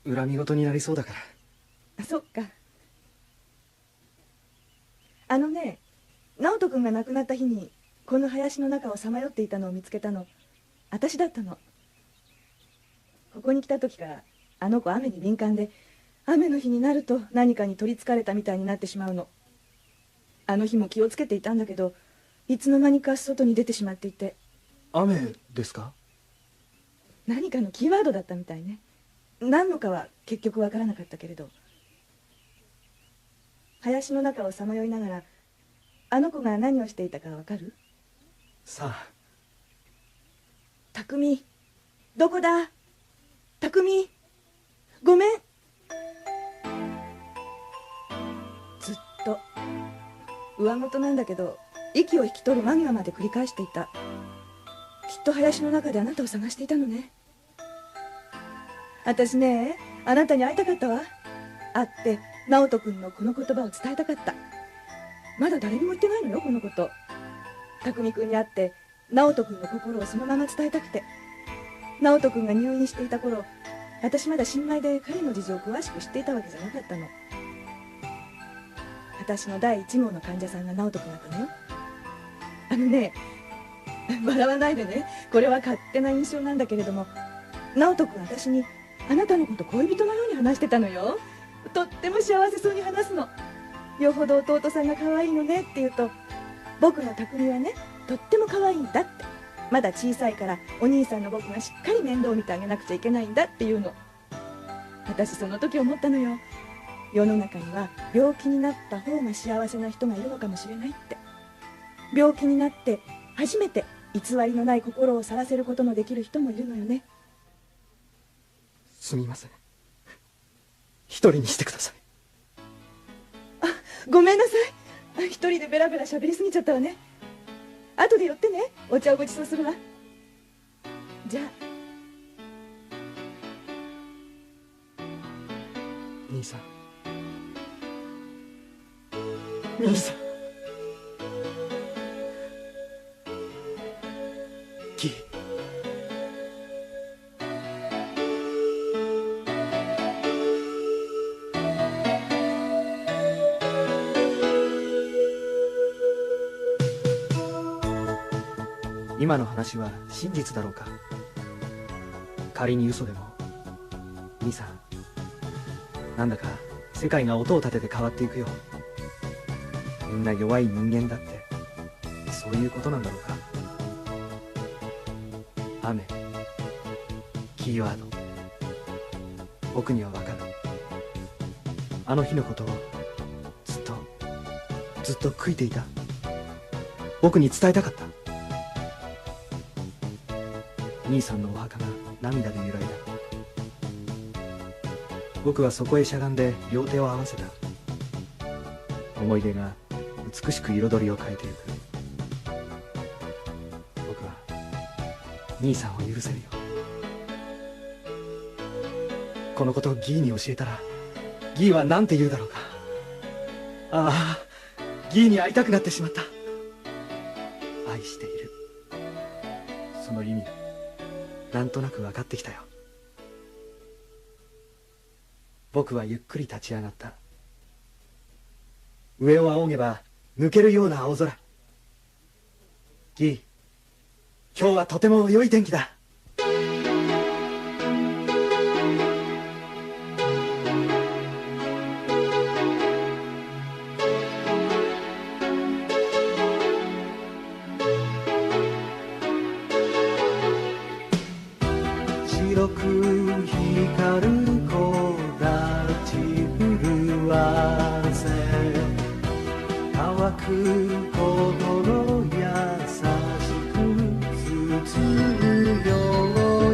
恨み事になりそうだから。あ、そっか。あのね、直人君が亡くなった日にこの林の中をさまよっていたのを見つけたの私だったの。ここに来た時からあの子雨に敏感で、雨の日になると何かに取りつかれたみたいになってしまうの。あの日も気をつけていたんだけど、いつの間にか外に出てしまっていて。雨ですか？何かのキーワードだったみたいね。何のかは結局わからなかったけれど。林の中をさまよいながらあの子が何をしていたかわかる？さあ。匠、どこだ？匠、ごめん。ずっと上事なんだけど、息を引き取る間際まで繰り返していた。きっと林の中であなたを探していたのね。私ね、あなたに会いたかったわ。会って直人君のこの言葉を伝えたかった。まだ誰にも言ってないのよ、このこと。匠君に会って直人君の心をそのまま伝えたくて。直人君が入院していた頃、私まだ新米で彼の事情を詳しく知っていたわけじゃなかったの。私の第1号の患者さんが直人君だったのよ。あのね、笑わないでね、これは勝手な印象なんだけれども、直人君は私にあなたのこと恋人のように話してたのよ。とっても幸せそうに話すの。よほど弟さんが可愛いのねって言うと、僕の匠はね、とっても可愛いんだって。まだ小さいからお兄さんの僕がしっかり面倒を見てあげなくちゃいけないんだっていうの。私その時思ったのよ。世の中には病気になった方が幸せな人がいるのかもしれないって。病気になって初めて偽りのない心をさらせることのできる人もいるのよね。すみません。一人にしてください。あ、ごめんなさい。一人でベラベラ喋りすぎちゃったわね。後で寄ってね、お茶をごちそうするわ。じゃあ。兄さん。兄さん。キー。今の話は真実だろうか。仮に嘘でも。兄さん、なんだか世界が音を立てて変わっていくよ。みんな弱い人間だってそういうことなんだろうか。雨、キーワード、僕にはわかる。あの日のことをずっと悔いていた。僕に伝えたかった。兄さんのお墓が涙で揺らいだ。僕はそこへしゃがんで両手を合わせた。思い出が美しく彩りを変えてゆく。僕は兄さんを許せるよ。このことをギーに教えたら、ギーは何て言うだろうか。ああ、ギーに会いたくなってしまった。愛している、その意味なんとなく分かってきたよ。僕はゆっくり立ち上がった。上を仰げば抜けるような青空。ギー、今日はとても良い天気だ。白く光る木立震わせ、乾く心優しく包むよう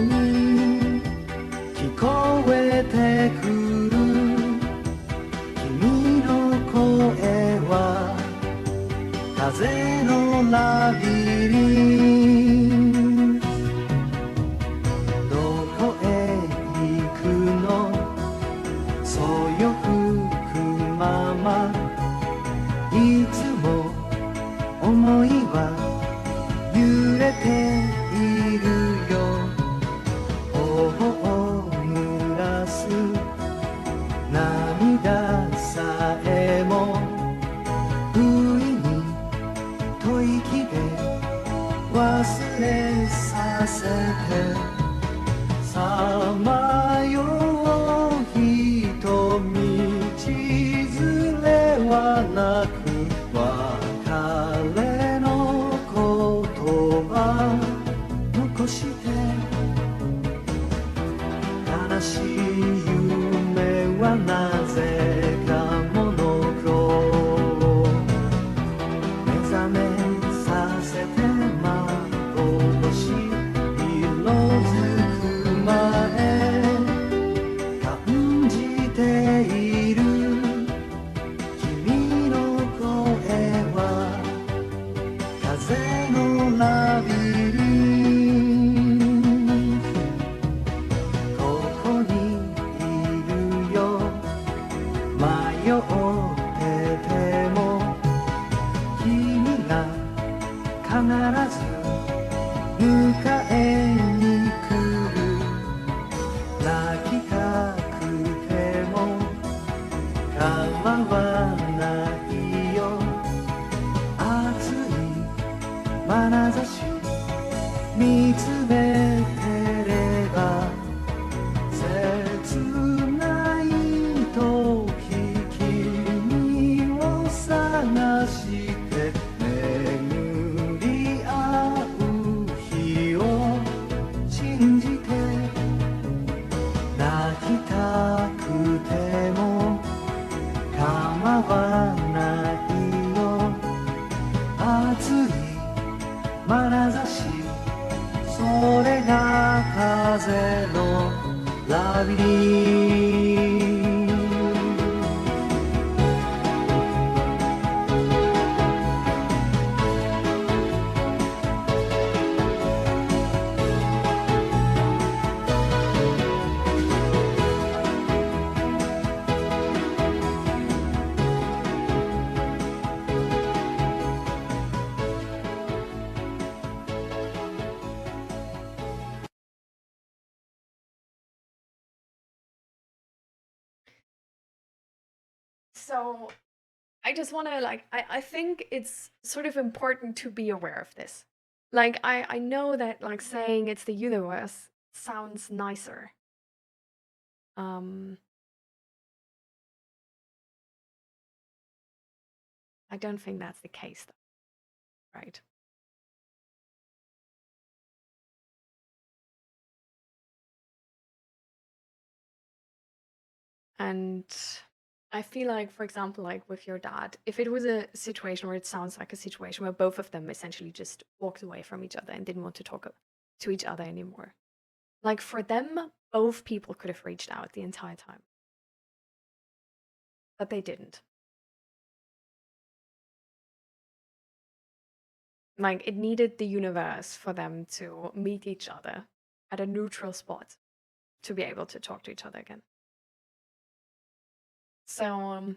めさせてさまよう瞳道連れはなく別れの言葉残して悲しい夢はなぜかモノクロ目覚めさせて幻色づく前感じている君の声は風のラビリントここにいるよ迷ってても君が必ず迎えに来る泣きたくても構わないよ熱い眼差し見つめてれば切ない時君を探して巡り合う日を信じて泣きたくても構わないよ熱い眼差しそれが風のラビリンSo I just want to I think it's sort of important to be aware of this. Like I know that like saying it's the universe sounds nicer. I don't think that's the case though, right? And I feel like, for example, like with your dad, if it was a situation where it sounds like a situation where both of them essentially just walked away from each other and didn't want to talk to each other anymore, like for them, both people could have reached out the entire time. But they didn't. Like it needed the universe for them to meet each other at a neutral spot to be able to talk to each other again. So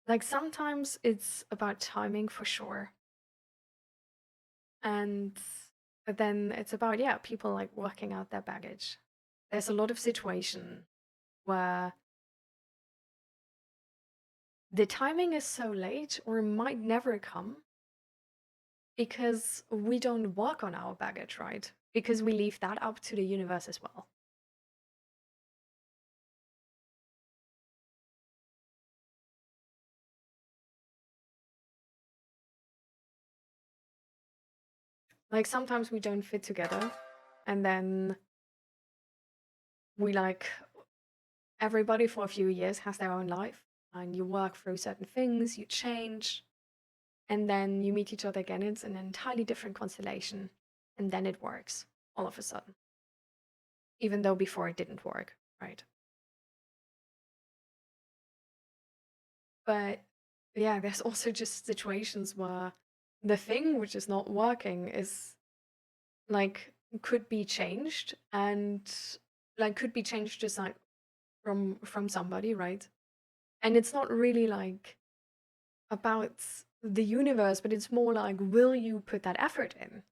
like sometimes it's about timing for sure. And then it's about, yeah, people like working out their baggage. There's a lot of situation where the timing is so late or might never come because we don't work on our baggage, right? Because we leave that up to the universe as well. Like sometimes we don't fit together and then we like everybody for a few years has their own life and you work through certain things, you change, and then you meet each other again. It's an entirely different constellation and then it works all of a sudden, even though before it didn't work, right? But yeah, there's also just situations where the thing which is not working is like could be changed and like could be changed just like from somebody, right? And it's not really like about the universe, but it's more like, will you put that effort in?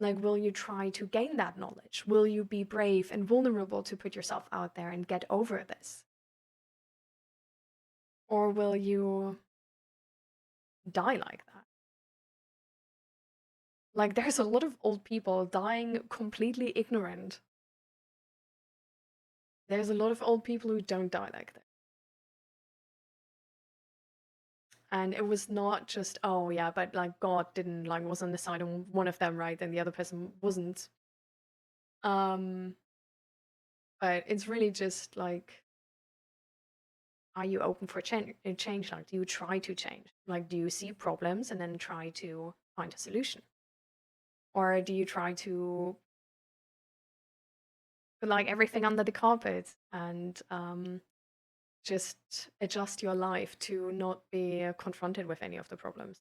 Like, will you try to gain that knowledge? Will you be brave and vulnerable to put yourself out there and get over this? Or will you die like that? Like, there's a lot of old people dying completely ignorant. There's a lot of old people who don't die like that. And it was not just, oh yeah, but like God didn't like was on the side of one of them, right? And the other person wasn't. But it's really just like, are you open for change? Like, do you try to change? Like, do you see problems and then try to find a solution? Or do you try to put like everything under the carpet and just adjust your life to not be confronted with any of the problems?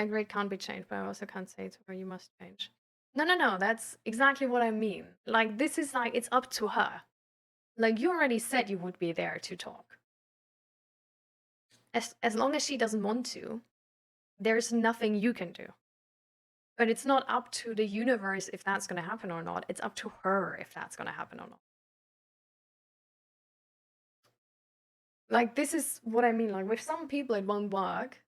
A grade can't be changed, but I also can't say to her, you must change. No, that's exactly what I mean. Like, this is like, it's up to her. Like, you already said you would be there to talk. As long as she doesn't want to, there's nothing you can do. But it's not up to the universe if that's going to happen or not. It's up to her if that's going to happen or not. Like, this is what I mean. Like, with some people, it won't work.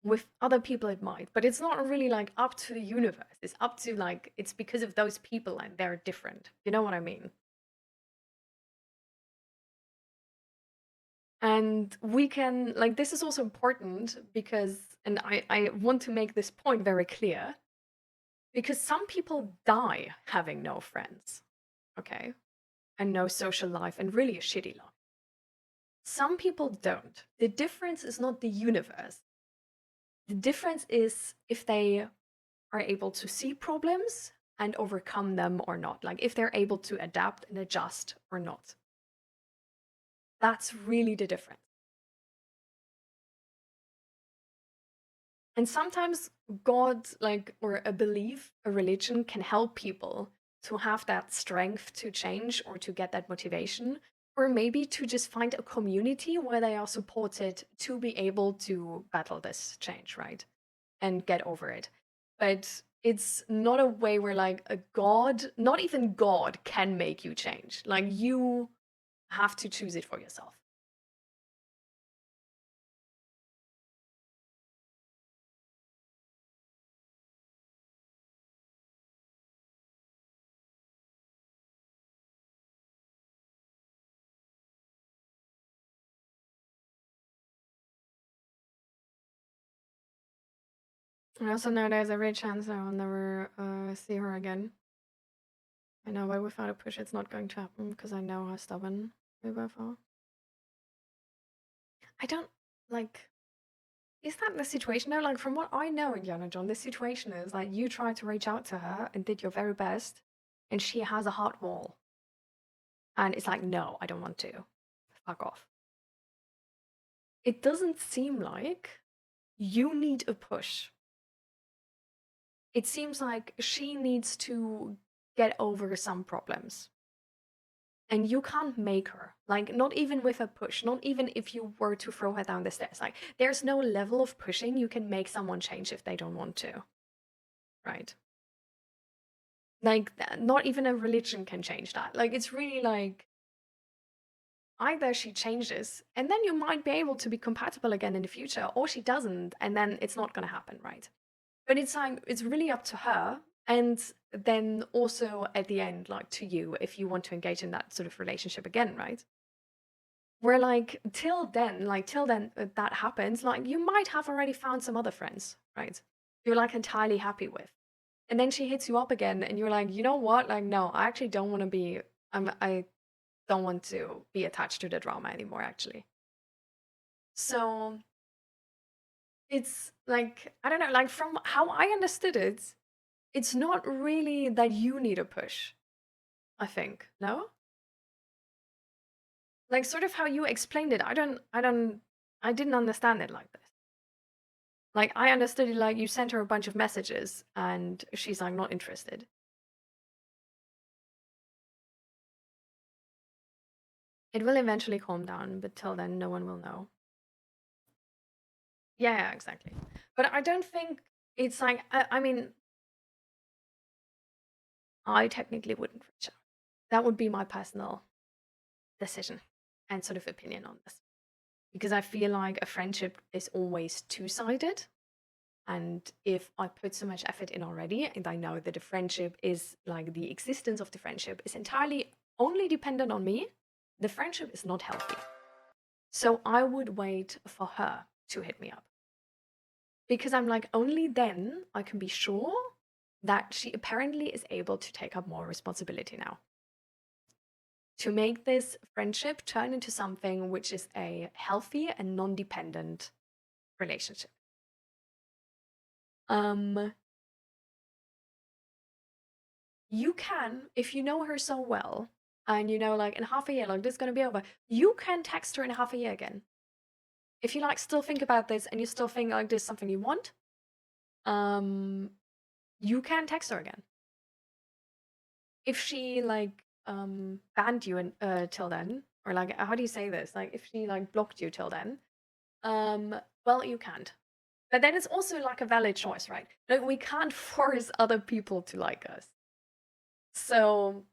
With other people, it might. But it's not really, like, up to the universe. It's up to, like, it's because of those people and they're different. You know what I mean? And we can, like, this is also important because, and I want to make this point very clear, because some people die having no friends, okay? And no social life and really a shitty life. Some people don't. The difference is not the universe. The difference is if they are able to see problems and overcome them or not. Like, if they're able to adapt and adjust or not. That's really the difference. And sometimes God, like, or a belief, a religion can help people to have that strength to change or to get that motivation, or maybe to just find a community where they are supported to be able to battle this change, right? And get over it. But it's not a way where, like, a God, not even God can make you change. Like, you have to choose it for yourself. I also know there's every chance I will never see her again. I know, but without a push, it's not going to happen because I know how stubborn we both are. I don't, like, is that the situation though? Like, from what I know, Indiana John, the situation is like you tried to reach out to her and did your very best, and she has a heart wall. And it's like, no, I don't want to. Fuck off. It doesn't seem like you need a push. It seems like she needs to get over some problems. And you can't make her, like, not even with a push, not even if you were to throw her down the stairs. Like, there's no level of pushing you can make someone change if they don't want to, right? Like, not even a religion can change that. Like, it's really like, either she changes and then you might be able to be compatible again in the future, or she doesn't and then it's not going to happen, right? But it's like, it's really up to her. And then also at the end, like, to you, if you want to engage in that sort of relationship again, right? Where, like, till then that happens, like, you might have already found some other friends, right? You're like entirely happy with. And then she hits you up again and you're like, you know what? Like, no, I actually don't want to be, I don't want to be attached to the drama anymore, actually. So it's like, I don't know, like, from how I understood it, it's not really that you need a push, I think. No? Like, sort of how you explained it, I don't I didn't understand it like this. Like, I understood it like you sent her a bunch of messages and she's like not interested. It will eventually calm down, but till then, no one will know. Yeah, exactly. But I don't think it's like, I mean, I technically wouldn't reach out. That would be my personal decision and sort of opinion on this. Because I feel like a friendship is always two-sided. And if I put so much effort in already, and I know that the friendship is like the existence of the friendship is entirely only dependent on me, the friendship is not healthy. So I would wait for her to hit me up. Because I'm like, only then I can be sure that she apparently is able to take up more responsibility now. To make this friendship turn into something which is a healthy and non-dependent relationship. You can, if you know her so well, and you know, like, in half a year, like, this is gonna be over, you can text her in half a year again. If you, like, still think about this and you still think, like, this is something you want, you can text her again. If she, like, banned you till then, or, like, how do you say this? Like, if she, like, blocked you till then, well, you can't. But then it's also, like, a valid choice, right? Like, we can't force other people to like us. So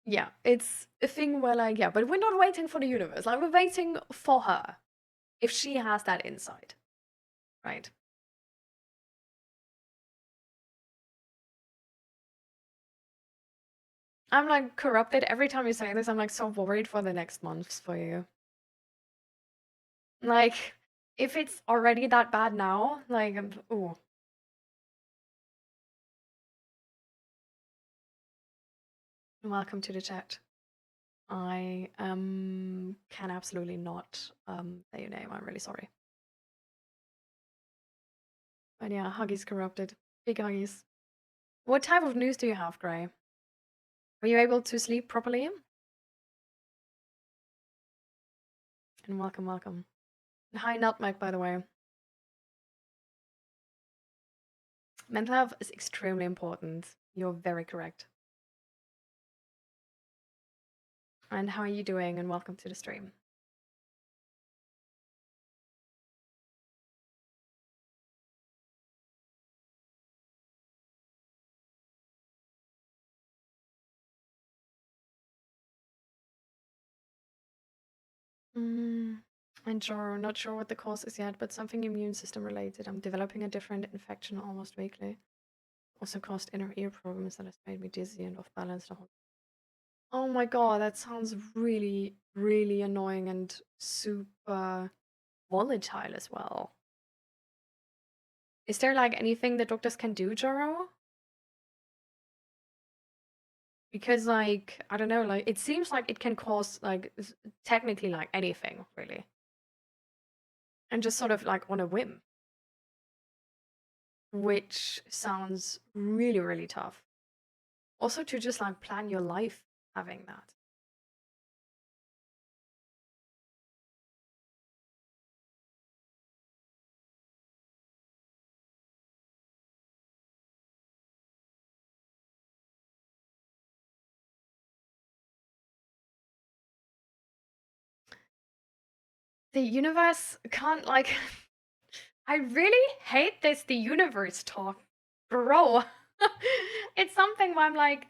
yeah, it's a thing where, like, yeah, but we're not waiting for the universe. Like, we're waiting for her. If she has that insight, right? I'm, like, corrupted. Every time you say this, I'm, like, so worried for the next months for you. Like, if it's already that bad now, like, ooh. Welcome to the chat. I can absolutely not say your name. I'm really sorry. But yeah, Huggy's corrupted. Big Huggies. What type of news do you have, Gray? Were you able to sleep properly? And welcome, welcome. Hi, Nutmeg, by the way. Mental health is extremely important. You're very correct. And how are you doing? And welcome to the stream. And sure, not sure what the cause is yet, but something immune system related. I'm developing a different infection almost weekly. Also caused inner ear problems that has made me dizzy and off balance the whole. Oh my god, that sounds really, really annoying and super volatile as well. Is there like anything the doctors can do, Joro? Because, like, I don't know, like, it seems like it can cause, like, technically, like, anything, really. And just sort of, like, on a whim. Which sounds really, really tough. Also to just, like, plan your life having that. The universe can't, like... I really hate this the universe talk. Bro. It's something where I'm like,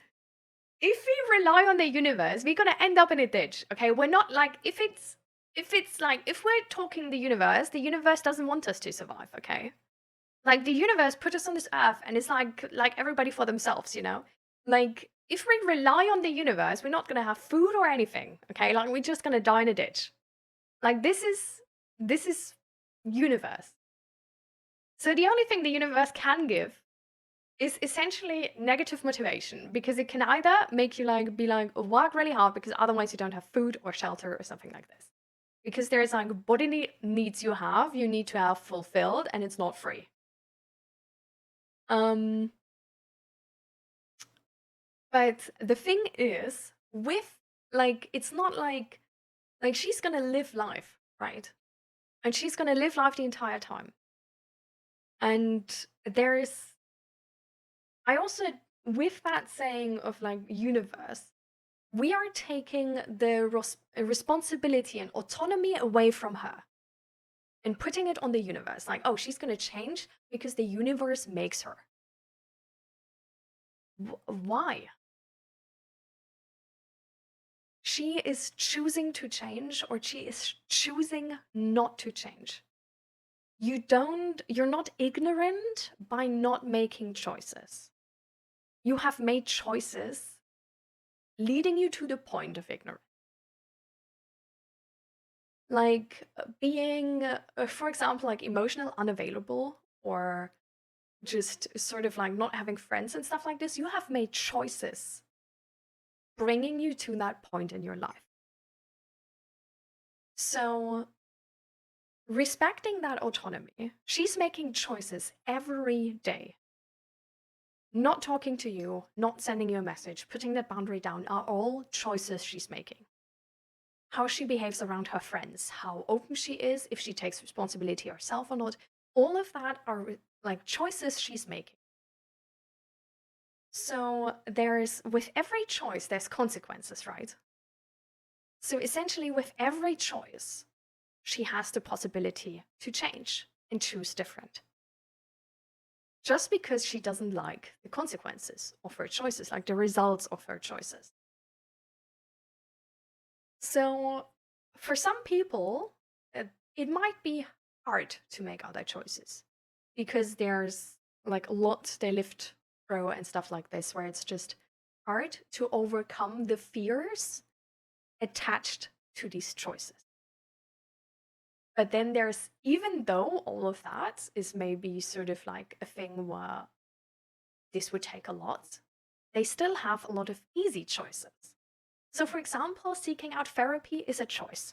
if we rely on the universe, we're gonna end up in a ditch, okay? We're not, like, if we're talking the universe doesn't want us to survive, okay? Like, the universe put us on this earth and it's like everybody for themselves, you know? Like, if we rely on the universe, we're not gonna have food or anything, okay? Like, we're just gonna die in a ditch. Like, this is universe. So the only thing the universe can give is essentially negative motivation, because it can either make you, like, be like, work really hard because otherwise you don't have food or shelter or something like this. Because there's, like, bodily needs you need to have fulfilled, and it's not free. But the thing is, with, like, it's not like Like, she's gonna live life, right? And she's gonna live life the entire time. And I also, with that saying of like universe, we are taking the responsibility and autonomy away from her and putting it on the universe. Like, oh, she's gonna change because the universe makes her. Why? She is choosing to change, or she is choosing not to change. You're not ignorant by not making choices. You have made choices leading you to the point of ignorance. Like being, for example, like emotional unavailable, or just sort of like not having friends and stuff like this. You have made choices bringing you to that point in your life. So respecting that autonomy, she's making choices every day. Not talking to you, not sending you a message, putting that boundary down are all choices she's making. How she behaves around her friends, how open she is, if she takes responsibility herself or not, all of that are like choices she's making. So with every choice, there's consequences, right? So essentially, with every choice, she has the possibility to change and choose different. Just because she doesn't like the consequences of her choices, like the results of her choices. So for some people, it might be hard to make other choices because there's like a lot they lived through and stuff like this, where it's just hard to overcome the fears attached to these choices. But then there's, even though all of that is maybe sort of like a thing where this would take a lot, they still have a lot of easy choices. So for example, seeking out therapy is a choice.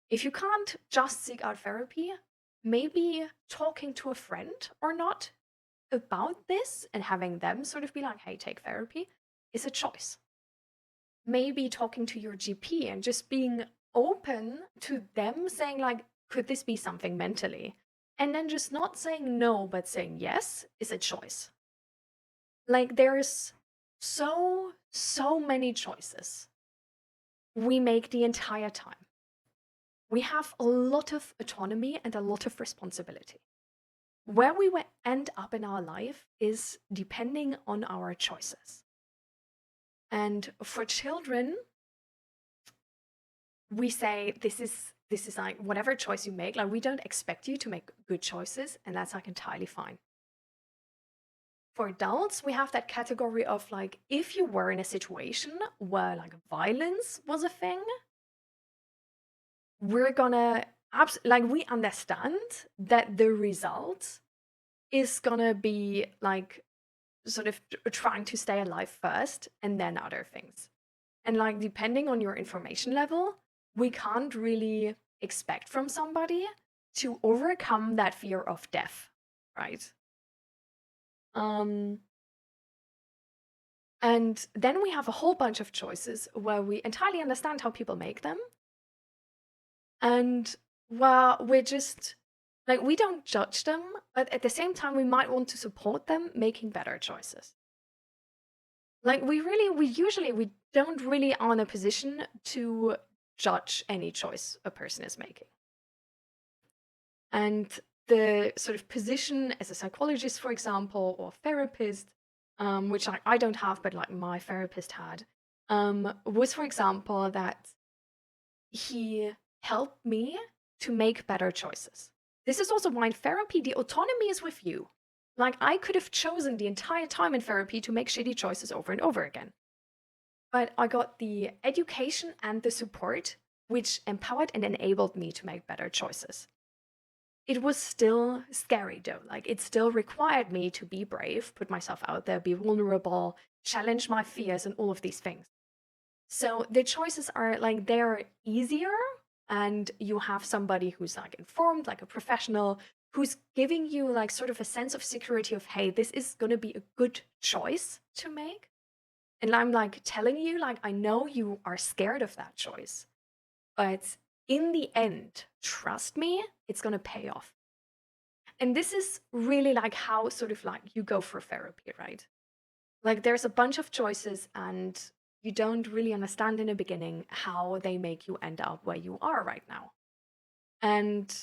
If you can't just seek out therapy, maybe talking to a friend or not about this and having them sort of be like, hey, take therapy, is a choice. Maybe talking to your GP and just being open to them saying like, could this be something mentally? And then just not saying no, but saying yes is a choice. Like there's so many choices we make the entire time. We have a lot of autonomy and a lot of responsibility. Where we will end up in our life is depending on our choices. And for children, we say this is like whatever choice you make, like we don't expect you to make good choices, and that's like entirely fine. For adults, we have that category of like, if you were in a situation where like violence was a thing, we're gonna we understand that the result is gonna be like sort of trying to stay alive first and then other things. And like depending on your information level, we can't really expect from somebody to overcome that fear of death, right? And then we have a whole bunch of choices where we entirely understand how people make them. And we're just like, we don't judge them, but at the same time, we might want to support them making better choices. Like we don't really are in a position to judge any choice a person is making. And the sort of position as a psychologist, for example, or therapist, which I don't have, but like my therapist had, was, for example, that he helped me to make better choices. This is also why in therapy, the autonomy is with you. Like I could have chosen the entire time in therapy to make shitty choices over and over again. But I got the education and the support, which empowered and enabled me to make better choices. It was still scary though. Like it still required me to be brave, put myself out there, be vulnerable, challenge my fears and all of these things. So the choices are like, they're easier, and you have somebody who's like informed, like a professional, who's giving you like sort of a sense of security of, hey, this is going to be a good choice to make. And I'm like telling you, like, I know you are scared of that choice, But in the end, trust me, it's gonna pay off. And this is really like how sort of like you go for therapy, right? Like there's a bunch of choices and you don't really understand in the beginning how they make you end up where you are right now. And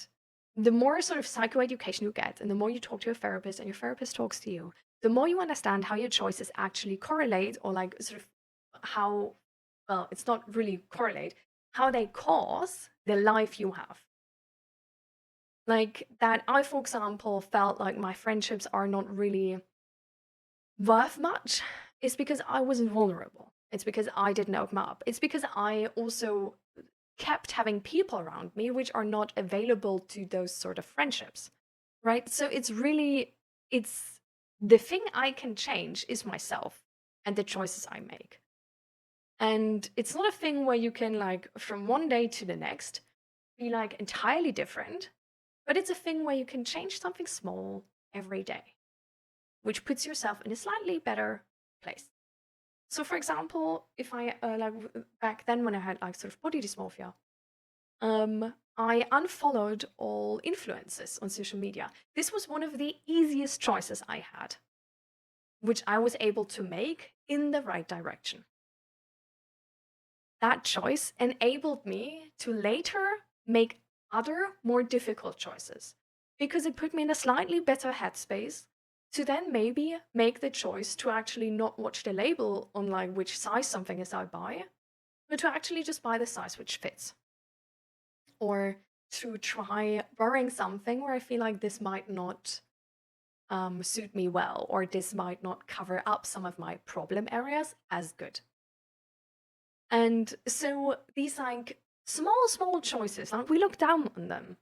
the more sort of psychoeducation you get and the more you talk to a therapist and your therapist talks to you, the more you understand how your choices actually correlate or like sort of how, well, it's not really correlate, how they cause the life you have. Like that I, for example, felt like my friendships are not really worth much is because I wasn't vulnerable. It's because I didn't open up. It's because I also kept having people around me which are not available to those sort of friendships, right? So it's really, it's the thing I can change is myself and the choices I make. And it's not a thing where you can like from one day to the next be like entirely different, but it's a thing where you can change something small every day, which puts yourself in a slightly better place. So for example, if I back then when I had like sort of body dysmorphia, I unfollowed all influencers on social media. This was one of the easiest choices I had, which I was able to make in the right direction. That choice enabled me to later make other more difficult choices because it put me in a slightly better headspace to then maybe make the choice to actually not watch the label on like which size something is I buy, but to actually just buy the size which fits. Or to try wearing something where I feel like this might not suit me well, or this might not cover up some of my problem areas as good. And so these like small choices, like we look down on them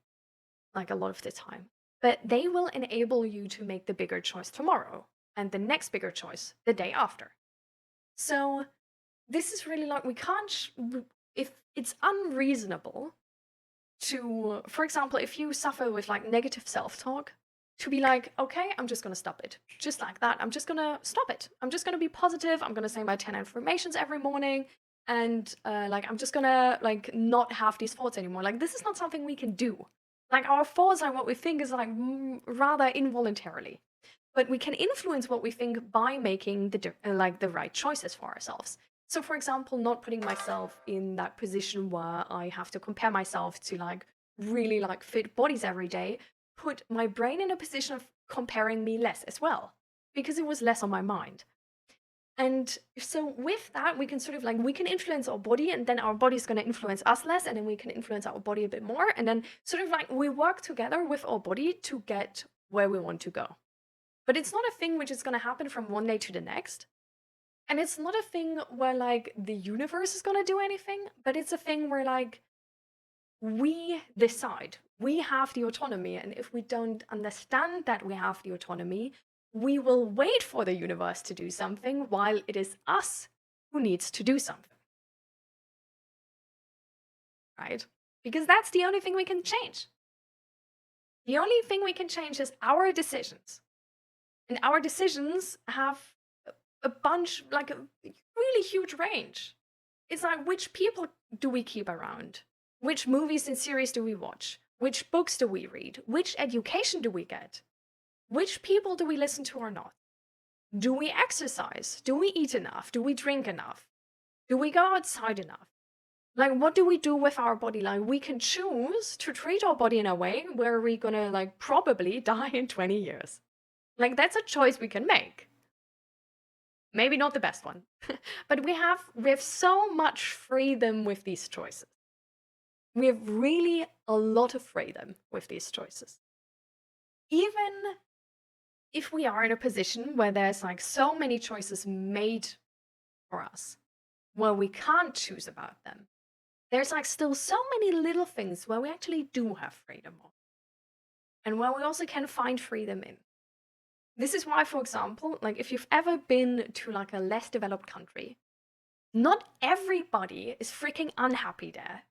like a lot of the time, but they will enable you to make the bigger choice tomorrow and the next bigger choice the day after. So this is really like we can't, if it's unreasonable to, for example, if you suffer with like negative self-talk, to be like, okay, I'm just gonna stop it. Just like that, I'm just gonna stop it. I'm just gonna be positive. I'm gonna say my 10 affirmations every morning. And like, I'm just gonna like not have these thoughts anymore. Like, this is not something we can do. Like, our thoughts and what we think is like rather involuntarily. But we can influence what we think by making the like the right choices for ourselves. So for example, not putting myself in that position where I have to compare myself to like really like fit bodies every day, put my brain in a position of comparing me less as well, because it was less on my mind. And so with that, we can sort of like, we can influence our body and then our body is going to influence us less. And then we can influence our body a bit more. And then sort of like we work together with our body to get where we want to go. But it's not a thing which is going to happen from one day to the next. And it's not a thing where like the universe is going to do anything, but it's a thing where like we decide, we have the autonomy. And if we don't understand that we have the autonomy, we will wait for the universe to do something while it is us who needs to do something. Right? Because that's the only thing we can change. The only thing we can change is our decisions. And our decisions have a bunch, like a really huge range. It's like, which people do we keep around? Which movies and series do we watch? Which books do we read? Which education do we get? Which people do we listen to or not? Do we exercise? Do we eat enough? Do we drink enough? Do we go outside enough? Like, what do we do with our body? Like, we can choose to treat our body in a way where we're gonna, like, probably die in 20 years. Like, that's a choice we can make. Maybe not the best one, but we have so much freedom with these choices. We have really a lot of freedom with these choices. Even if we are in a position where there's like so many choices made for us, where we can't choose about them, there's like still so many little things where we actually do have freedom of, and where we also can find freedom in. This is why, for example, like if you've ever been to like a less developed country, not everybody is freaking unhappy there.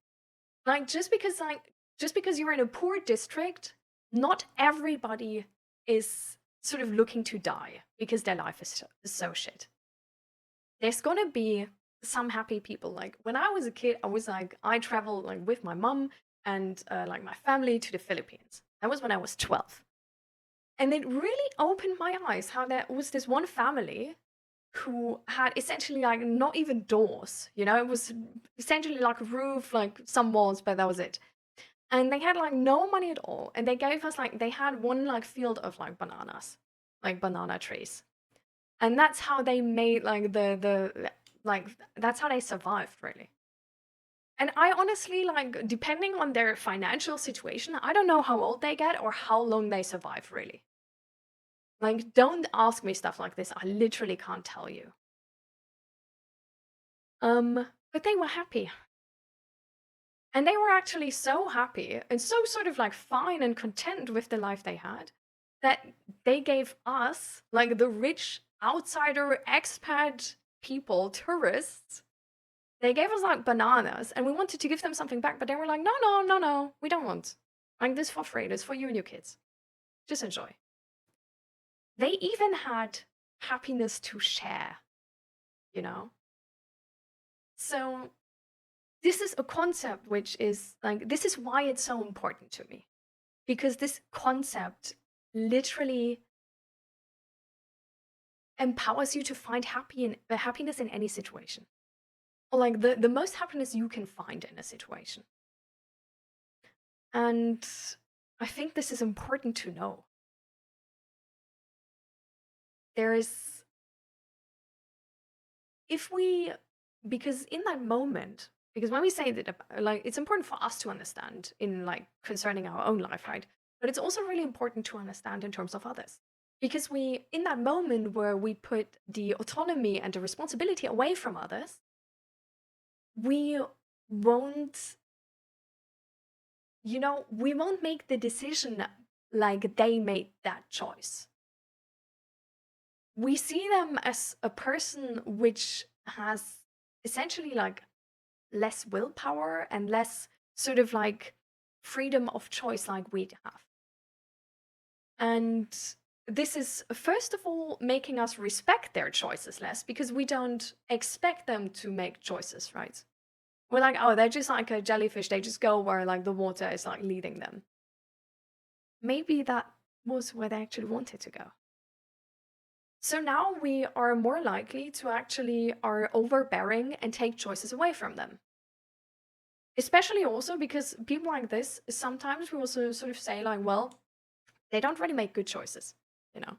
Like just because you're in a poor district, not everybody is sort of looking to die because their life is so shit. There's gonna be some happy people. Like when I was a kid, I was like, I traveled like with my mom and like my family to the Philippines. That was when I was 12. And it really opened my eyes how there was this one family who had essentially like not even doors, you know, it was essentially like a roof, like some walls, but that was it. And they had like no money at all. And they gave us like, they had one like field of like bananas, like banana trees. And that's how they made like like, that's how they survived really. And I honestly, like, depending on their financial situation, I don't know how old they get or how long they survive really. Like, don't ask me stuff like this. I literally can't tell you. But they were happy. And they were actually so happy and so sort of like fine and content with the life they had that they gave us, like the rich outsider expat people, tourists, they gave us like bananas and we wanted to give them something back, but they were like, no, no, no, no, we don't want. Like this for free, this for you and your kids. Just enjoy. They even had happiness to share, you know? So this is a concept which is like, this is why it's so important to me. Because this concept literally empowers you to find happiness in any situation. Or like the most happiness you can find in a situation. And I think this is important to know. There is, because in that moment, because when we say that, like, it's important for us to understand in like concerning our own life, right? But it's also really important to understand in terms of others. Because in that moment where we put the autonomy and the responsibility away from others, we won't, we won't make the decision like they made that choice. We see them as a person which has essentially like less willpower and less sort of like freedom of choice like we have. And this is first of all making us respect their choices less because we don't expect them to make choices, right? We're like, oh, they're just like a jellyfish. They just go where like the water is like leading them. Maybe that was where they actually wanted to go. So now we are more likely to actually are overbearing and take choices away from them. Especially also because people like this, sometimes we also sort of say like, well, they don't really make good choices, you know?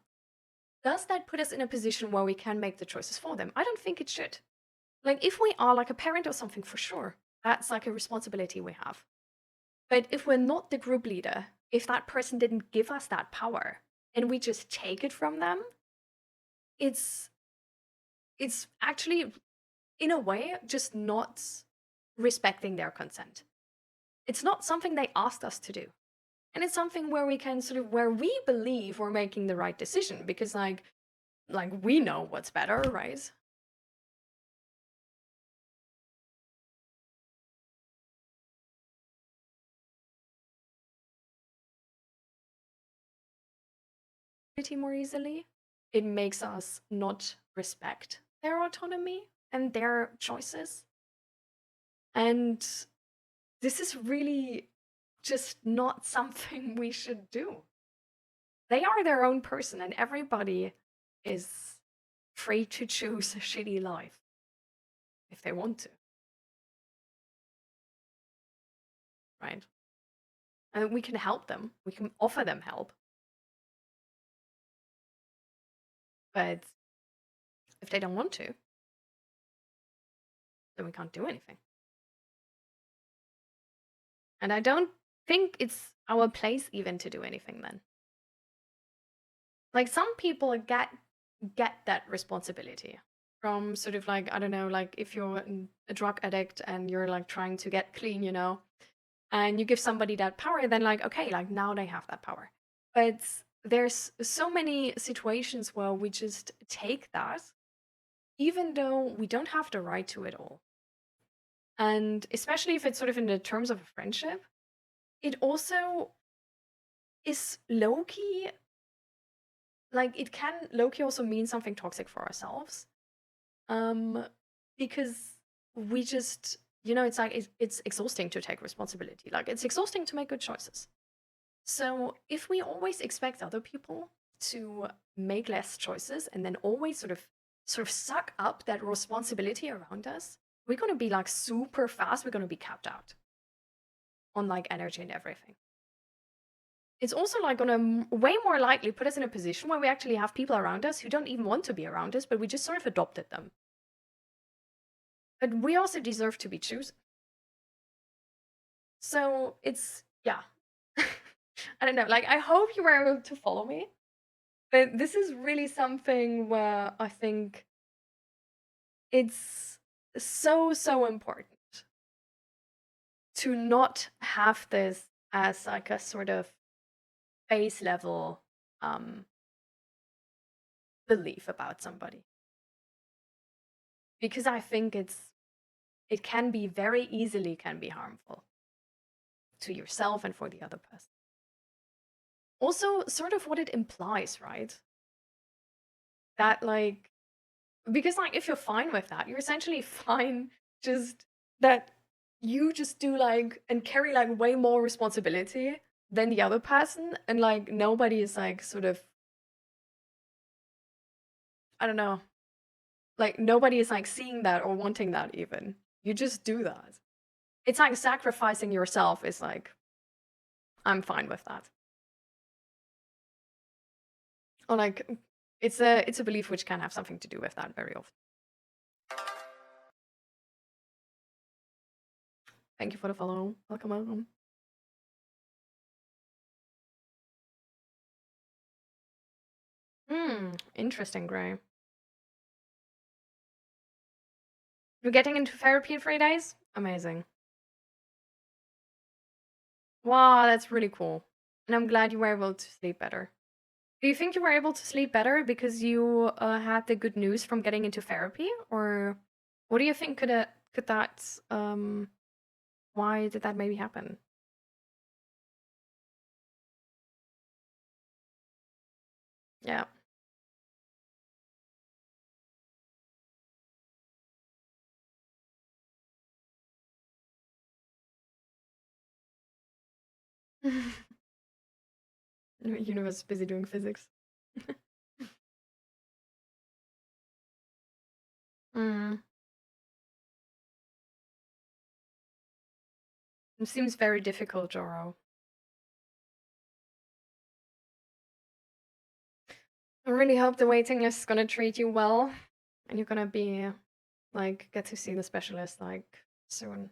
Does that put us in a position where we can make the choices for them? I don't think it should. Like if we are like a parent or something, for sure, that's like a responsibility we have. But if we're not the group leader, if that person didn't give us that power and we just take it from them, it's actually, in a way, just not respecting their consent. It's not something they asked us to do. And it's something where we can sort of, where we believe we're making the right decision because like we know what's better, right? More easily. It makes us not respect their autonomy and their choices. And this is really just not something we should do. They are their own person and everybody is free to choose a shitty life if they want to. Right? And we can help them. We can offer them help. But if they don't want to, then we can't do anything. And I don't think it's our place even to do anything then. Like some people get that responsibility from sort of like, I don't know, like if you're a drug addict and you're like trying to get clean, you know, and you give somebody that power, then like, okay, like now they have that power. But there's so many situations where we just take that, even though we don't have the right to it all. And especially if it's sort of in the terms of a friendship, it also is low-key, like it can low-key also mean something toxic for ourselves. because we just, you know, it's like it's exhausting to take responsibility. Like it's exhausting to make good choices. So if we always expect other people to make less choices and then always sort of suck up that responsibility around us, we're gonna be like super fast. We're gonna be capped out on like energy and everything. It's also like gonna way more likely put us in a position where we actually have people around us who don't even want to be around us, but we just sort of adopted them. But we also deserve to be chosen. So it's, yeah. I don't know, like I hope you were able to follow me. But this is really something where I think it's so important to not have this as like a sort of base level belief about somebody. Because I think it can be very easily can be harmful to yourself and for the other person. Also, sort of what it implies, right? That like, because like if you're fine with that, you're essentially fine just that you just do like and carry like way more responsibility than the other person, and like nobody is like sort of, I don't know, like nobody is like seeing that or wanting that even. You just do that. It's like sacrificing yourself is like, I'm fine with that. Or like it's a belief which can have something to do with that very often. Thank you for the follow. Welcome. Interesting, Gray. You're getting into therapy in 3 days? Amazing. Wow, that's really cool. And I'm glad you were able to sleep better. Do you think you were able to sleep better because you had the good news from getting into therapy? Or what do you think could that, why did that maybe happen? Yeah. Universe is busy doing physics. Mm. It seems very difficult, Joro. I really hope the waiting list is gonna treat you well, and you're gonna be like get to see the specialist like soon.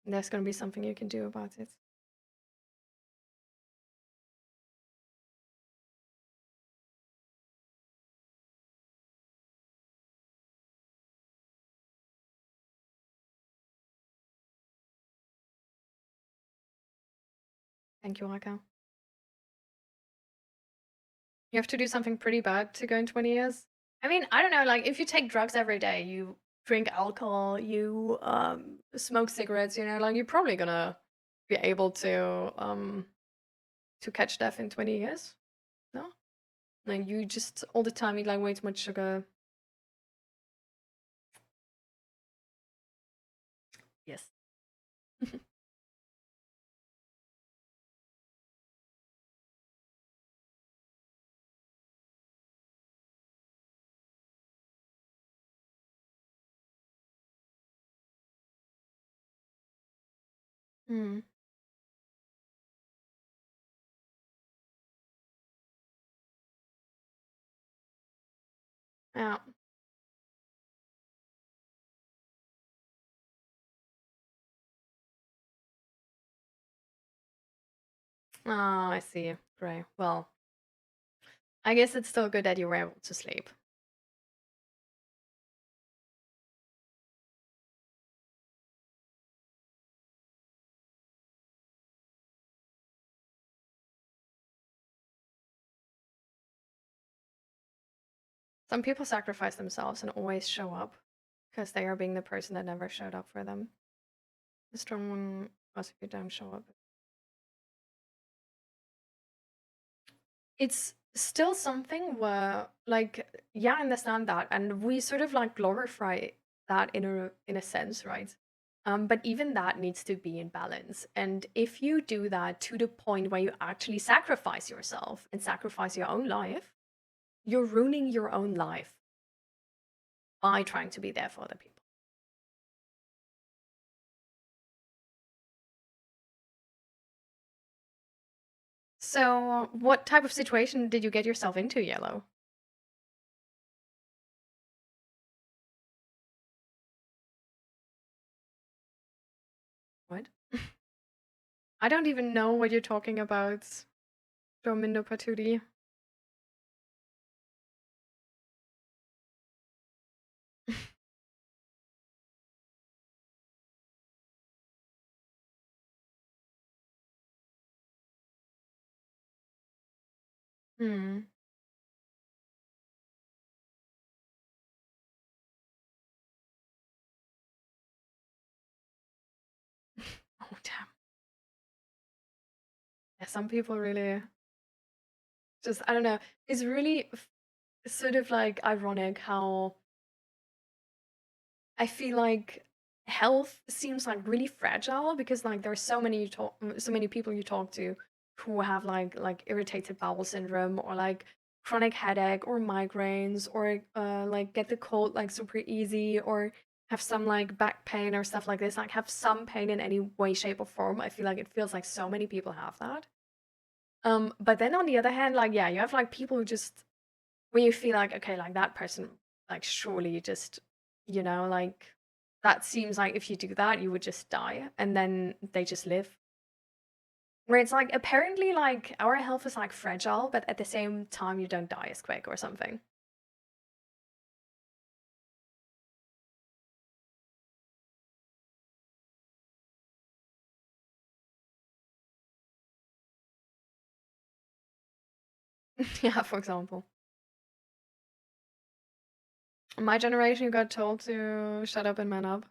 And there's gonna be something you can do about it. Thank you, Raka. You have to do something pretty bad to go in 20 years. I mean, I don't know, like if you take drugs every day, you drink alcohol, you smoke cigarettes, you know, like you're probably gonna be able to catch death in 20 years. No? Like you just all the time eat like way too much sugar. Yes. Mm. Yeah. Oh, I see. Great. Well, I guess it's still good that you were able to sleep. Some people sacrifice themselves and always show up because they are being the person that never showed up for them. The strong one most of the time show up. It's still something where, like, yeah, I understand that, and we sort of like glorify that in a sense, right? But even that needs to be in balance. And if you do that to the point where you actually sacrifice yourself and sacrifice your own life, you're ruining your own life by trying to be there for other people. So, what type of situation did you get yourself into, Yellow? What? I don't even know what you're talking about, Domindo Patootie. Hmm. Oh, damn. Yeah, some people really just, I don't know. It's really sort of like ironic how I feel like health seems like really fragile because like there's so many people you talk to who have like irritated bowel syndrome or like chronic headache or migraines or like get the cold like super easy or have some like back pain or stuff like this, like have some pain in any way, shape, or form. I feel like it feels like so many people have that. But then on the other hand, like yeah, you have like people who just where you feel like, okay, like that person, like surely just, like that seems like if you do that, you would just die and then they just live. Where it's like apparently like our health is like fragile, but at the same time you don't die as quick or something. Yeah, for example. My generation got told to shut up and man up.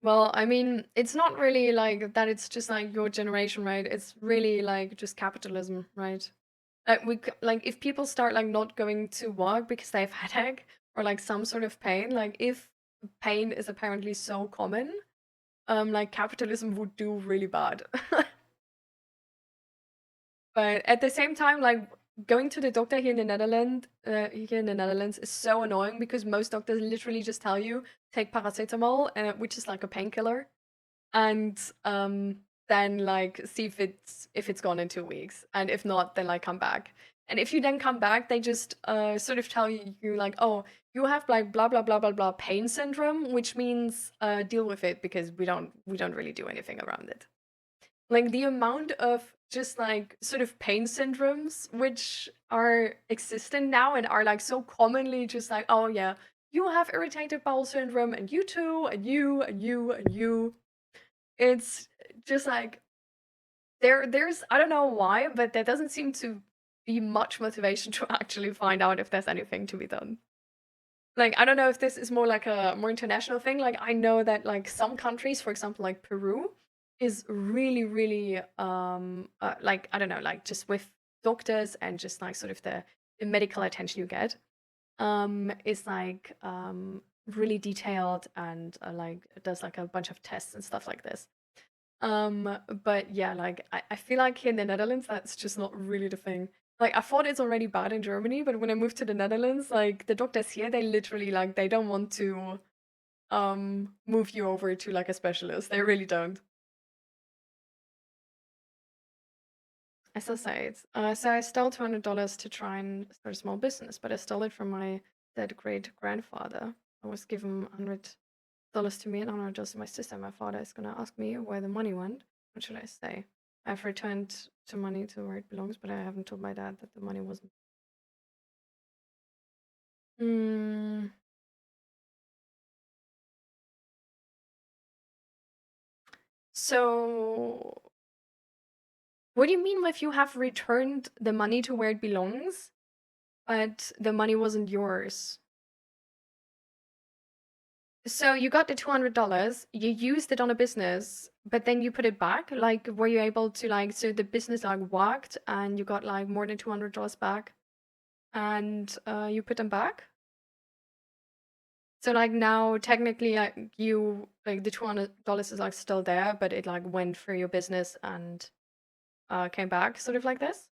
Well, I mean, it's not really like that, it's just like your generation, right? It's really like just capitalism, right? Like if people start like not going to work because they have headache or like some sort of pain, like if pain is apparently so common, like capitalism would do really bad. But at the same time, like going to the doctor here in the Netherlands is so annoying because most doctors literally just tell you take paracetamol, which is like a painkiller, and then like see if it's gone in 2 weeks, and if not, then like come back. And if you then come back, they just sort of tell you like, oh, you have like blah blah blah blah blah pain syndrome, which means deal with it because we don't really do anything around it. Like the amount of just like sort of pain syndromes which are existent now and are like so commonly just like, oh yeah, you have irritated bowel syndrome and you too and you and you and you. It's just like there's I don't know why, but there doesn't seem to be much motivation to actually find out if there's anything to be done. Like I don't know if this is more like a more international thing. Like I know that like some countries, for example, like Peru, is really really like I don't know, like just with doctors and just like sort of the medical attention you get is like really detailed and like does like a bunch of tests and stuff like this. But yeah, like I feel like here in the Netherlands, that's just not really the thing. Like I thought it's already bad in Germany, but when I moved to the Netherlands, like the doctors here, they literally like they don't want to move you over to like a specialist. They really don't. I still say it. So I stole $200 to try and start a small business, but I stole it from my dead great grandfather. I was given $100 to me and $100 to my sister. My father is gonna ask me where the money went. What should I say? I've returned the money to where it belongs, but I haven't told my dad that the money wasn't. Hmm. So, what do you mean if you have returned the money to where it belongs, but the money wasn't yours? So you got the $200, you used it on a business, but then you put it back? Like, were you able to like, so the business like worked and you got like more than $200 back and you put them back? So like now technically you like the $200 is like still there, but it like went through your business and came back, sort of like this.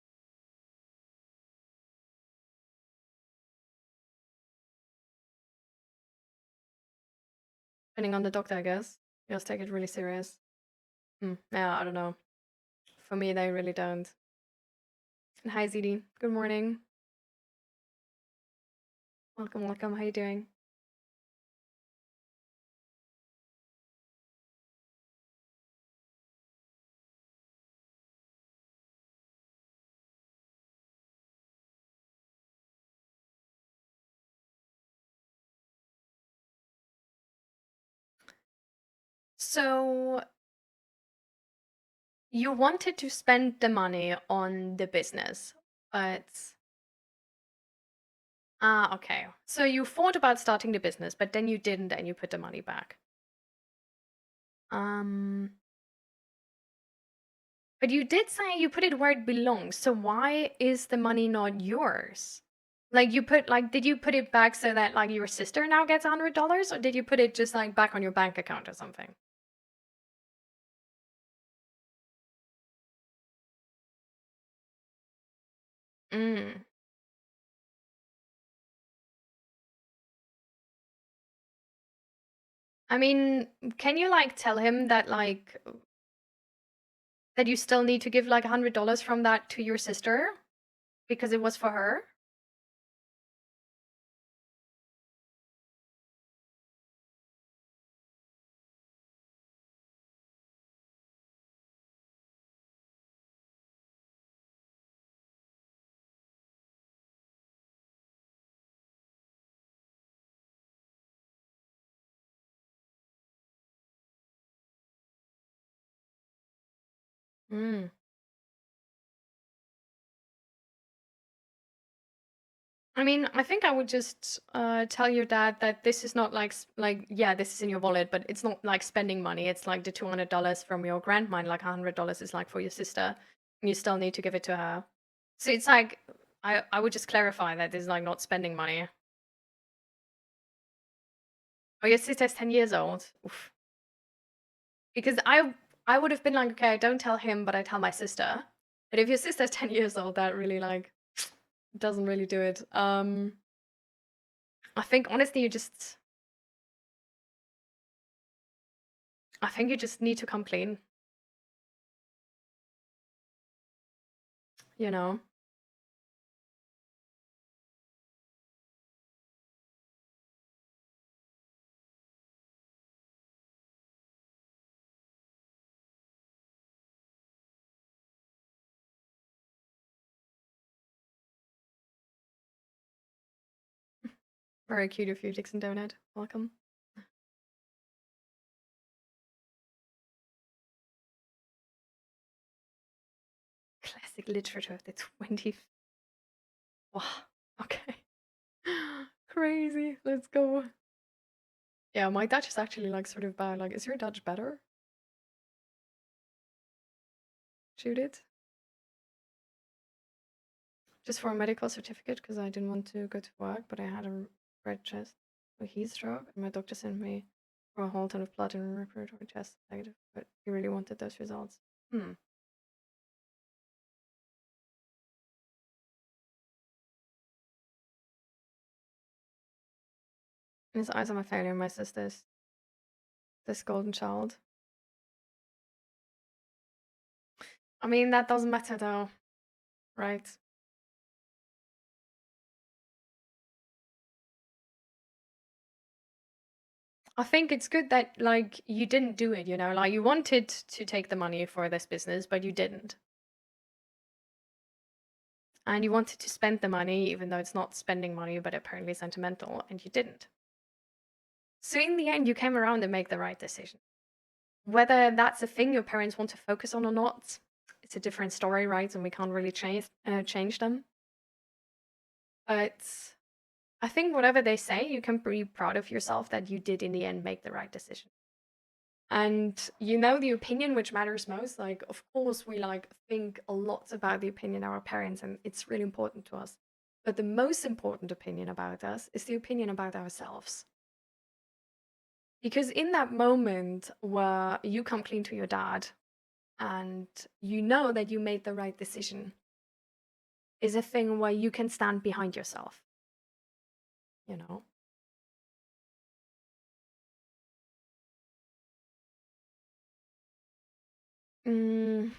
Depending on the doctor, I guess. You just take it really serious. Yeah, I don't know. For me, they really don't. And hi, ZD. Good morning. Welcome, welcome. How you doing? So you wanted to spend the money on the business, but okay. So you thought about starting the business, but then you didn't, and you put the money back. But you did say you put it where it belongs. So why is the money not yours? Like you put did you put it back so that like your sister now gets $100, or did you put it just like back on your bank account or something? Mm. I mean, can you like tell him that that you still need to give like $100 from that to your sister because it was for her? Mm. I mean, I think I would just tell your dad that this is not like yeah, this is in your wallet, but it's not like spending money. It's like the $200 from your grandma, and like $100 is like for your sister, and you still need to give it to her. So it's like I would just clarify that this is like not spending money. Oh, your sister's 10 years old. Oof. Because I would have been like, okay, don't tell him, but I tell my sister. But if your sister's 10 years old, that really like doesn't really do it. I think honestly I think you just need to come clean, you know. Very cute of you, Dixon Donut. Welcome. Classic literature of the 20th. Wow. Okay. Crazy. Let's go. Yeah, my Dutch is actually like sort of bad. Like, is your Dutch better? Shoot it. Just for a medical certificate because I didn't want to go to work, but I had a red chest, a heat stroke, and my doctor sent me for a whole ton of blood and respiratory test negative, but he really wanted those results. His eyes are my failure, my sister's this golden child. I mean, that doesn't matter though, right? I think it's good that like you didn't do it, you know, like you wanted to take the money for this business, but you didn't. And you wanted to spend the money, even though it's not spending money, but apparently sentimental, and you didn't. So in the end, you came around and make the right decision. Whether that's a thing your parents want to focus on or not, it's a different story, right? And we can't really change them. But I think whatever they say, you can be proud of yourself that you did in the end make the right decision. And you know the opinion which matters most, like of course we like think a lot about the opinion of our parents, and it's really important to us. But the most important opinion about us is the opinion about ourselves. Because in that moment where you come clean to your dad and you know that you made the right decision, is a thing where you can stand behind yourself, you know? Mm,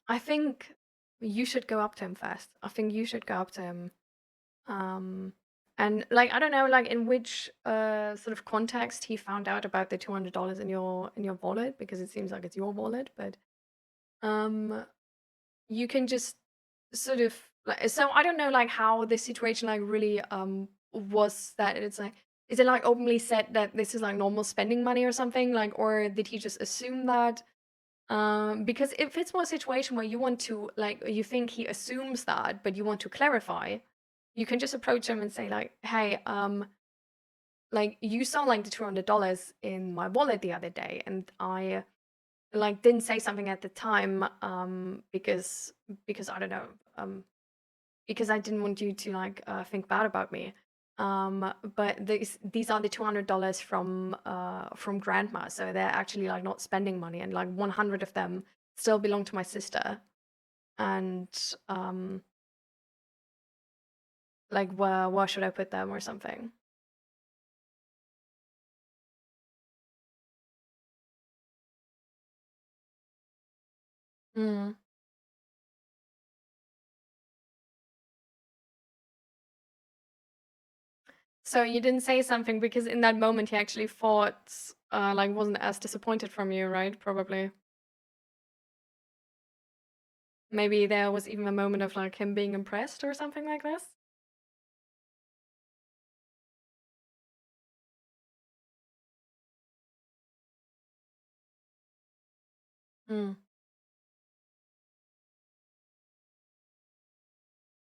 I think you should go up to him first. I think you should go up to him. And like I don't know, like in which sort of context he found out about the $200 in your wallet, because it seems like it's your wallet, but um you can just sort of like, so I don't know like how the situation like really was, that it's like, is it like openly said that this is like normal spending money or something, like, or did he just assume that? Because if it's more a situation where you want to like, you think he assumes that but you want to clarify, you can just approach him and say like, hey, like you saw like the $200 in my wallet the other day, and I like didn't say something at the time, because I don't know, because I didn't want you to like think bad about me. But these are the $200 from grandma, so they're actually like not spending money, and like 100 of them still belong to my sister. And like where should I put them or something? Mm. So you didn't say something because in that moment he actually thought like wasn't as disappointed from you, right? Probably. Maybe there was even a moment of like him being impressed or something like this. Mm.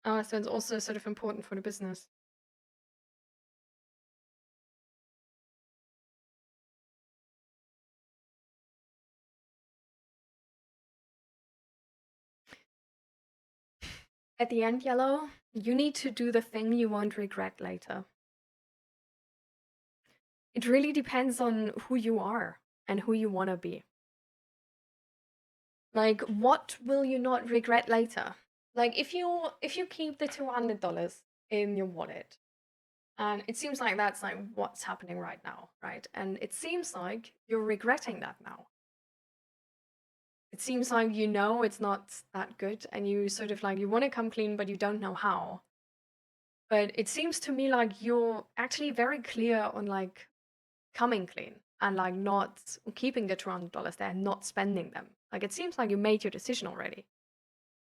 Oh, so it's also sort of important for the business. At the end, Yellow, you need to do the thing you won't regret later. It really depends on who you are and who you want to be. Like, what will you not regret later? Like, if you keep the $200 in your wallet, and it seems like that's like what's happening right now, right? And it seems like you're regretting that now. It seems like you know it's not that good, and you sort of like you want to come clean, but you don't know how. But it seems to me like you're actually very clear on like coming clean and like not keeping the $200 there, not spending them. Like it seems like you made your decision already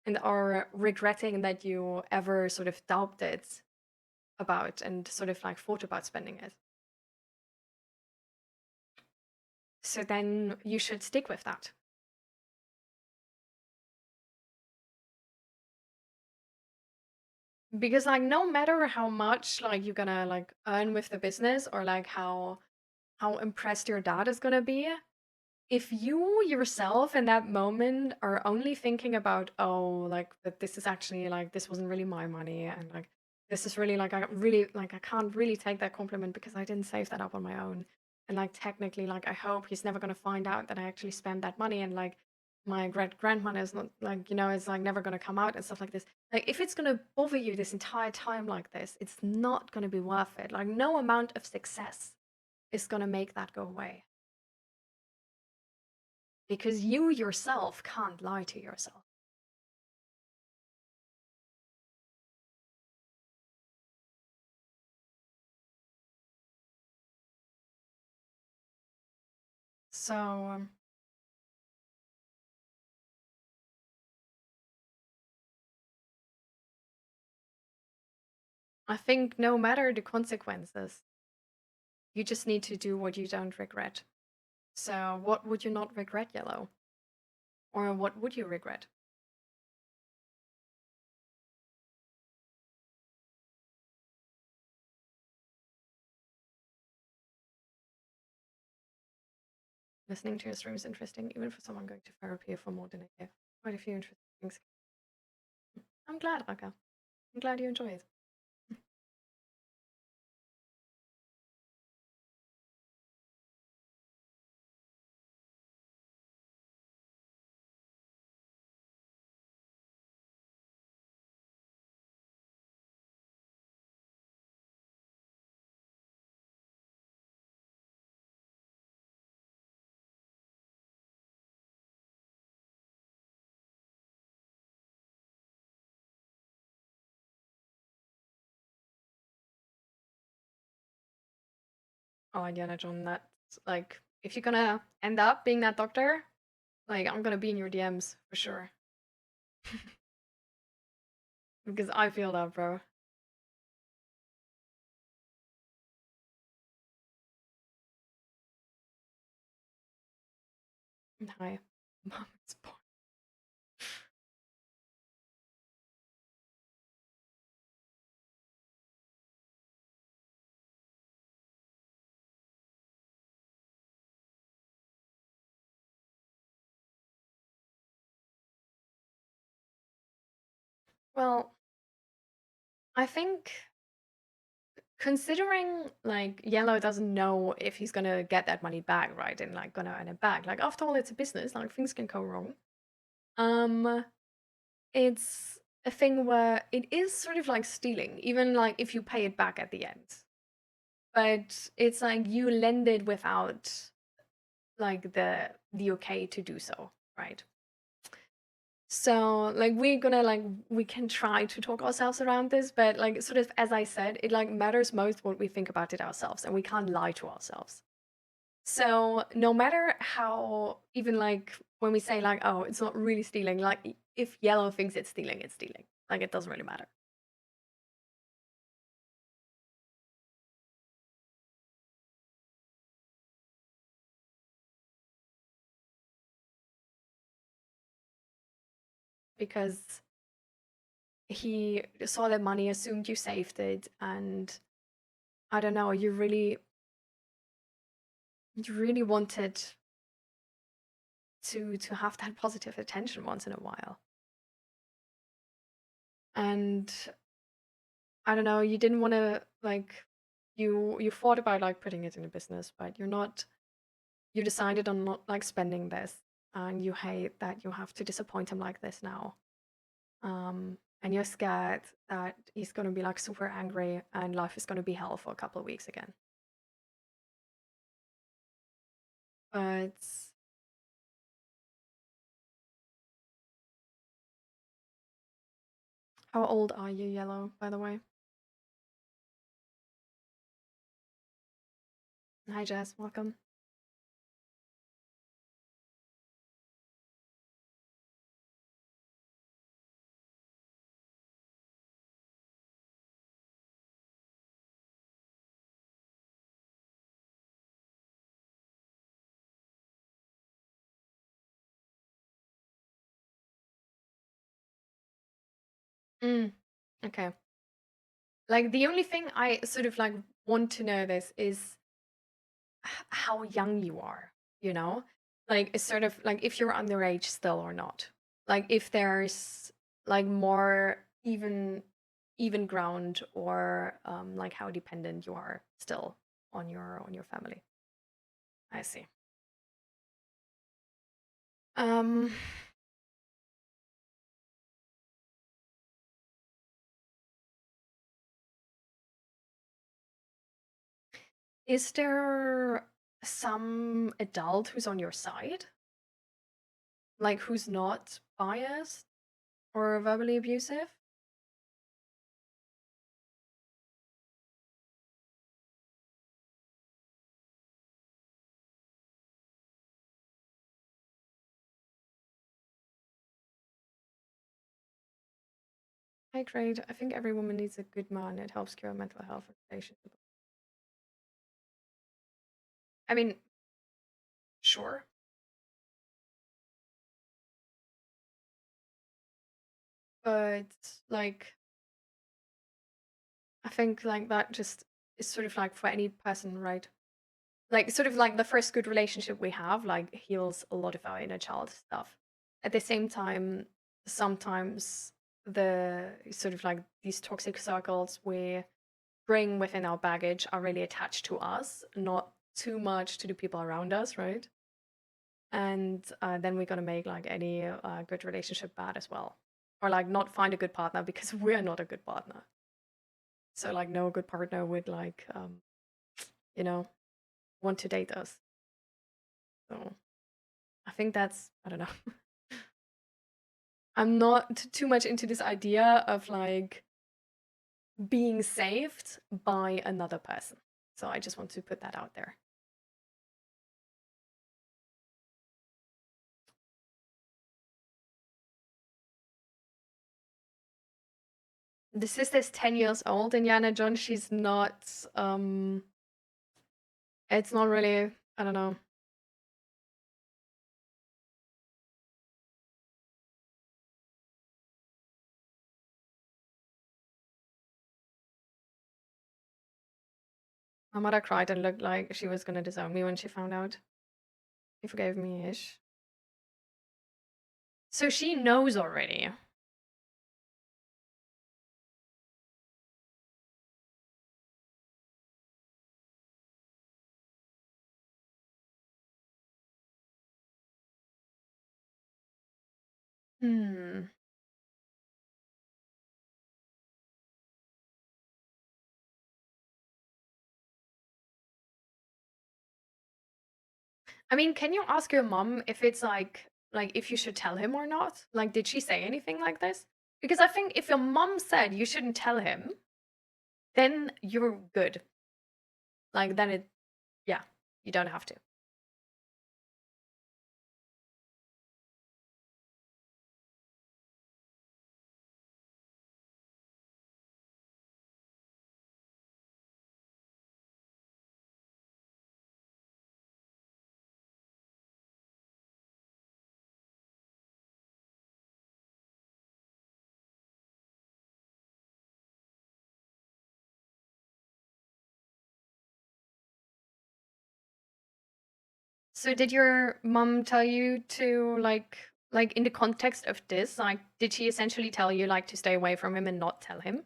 and are regretting that you ever sort of doubted about and sort of like thought about spending it. So then you should stick with that. Because like no matter how much like you're gonna like earn with the business, or like how impressed your dad is gonna be, if you yourself in that moment are only thinking about, oh, like that this is actually like this wasn't really my money, and like this is really like I can't really take that compliment because I didn't save that up on my own, and like technically like I hope he's never gonna find out that I actually spent that money, and like my great grandmother is not like, you know, it's like never gonna come out and stuff like this. Like if it's gonna bother you this entire time like this, it's not gonna be worth it. Like no amount of success is gonna make that go away. Because you yourself can't lie to yourself. So I think no matter the consequences, you just need to do what you don't regret. So what would you not regret, Yellow? Or what would you regret? Listening to your stream is interesting, even for someone going to therapy for more than a year. Quite a few interesting things. I'm glad, Raka. I'm glad you enjoy it. Oh, Indiana John, that's like, if you're gonna end up being that doctor, like, I'm gonna be in your DMs for sure. Because I feel that, bro. Hi. Mom is born. Well, I think considering like Yellow doesn't know if he's gonna get that money back, right? And like gonna earn it back. Like after all, it's a business, like things can go wrong. Um, it's a thing where it is sort of like stealing, even like if you pay it back at the end. But it's like you lend it without like the okay to do so, right? So like we're gonna like we can try to talk ourselves around this, but like sort of as I said, it like matters most what we think about it ourselves, and we can't lie to ourselves. So no matter how, even like when we say like, oh, it's not really stealing, like if Yellow thinks it's stealing, it's stealing. Like it doesn't really matter. Because he saw the money, assumed you saved it, and I don't know, you really wanted to have that positive attention once in a while. And I don't know, you didn't want to like you thought about like putting it in a business, but you decided on not like spending this, and you hate that you have to disappoint him like this now. And you're scared that he's gonna be like super angry and life is gonna be hell for a couple of weeks again. But how old are you, Yellow, by the way? Hi, Jess, welcome. Okay. Like the only thing I sort of like want to know this is how young you are, you know? Like it's sort of like if you're underage still or not. Like if there's like more even ground, or like how dependent you are still on your family. I see. Um is there some adult who's on your side? Like who's not biased or verbally abusive? Hi, great. I think every woman needs a good man. It helps cure mental health and relationships. I mean, sure. But like I think like that just is sort of like for any person, right? Like sort of like the first good relationship we have like heals a lot of our inner child stuff. At the same time, sometimes the sort of like these toxic circles we bring within our baggage are really attached to us, not too much to the people around us, right? And then we're gonna make like any good relationship bad as well, or like not find a good partner because we're not a good partner. So like no good partner would like you know, want to date us. So I think that's, I don't know. I'm not too much into this idea of like being saved by another person. So I just want to put that out there. The sister's 10 years old, and Yana John, she's not, it's not really, I don't know. My mother cried and looked like she was gonna disown me when she found out. She forgave me-ish. So she knows already. Hmm. I mean, can you ask your mom if it's like if you should tell him or not? Like, did she say anything like this? Because I think if your mom said you shouldn't tell him, then you're good. Like, then it, yeah, you don't have to. So did your mom tell you to like in the context of this, like did she essentially tell you like to stay away from him and not tell him?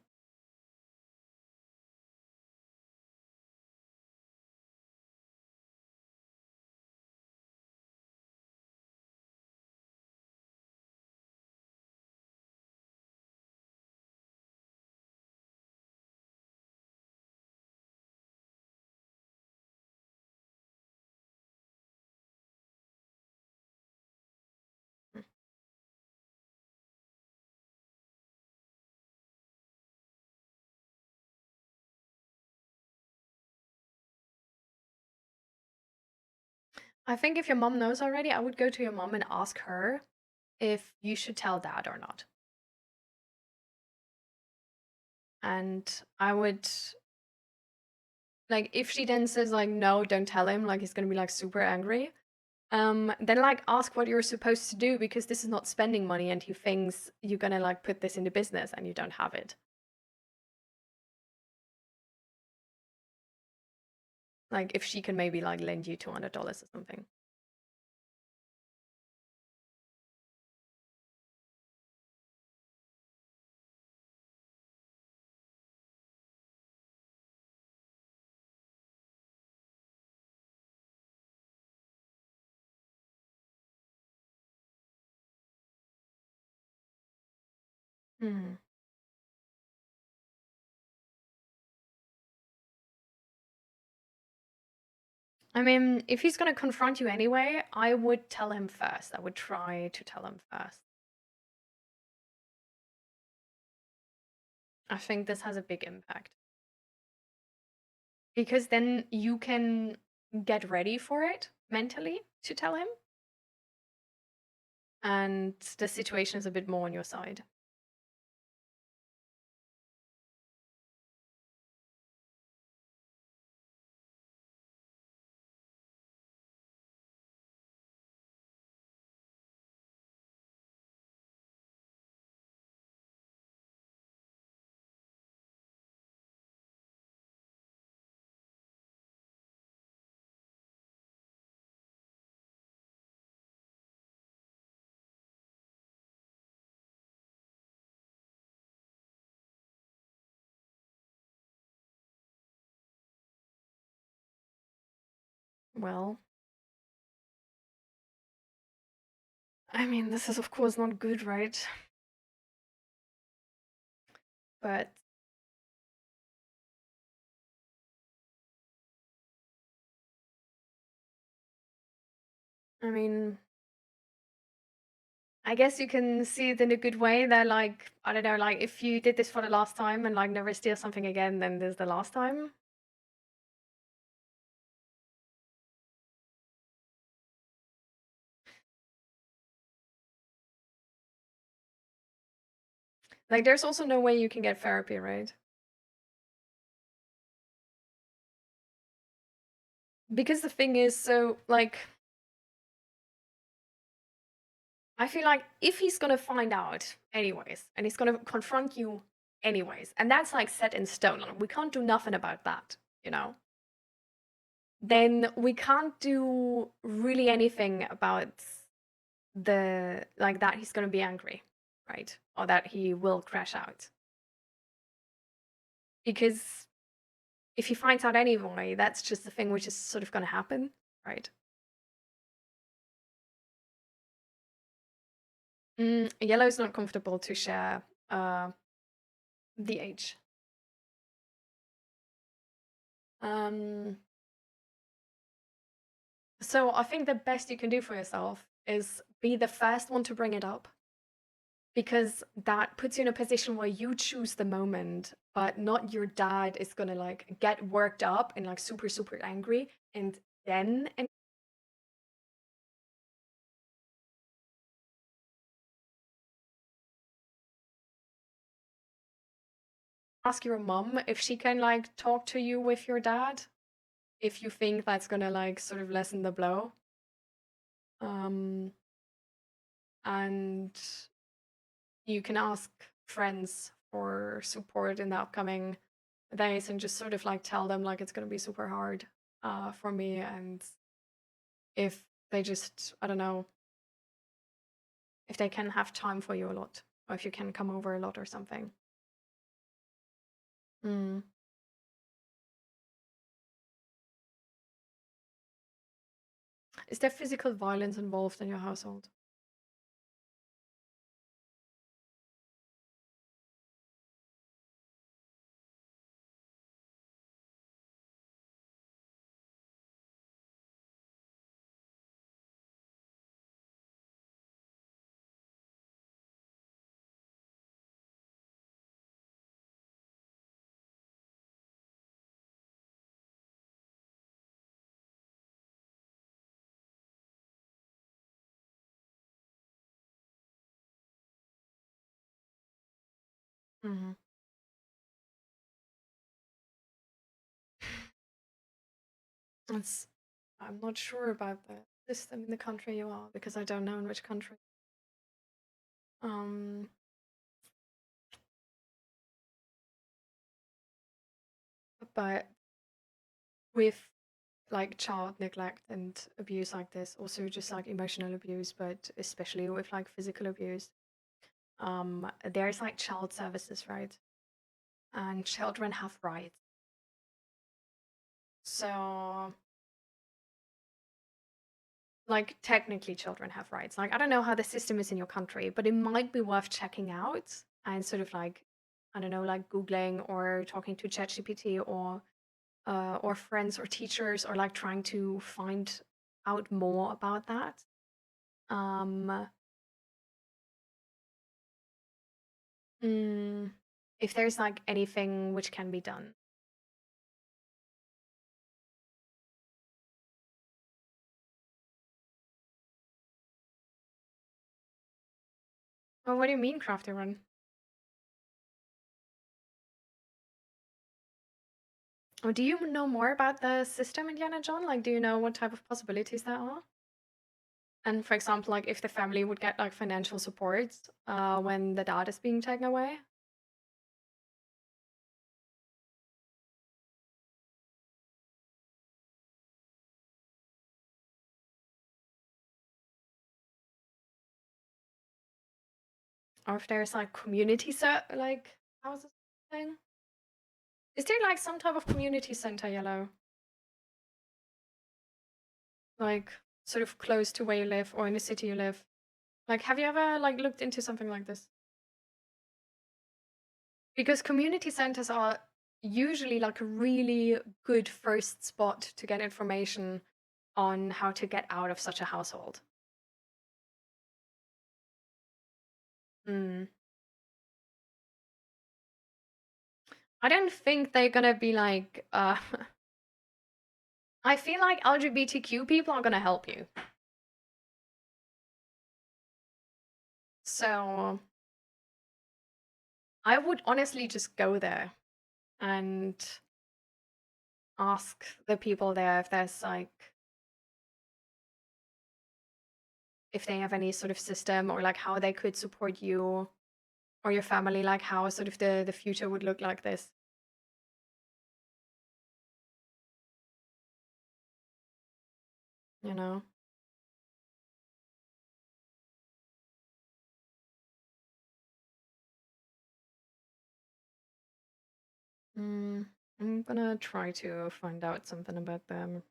I think if your mom knows already, I would go to your mom and ask her if you should tell dad or not. And I would like if she then says like no, don't tell him, like he's gonna be like super angry. Then like ask what you're supposed to do because this is not spending money and he thinks you're gonna like put this into business and you don't have it. Like if she can maybe like lend you $200 or something. Hmm. I mean, if he's gonna confront you anyway, I would tell him first. I would try to tell him first. I think this has a big impact. Because then you can get ready for it mentally to tell him. And the situation is a bit more on your side. Well, I mean, this is of course not good, right? But I mean, I guess you can see it in a good way that, like, I don't know, like if you did this for the last time and like never steal something again, then this is the last time. Like, there's also no way you can get therapy, right? Because the thing is, so, like, I feel like if he's gonna find out anyways, and he's gonna confront you anyways, and that's like set in stone, like, we can't do nothing about that, you know? Then we can't do really anything about the, like, that he's gonna be angry, right? Or that he will crash out. Because if he finds out anyway, that's just the thing which is sort of gonna happen, right? Yellow is not comfortable to share the age. So I think the best you can do for yourself is be the first one to bring it up, because that puts you in a position where you choose the moment, but not your dad is gonna like get worked up and like super, super angry and then and ask your mom if she can like talk to you with your dad, if you think that's gonna like sort of lessen the blow. And you can ask friends for support in the upcoming days and just sort of like tell them like it's going to be super hard for me, and if they just, I don't know, if they can have time for you a lot, or if you can come over a lot or something. Is there physical violence involved in your household? Mm-hmm. It's, I'm not sure about the system in the country you are, because I don't know in which country. But with like child neglect and abuse like this, also just like emotional abuse, but especially with like physical abuse, there's like child services, right? And children have rights. So like technically children have rights. Like I don't know how the system is in your country, but it might be worth checking out and sort of like, I don't know, like Googling or talking to ChatGPT or friends or teachers, or like trying to find out more about that. If there's like anything which can be done. Oh, what do you mean, crafty run? Oh, do you know more about the system, Indiana John? Like, do you know what type of possibilities there are? And for example, like if the family would get like financial support when the dad is being taken away? Or if there's like community like houses thing? Is there like some type of community center, Yellow? like sort of close to where you live or in the city you live. Like, have you ever like looked into something like this? Because community centers are usually like a really good first spot to get information on how to get out of such a household. Hmm. I don't think they're gonna be like, I feel like LGBTQ people are gonna help you. So I would honestly just go there and ask the people there if there's like, if they have any sort of system or like how they could support you or your family, like how sort of the future would look like this. You know? I'm gonna try to find out something about the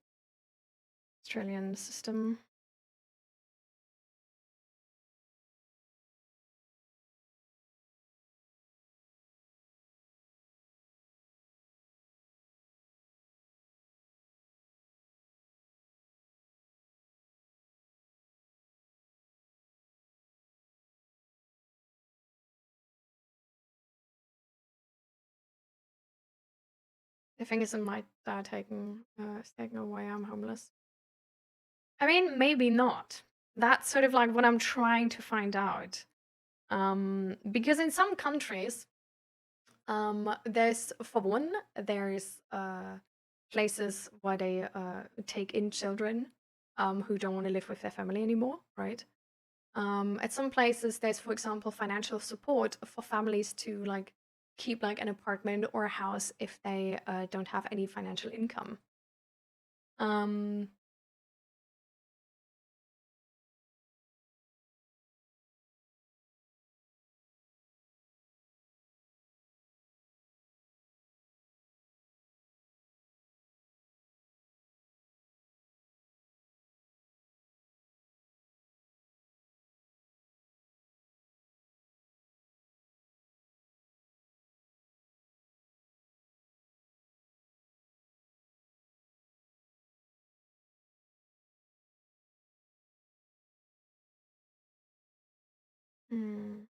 Australian system. The thing is, it might taking away I'm homeless. I mean, maybe not. That's sort of like what I'm trying to find out. Because in some countries, there's, for one, there's places where they take in children who don't want to live with their family anymore, right? At some places, there's, for example, financial support for families to like keep like an apartment or a house if they don't have any financial income. Um, mm,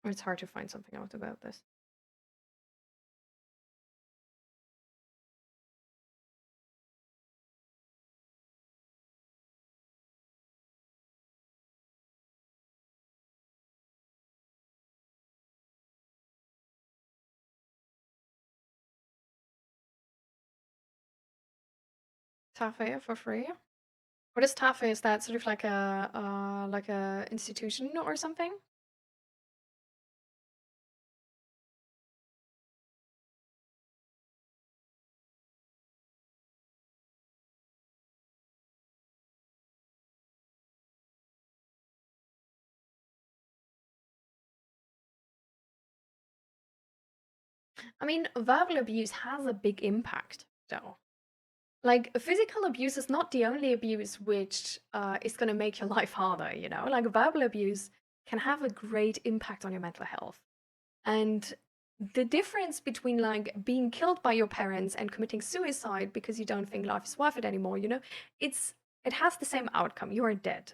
it's hard to find something out about this. TAFE for free? What is TAFE? Is that sort of like a institution or something? I mean, verbal abuse has a big impact, though. Like, physical abuse is not the only abuse which is going to make your life harder, you know? Like, verbal abuse can have a great impact on your mental health. And the difference between like being killed by your parents and committing suicide because you don't think life is worth it anymore, you know, it has the same outcome. You are dead.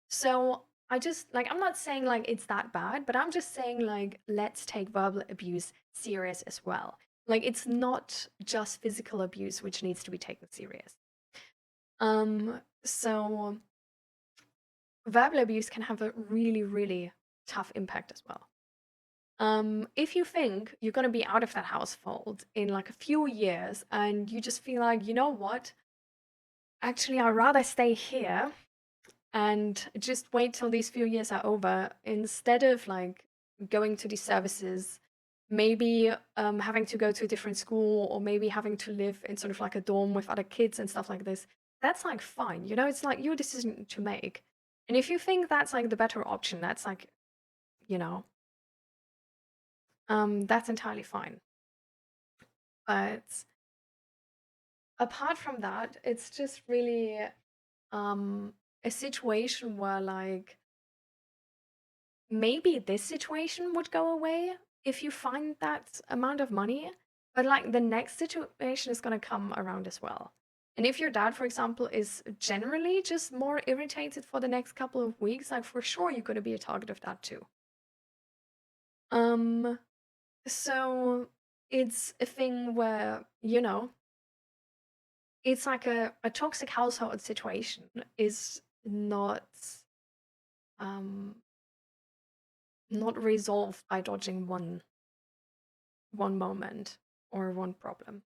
So I just like, I'm not saying like it's that bad, but I'm just saying like let's take verbal abuse serious as well. Like it's not just physical abuse which needs to be taken serious. So verbal abuse can have a really, really tough impact as well. If you think you're gonna be out of that household in like a few years and you just feel like, you know what? Actually, I'd rather stay here and just wait till these few years are over instead of like going to these services, maybe having to go to a different school or maybe having to live in sort of like a dorm with other kids and stuff like this. That's like fine, you know, it's like your decision to make. And if you think that's like the better option, that's like, you know, that's entirely fine. But apart from that, it's just really a situation where like maybe this situation would go away if you find that amount of money, but like the next situation is going to come around as well. And if your dad, for example, is generally just more irritated for the next couple of weeks, like for sure you're going to be a target of that too. Um, so it's a thing where, you know, it's like a toxic household situation is um not resolved by dodging one moment or one problem.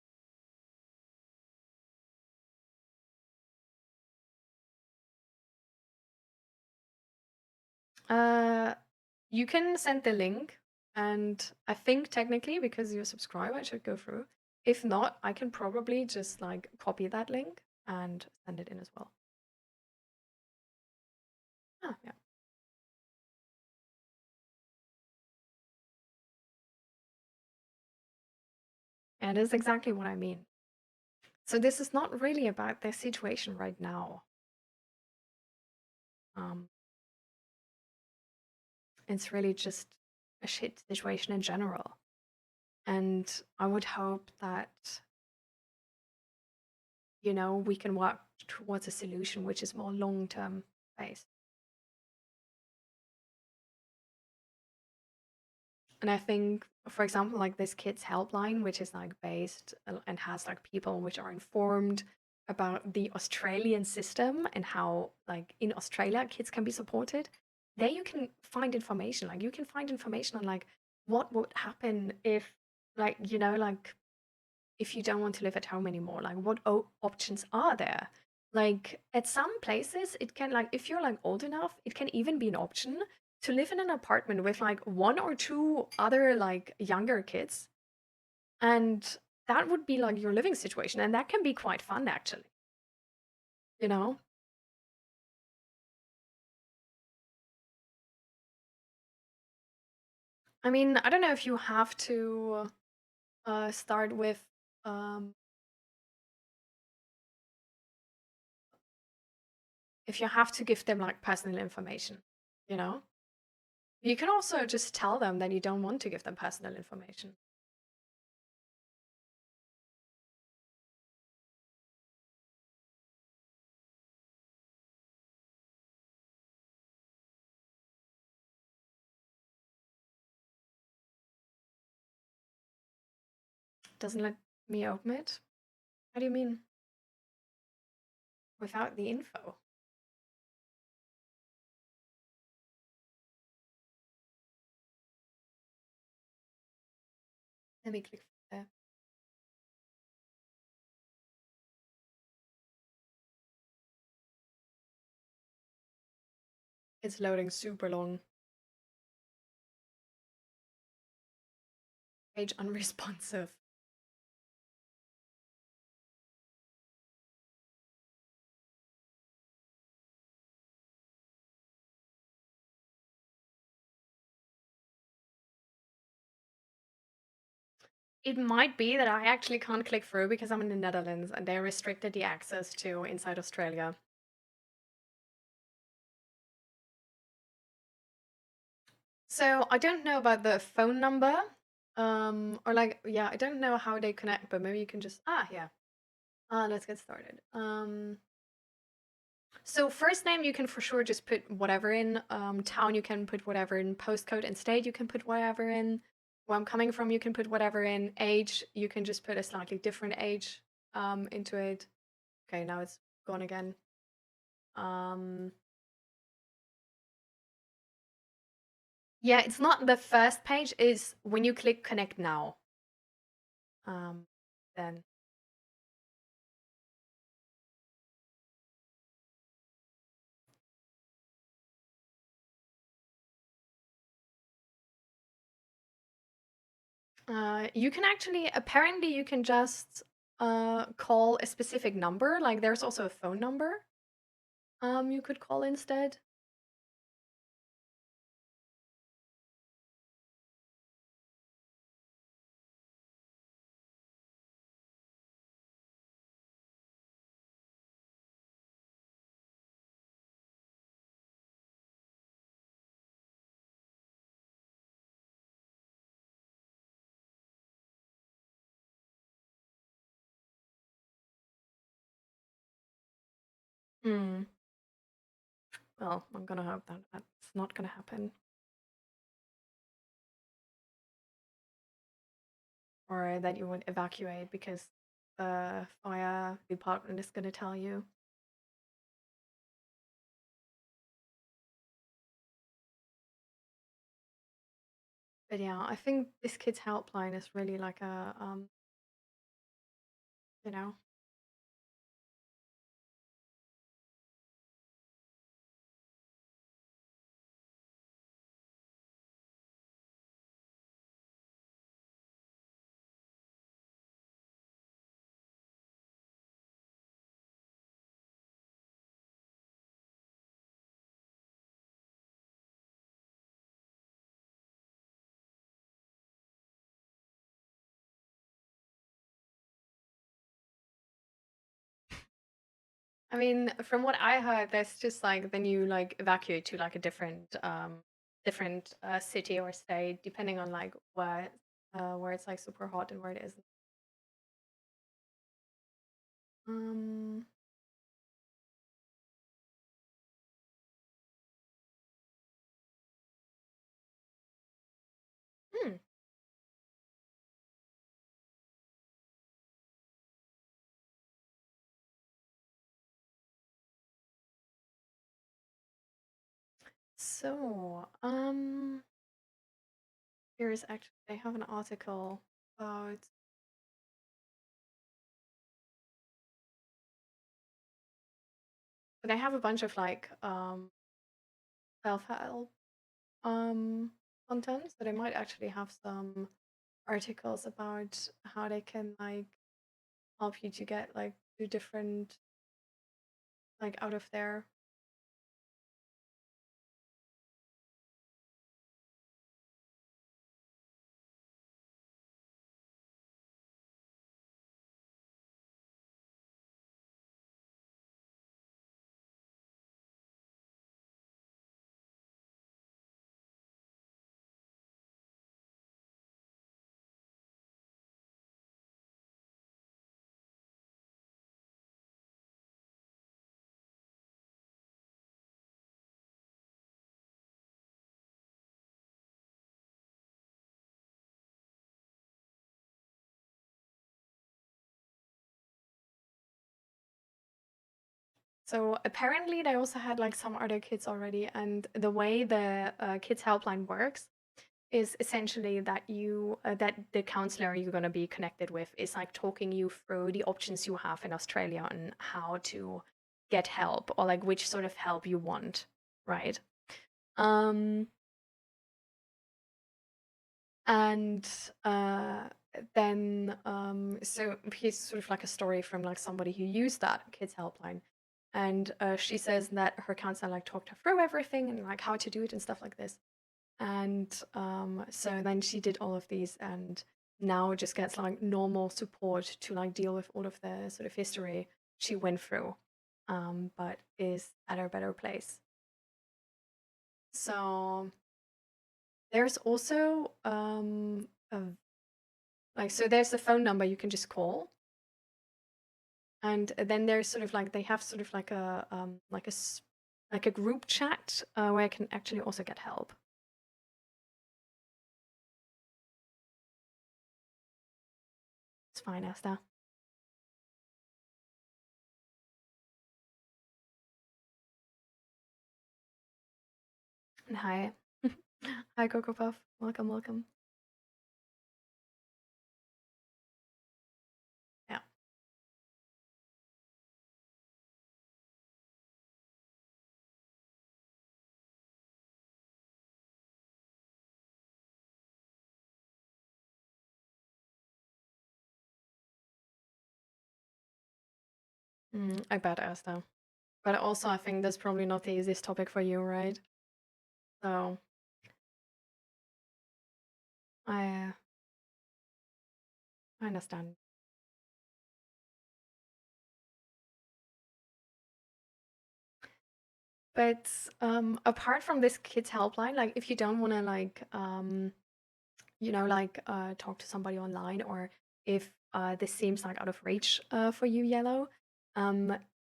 You can send the link, and I think technically because you're a subscriber, it should go through. If not, I can probably just like copy that link and send it in as well. Ah, yeah. And it is exactly what I mean. So this is not really about their situation right now. It's really just a shit situation in general. And I would hope that, you know, we can work towards a solution which is more long-term based. And I think, for example, like this kids helpline, which is like based and has like people which are informed about the Australian system and how like in Australia kids can be supported. There you can find information. Like you can find information on like what would happen if like, you know, like if you don't want to live at home anymore, like what options are there? Like at some places it can like if you're like old enough, it can even be an option to live in an apartment with like one or two other like younger kids. And that would be like your living situation, and that can be quite fun actually. You know? I mean, I don't know if you have to start with if you have to give them like personal information, you know? You can also just tell them that you don't want to give them personal information. Doesn't let me open it? What do you mean? Without the info? Let me click there. It's loading super long. Page unresponsive. It might be that I actually can't click through because I'm in the Netherlands and they restricted the access to inside Australia. So I don't know about the phone number. Or like, yeah, I don't know how they connect, but maybe you can just, yeah. Let's get started. So first name, you can for sure just put whatever in. Town, you can put whatever in. Postcode and state, you can put whatever in. Where I'm coming from, you can put whatever in. Age, you can just put a slightly different age into it. Okay, now it's gone again. Yeah, it's not the first page, is when you click connect now. Then. You can actually, apparently you can just call a specific number. Like there's also a phone number you could call instead. Hmm. Well, I'm gonna hope that that's not gonna happen. Or that you would evacuate because the fire department is gonna tell you. But yeah, I think this kids helpline is really like a you know. I mean, from what I heard, there's just like then you like evacuate to like a different city or state depending on like where it's like super hot and where it isn't. Um, hmm. So, here's actually they have an article about they have a bunch of like self-help content, so they might actually have some articles about how they can like help you to get like to different like out of there. So apparently they also had like some other kids already, and the way the kids helpline works is essentially that you that the counselor you're going to be connected with is like talking you through the options you have in Australia and how to get help or like which sort of help you want, right? Um, and then so here's sort of like a story from like somebody who used that kids helpline, and she says that her counselor like talked her through everything and like how to do it and stuff like this. And so then she did all of these and now just gets like normal support to like deal with all of the sort of history she went through, but is at a better place. So there's also so there's a phone number you can just call, and then there's sort of like they have sort of like a group chat where I can actually also get help. It's fine, Esther. And hi. Hi, Coco Puff. Welcome, welcome. Yeah. I bet, Esther. But also, I think that's probably not the easiest topic for you, right? So, I understand. But apart from this kids helpline, like if you don't want to like talk to somebody online, or if this seems like out of reach for you, Yellow,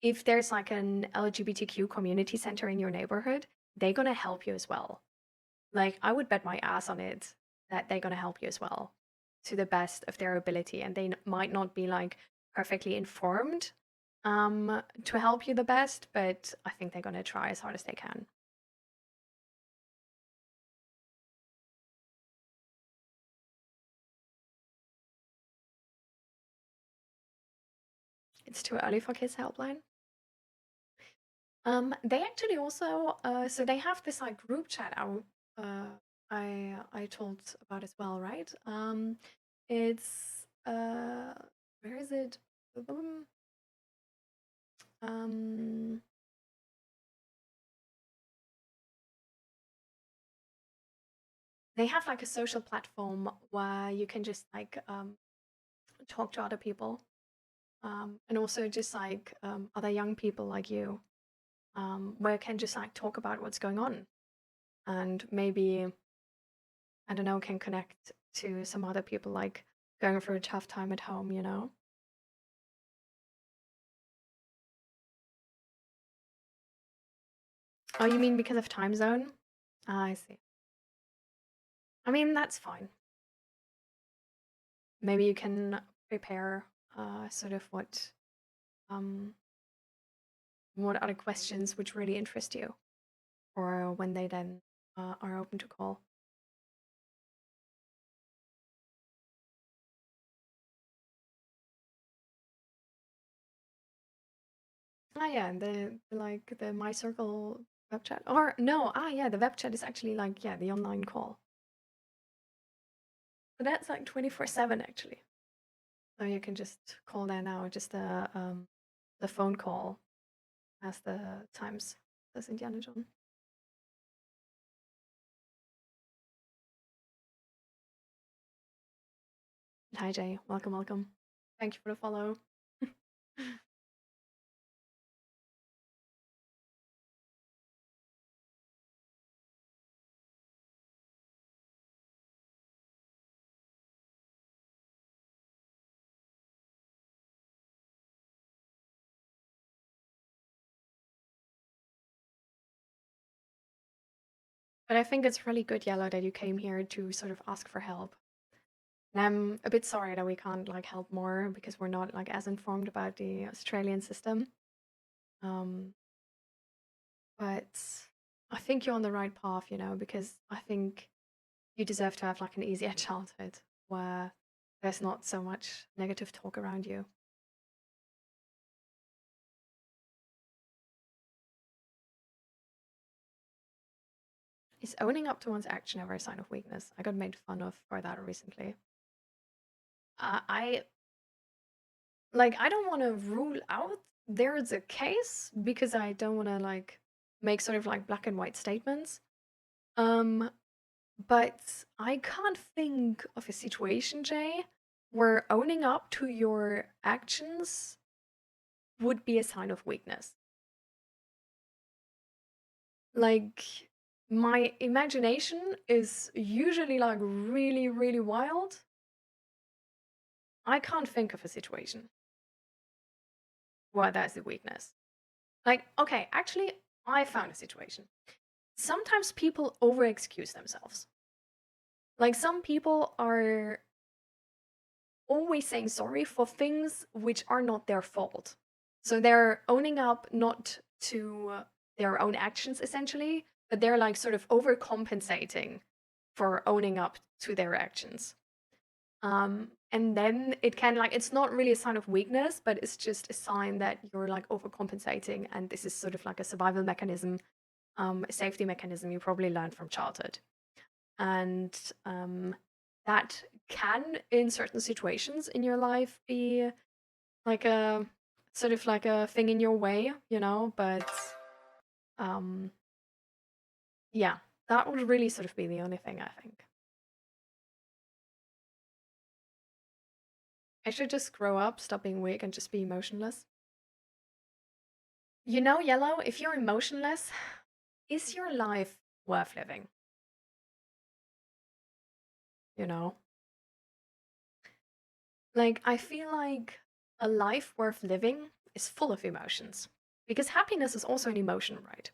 if there's like an LGBTQ community center in your neighborhood, they're gonna help you as well. Like, I would bet my ass on it that they're gonna help you as well to the best of their ability, and they might not be like perfectly informed to help you the best, but I think they're gonna try as hard as they can. It's too early for Kids Helpline. They actually also so they have this like group chat I told about as well, right? It's where is it? Um, they have like a social platform where you can just like talk to other people, and also just like other young people like you, where you can just like talk about what's going on, and maybe, I don't know, can connect to some other people like going through a tough time at home, you know? Oh, you mean because of time zone? Ah, I see. I mean, that's fine. Maybe you can prepare sort of what other questions which really interest you, or when they then are open to call. Ah, yeah, like the My Circle web chat, or no, yeah, the web chat is actually like, yeah, the online call. But that's like 24/7 actually. So you can just call there now, just the phone call as the times, says Indiana John. Hi Jay, welcome, welcome. Thank you for the follow. But I think it's really good, Yellow, that you came here to sort of ask for help. And I'm a bit sorry that we can't like help more because we're not like as informed about the Australian system. But I think you're on the right path, you know, because I think you deserve to have like an easier childhood where there's not so much negative talk around you. Is owning up to one's action ever a sign of weakness? I got made fun of for that recently. I don't want to rule out there's a case because I don't want to like make sort of like black and white statements. But I can't think of a situation, Jay, where owning up to your actions would be a sign of weakness. Like, my imagination is usually like really, really wild. I can't think of a situation where that's a weakness. Like, okay, actually, I found a situation. Sometimes people over-excuse themselves. Like, some people are always saying sorry for things which are not their fault. So they're owning up not to their own actions, essentially, but they're like sort of overcompensating for owning up to their actions. And then it can like, it's not really a sign of weakness, but it's just a sign that you're like overcompensating, and this is sort of like a survival mechanism, a safety mechanism you probably learned from childhood. And that can, in certain situations in your life, be like a sort of like a thing in your way, you know, but yeah, that would really sort of be the only thing, I think. I should just grow up, stop being weak, and just be emotionless. You know, Yellow, if you're emotionless, is your life worth living? You know? Like, I feel like a life worth living is full of emotions, because happiness is also an emotion, right?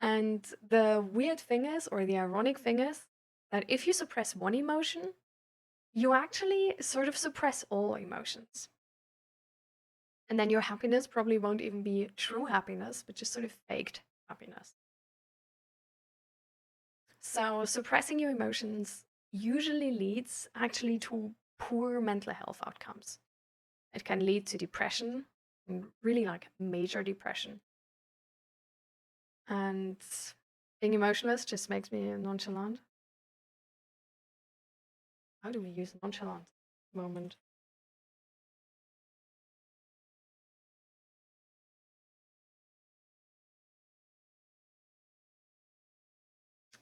And the weird thing is, or the ironic thing is, that if you suppress one emotion, you actually sort of suppress all emotions. And then your happiness probably won't even be true happiness, but just sort of faked happiness. So suppressing your emotions usually leads actually to poor mental health outcomes. It can lead to depression, really like major depression. And being emotionless just makes me nonchalant. How do we use nonchalant at the moment?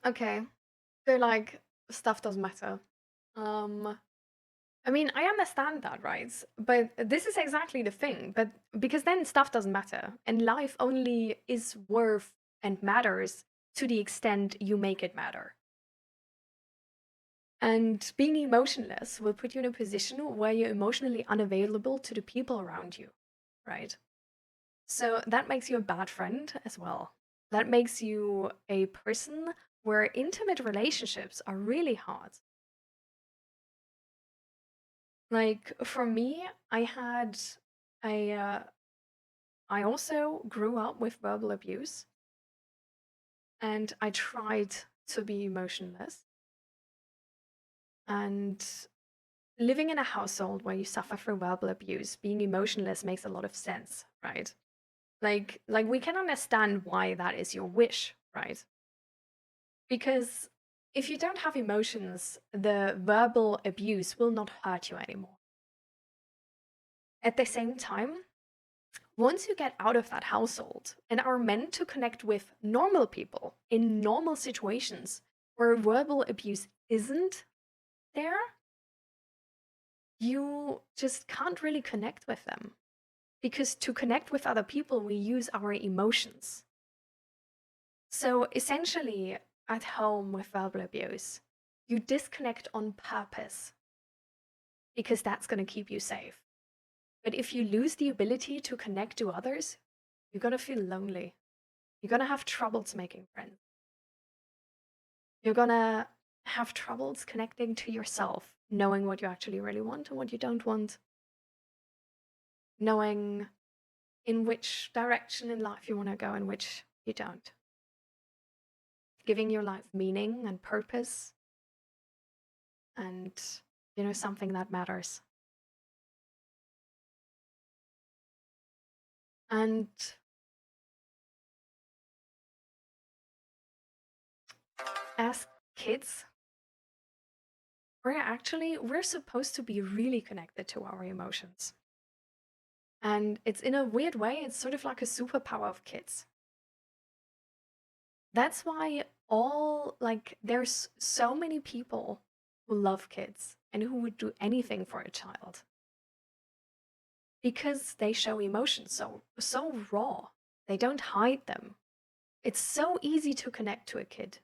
Okay, so like stuff doesn't matter. I mean, I understand that, right? But this is exactly the thing. But because then stuff doesn't matter, and life only is worth and matters to the extent you make it matter. And being emotionless will put you in a position where you're emotionally unavailable to the people around you, right? So that makes you a bad friend as well. That makes you a person where intimate relationships are really hard. Like for me, I also grew up with verbal abuse, and I tried to be emotionless. And living in a household where you suffer from verbal abuse, being emotionless makes a lot of sense, right? Like we can understand why that is your wish, right? Because if you don't have emotions, the verbal abuse will not hurt you anymore. At the same time, once you get out of that household and are meant to connect with normal people in normal situations where verbal abuse isn't there, you just can't really connect with them. Because to connect with other people, we use our emotions. So essentially, at home with verbal abuse, you disconnect on purpose because that's going to keep you safe. But if you lose the ability to connect to others, you're going to feel lonely. You're going to have troubles making friends. You're going to have troubles connecting to yourself, knowing what you actually really want and what you don't want, knowing in which direction in life you want to go and which you don't, giving your life meaning and purpose and, something that matters. And as kids, we're supposed to be really connected to our emotions. And it's in a weird way, it's sort of like a superpower of kids. That's why there's so many people who love kids and who would do anything for a child. Because they show emotions so raw. They don't hide them. It's so easy to connect to a kid.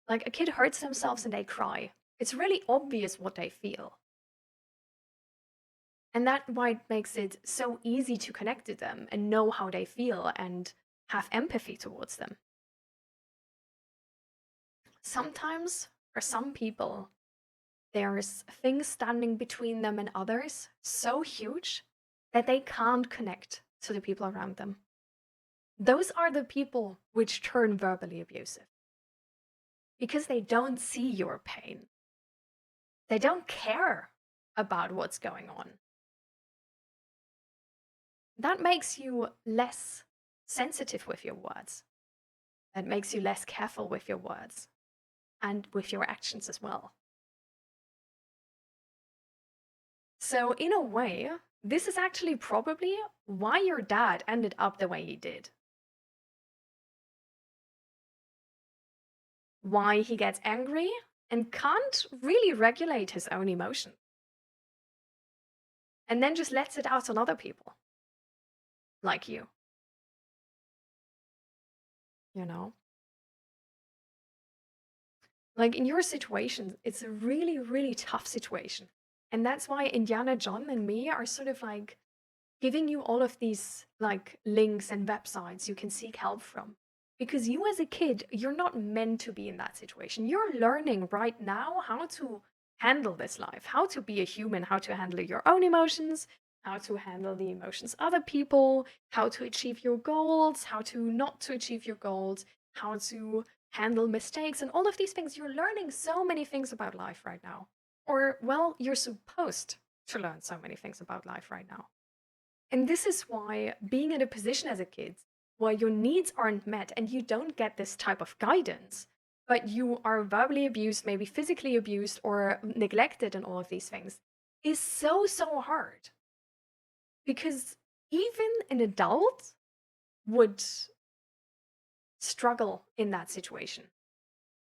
Like a kid hurts themselves and they cry. It's really obvious what they feel. And that's why it makes it so easy to connect to them and know how they feel and have empathy towards them. Sometimes, for some people, there's things standing between them and others so huge that they can't connect to the people around them. Those are the people which turn verbally abusive. Because they don't see your pain. They don't care about what's going on. That makes you less sensitive with your words. That makes you less careful with your words and with your actions as well. So in a way, this is actually probably why your dad ended up the way he did. Why he gets angry and can't really regulate his own emotions. And then just lets it out on other people. Like you. Like in your situation, it's a really, really tough situation. And that's why Indiana John and me are sort of like giving you all of these like links and websites you can seek help from. Because you as a kid, you're not meant to be in that situation. You're learning right now how to handle this life, how to be a human, how to handle your own emotions, how to handle the emotions of other people, how to achieve your goals, how to not to achieve your goals, how to handle mistakes, and all of these things. You're learning so many things about life right now. Or, well, you're supposed to learn so many things about life right now. And this is why being in a position as a kid where your needs aren't met and you don't get this type of guidance, but you are verbally abused, maybe physically abused, or neglected, and all of these things, is so, so hard. Because even an adult would struggle in that situation.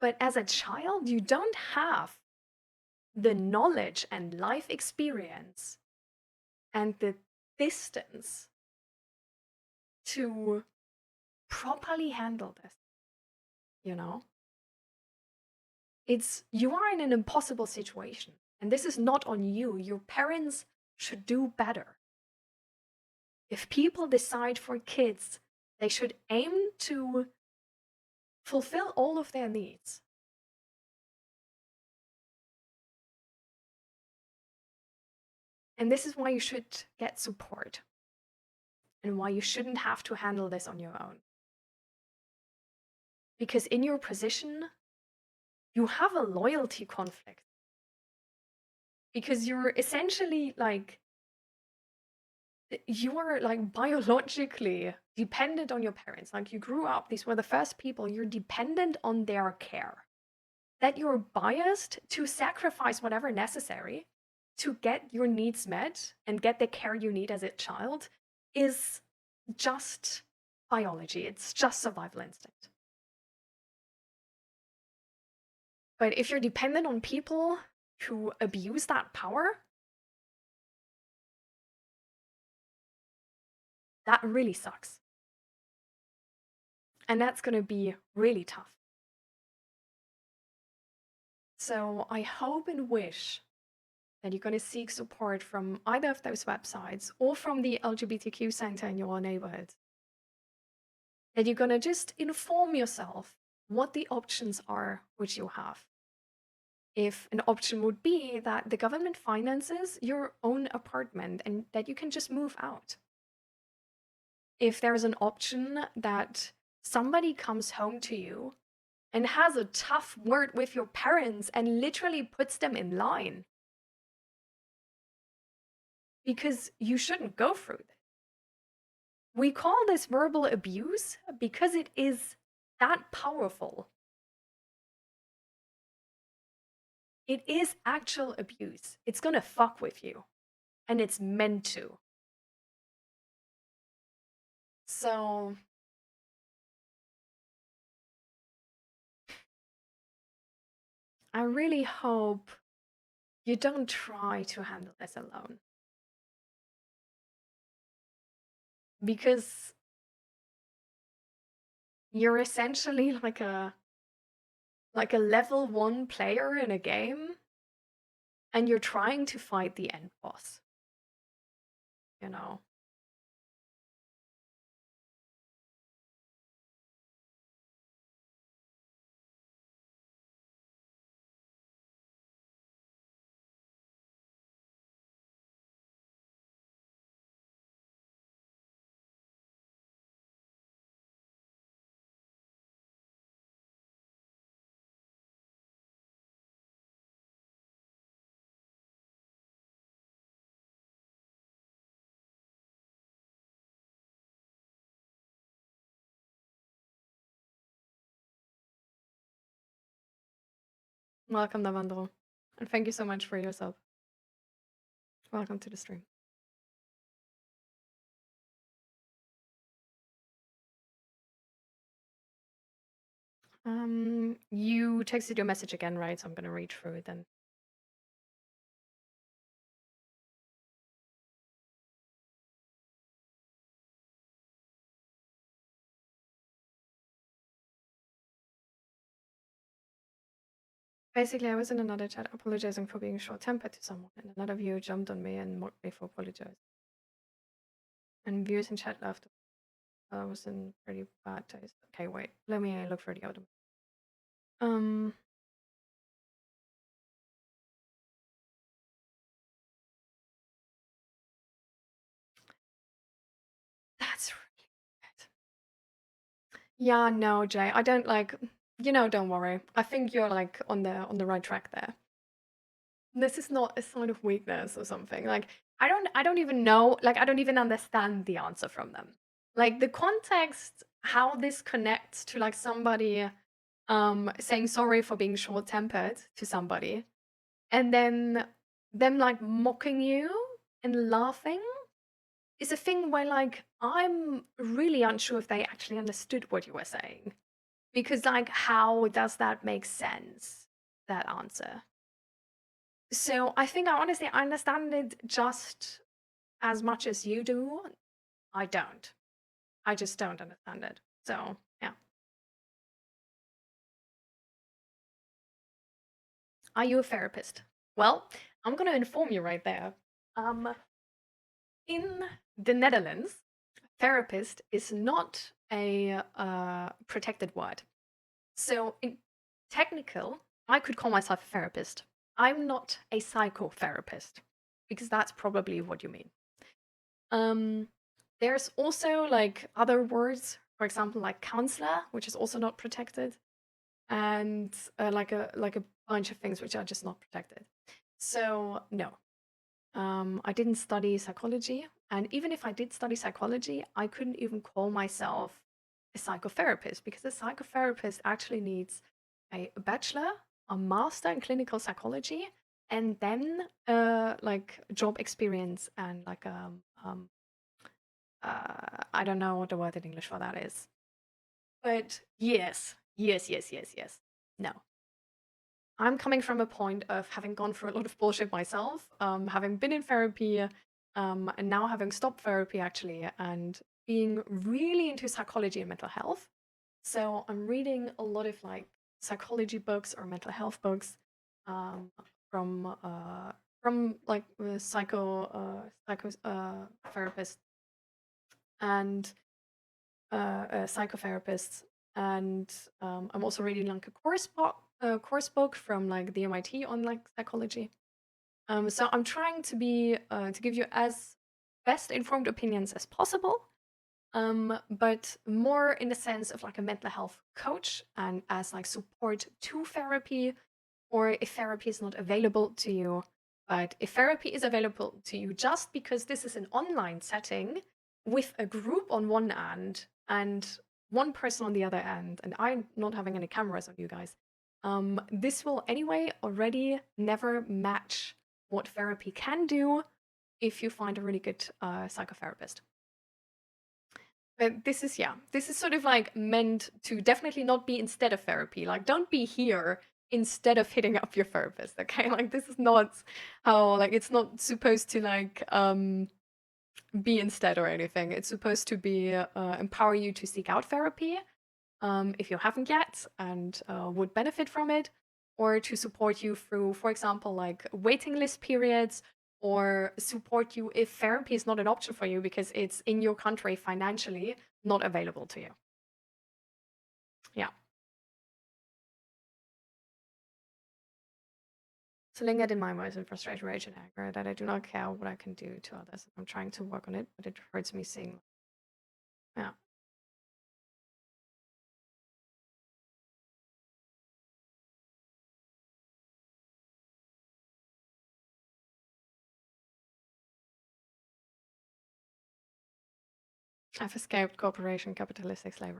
But as a child, you don't have the knowledge and life experience and the distance to properly handle this, you know? You are in an impossible situation, and this is not on you. Your parents should do better. If people decide for kids, they should aim to fulfill all of their needs. And this is why you should get support and why you shouldn't have to handle this on your own. Because in your position, you have a loyalty conflict. Because you're essentially like, you are like biologically dependent on your parents. Like you grew up, these were the first people, you're dependent on their care. That you're biased to sacrifice whatever necessary to get your needs met and get the care you need as a child is just biology. It's just survival instinct. But if you're dependent on people who abuse that power, that really sucks. And that's going to be really tough. So I hope and wish that you're going to seek support from either of those websites or from the LGBTQ center in your neighborhood. That you're going to just inform yourself what the options are which you have. If an option would be that the government finances your own apartment and that you can just move out. If there's an option that somebody comes home to you and has a tough word with your parents and literally puts them in line. Because you shouldn't go through this. We call this verbal abuse because it is that powerful. It is actual abuse. It's gonna fuck with you. And it's meant to. So I really hope you don't try to handle this alone. Because you're essentially like a level 1 player in a game, and you're trying to fight the end boss. You know? Welcome, Navandro. And thank you so much for your sub. Welcome to the stream. You texted your message again, right? So I'm gonna read through it then. Basically, I was in another chat apologizing for being short-tempered to someone, and another viewer jumped on me and mocked me for apologizing. And viewers in chat left was in pretty bad taste. Okay, wait. Let me look for the other. That's really good. Yeah, no, Jay. I don't like. Don't worry. I think you're like on the right track there. This is not a sign of weakness or something. Like I don't even know. Like I don't even understand the answer from them. Like the context, how this connects to like somebody saying sorry for being short-tempered to somebody, and then them like mocking you and laughing is a thing where like I'm really unsure if they actually understood what you were saying. Because like how does that make sense? That answer. So I think I honestly understand it just as much as you do. I don't. I just don't understand it. So yeah. Are you a therapist? Well, I'm gonna inform you right there. In the Netherlands, therapist is not a protected word. So in technical, I could call myself a therapist. I'm not a psychotherapist because that's probably what you mean. There's also like other words, for example, like counselor, which is also not protected, and like a bunch of things which are just not protected. So no, I didn't study psychology, and even if I did study psychology, I couldn't even call myself a psychotherapist because a psychotherapist actually needs a bachelor, a master in clinical psychology, and then like job experience and like I don't know what the word in English for that is. But yes. No. I'm coming from a point of having gone through a lot of bullshit myself, having been in therapy, and now having stopped therapy actually, and being really into psychology and mental health. So I'm reading a lot of like psychology books or mental health books from like therapists and psychotherapists, and I'm also reading like a course book from like the MIT on like psychology. So I'm trying to be to give you as best informed opinions as possible, but more in the sense of like a mental health coach and as like support to therapy, or if therapy is not available to you. But if therapy is available to you just because this is an online setting with a group on one end and one person on the other end, and I'm not having any cameras on you guys, this will anyway already never match what therapy can do if you find a really good psychotherapist. But this is sort of like meant to definitely not be instead of therapy. Like, don't be here instead of hitting up your therapist, okay? Like, this is not how, like, it's not supposed to like be instead or anything. It's supposed to be empower you to seek out therapy if you haven't yet and would benefit from it, or to support you through, for example, like waiting list periods, or support you if therapy is not an option for you because it's in your country financially not available to you. Yeah. So lingered in my most in frustration, rage, and anger that I do not care what I can do to others. I'm trying to work on it, but it hurts me seeing. Yeah. I've escaped corporation capitalistic slavery.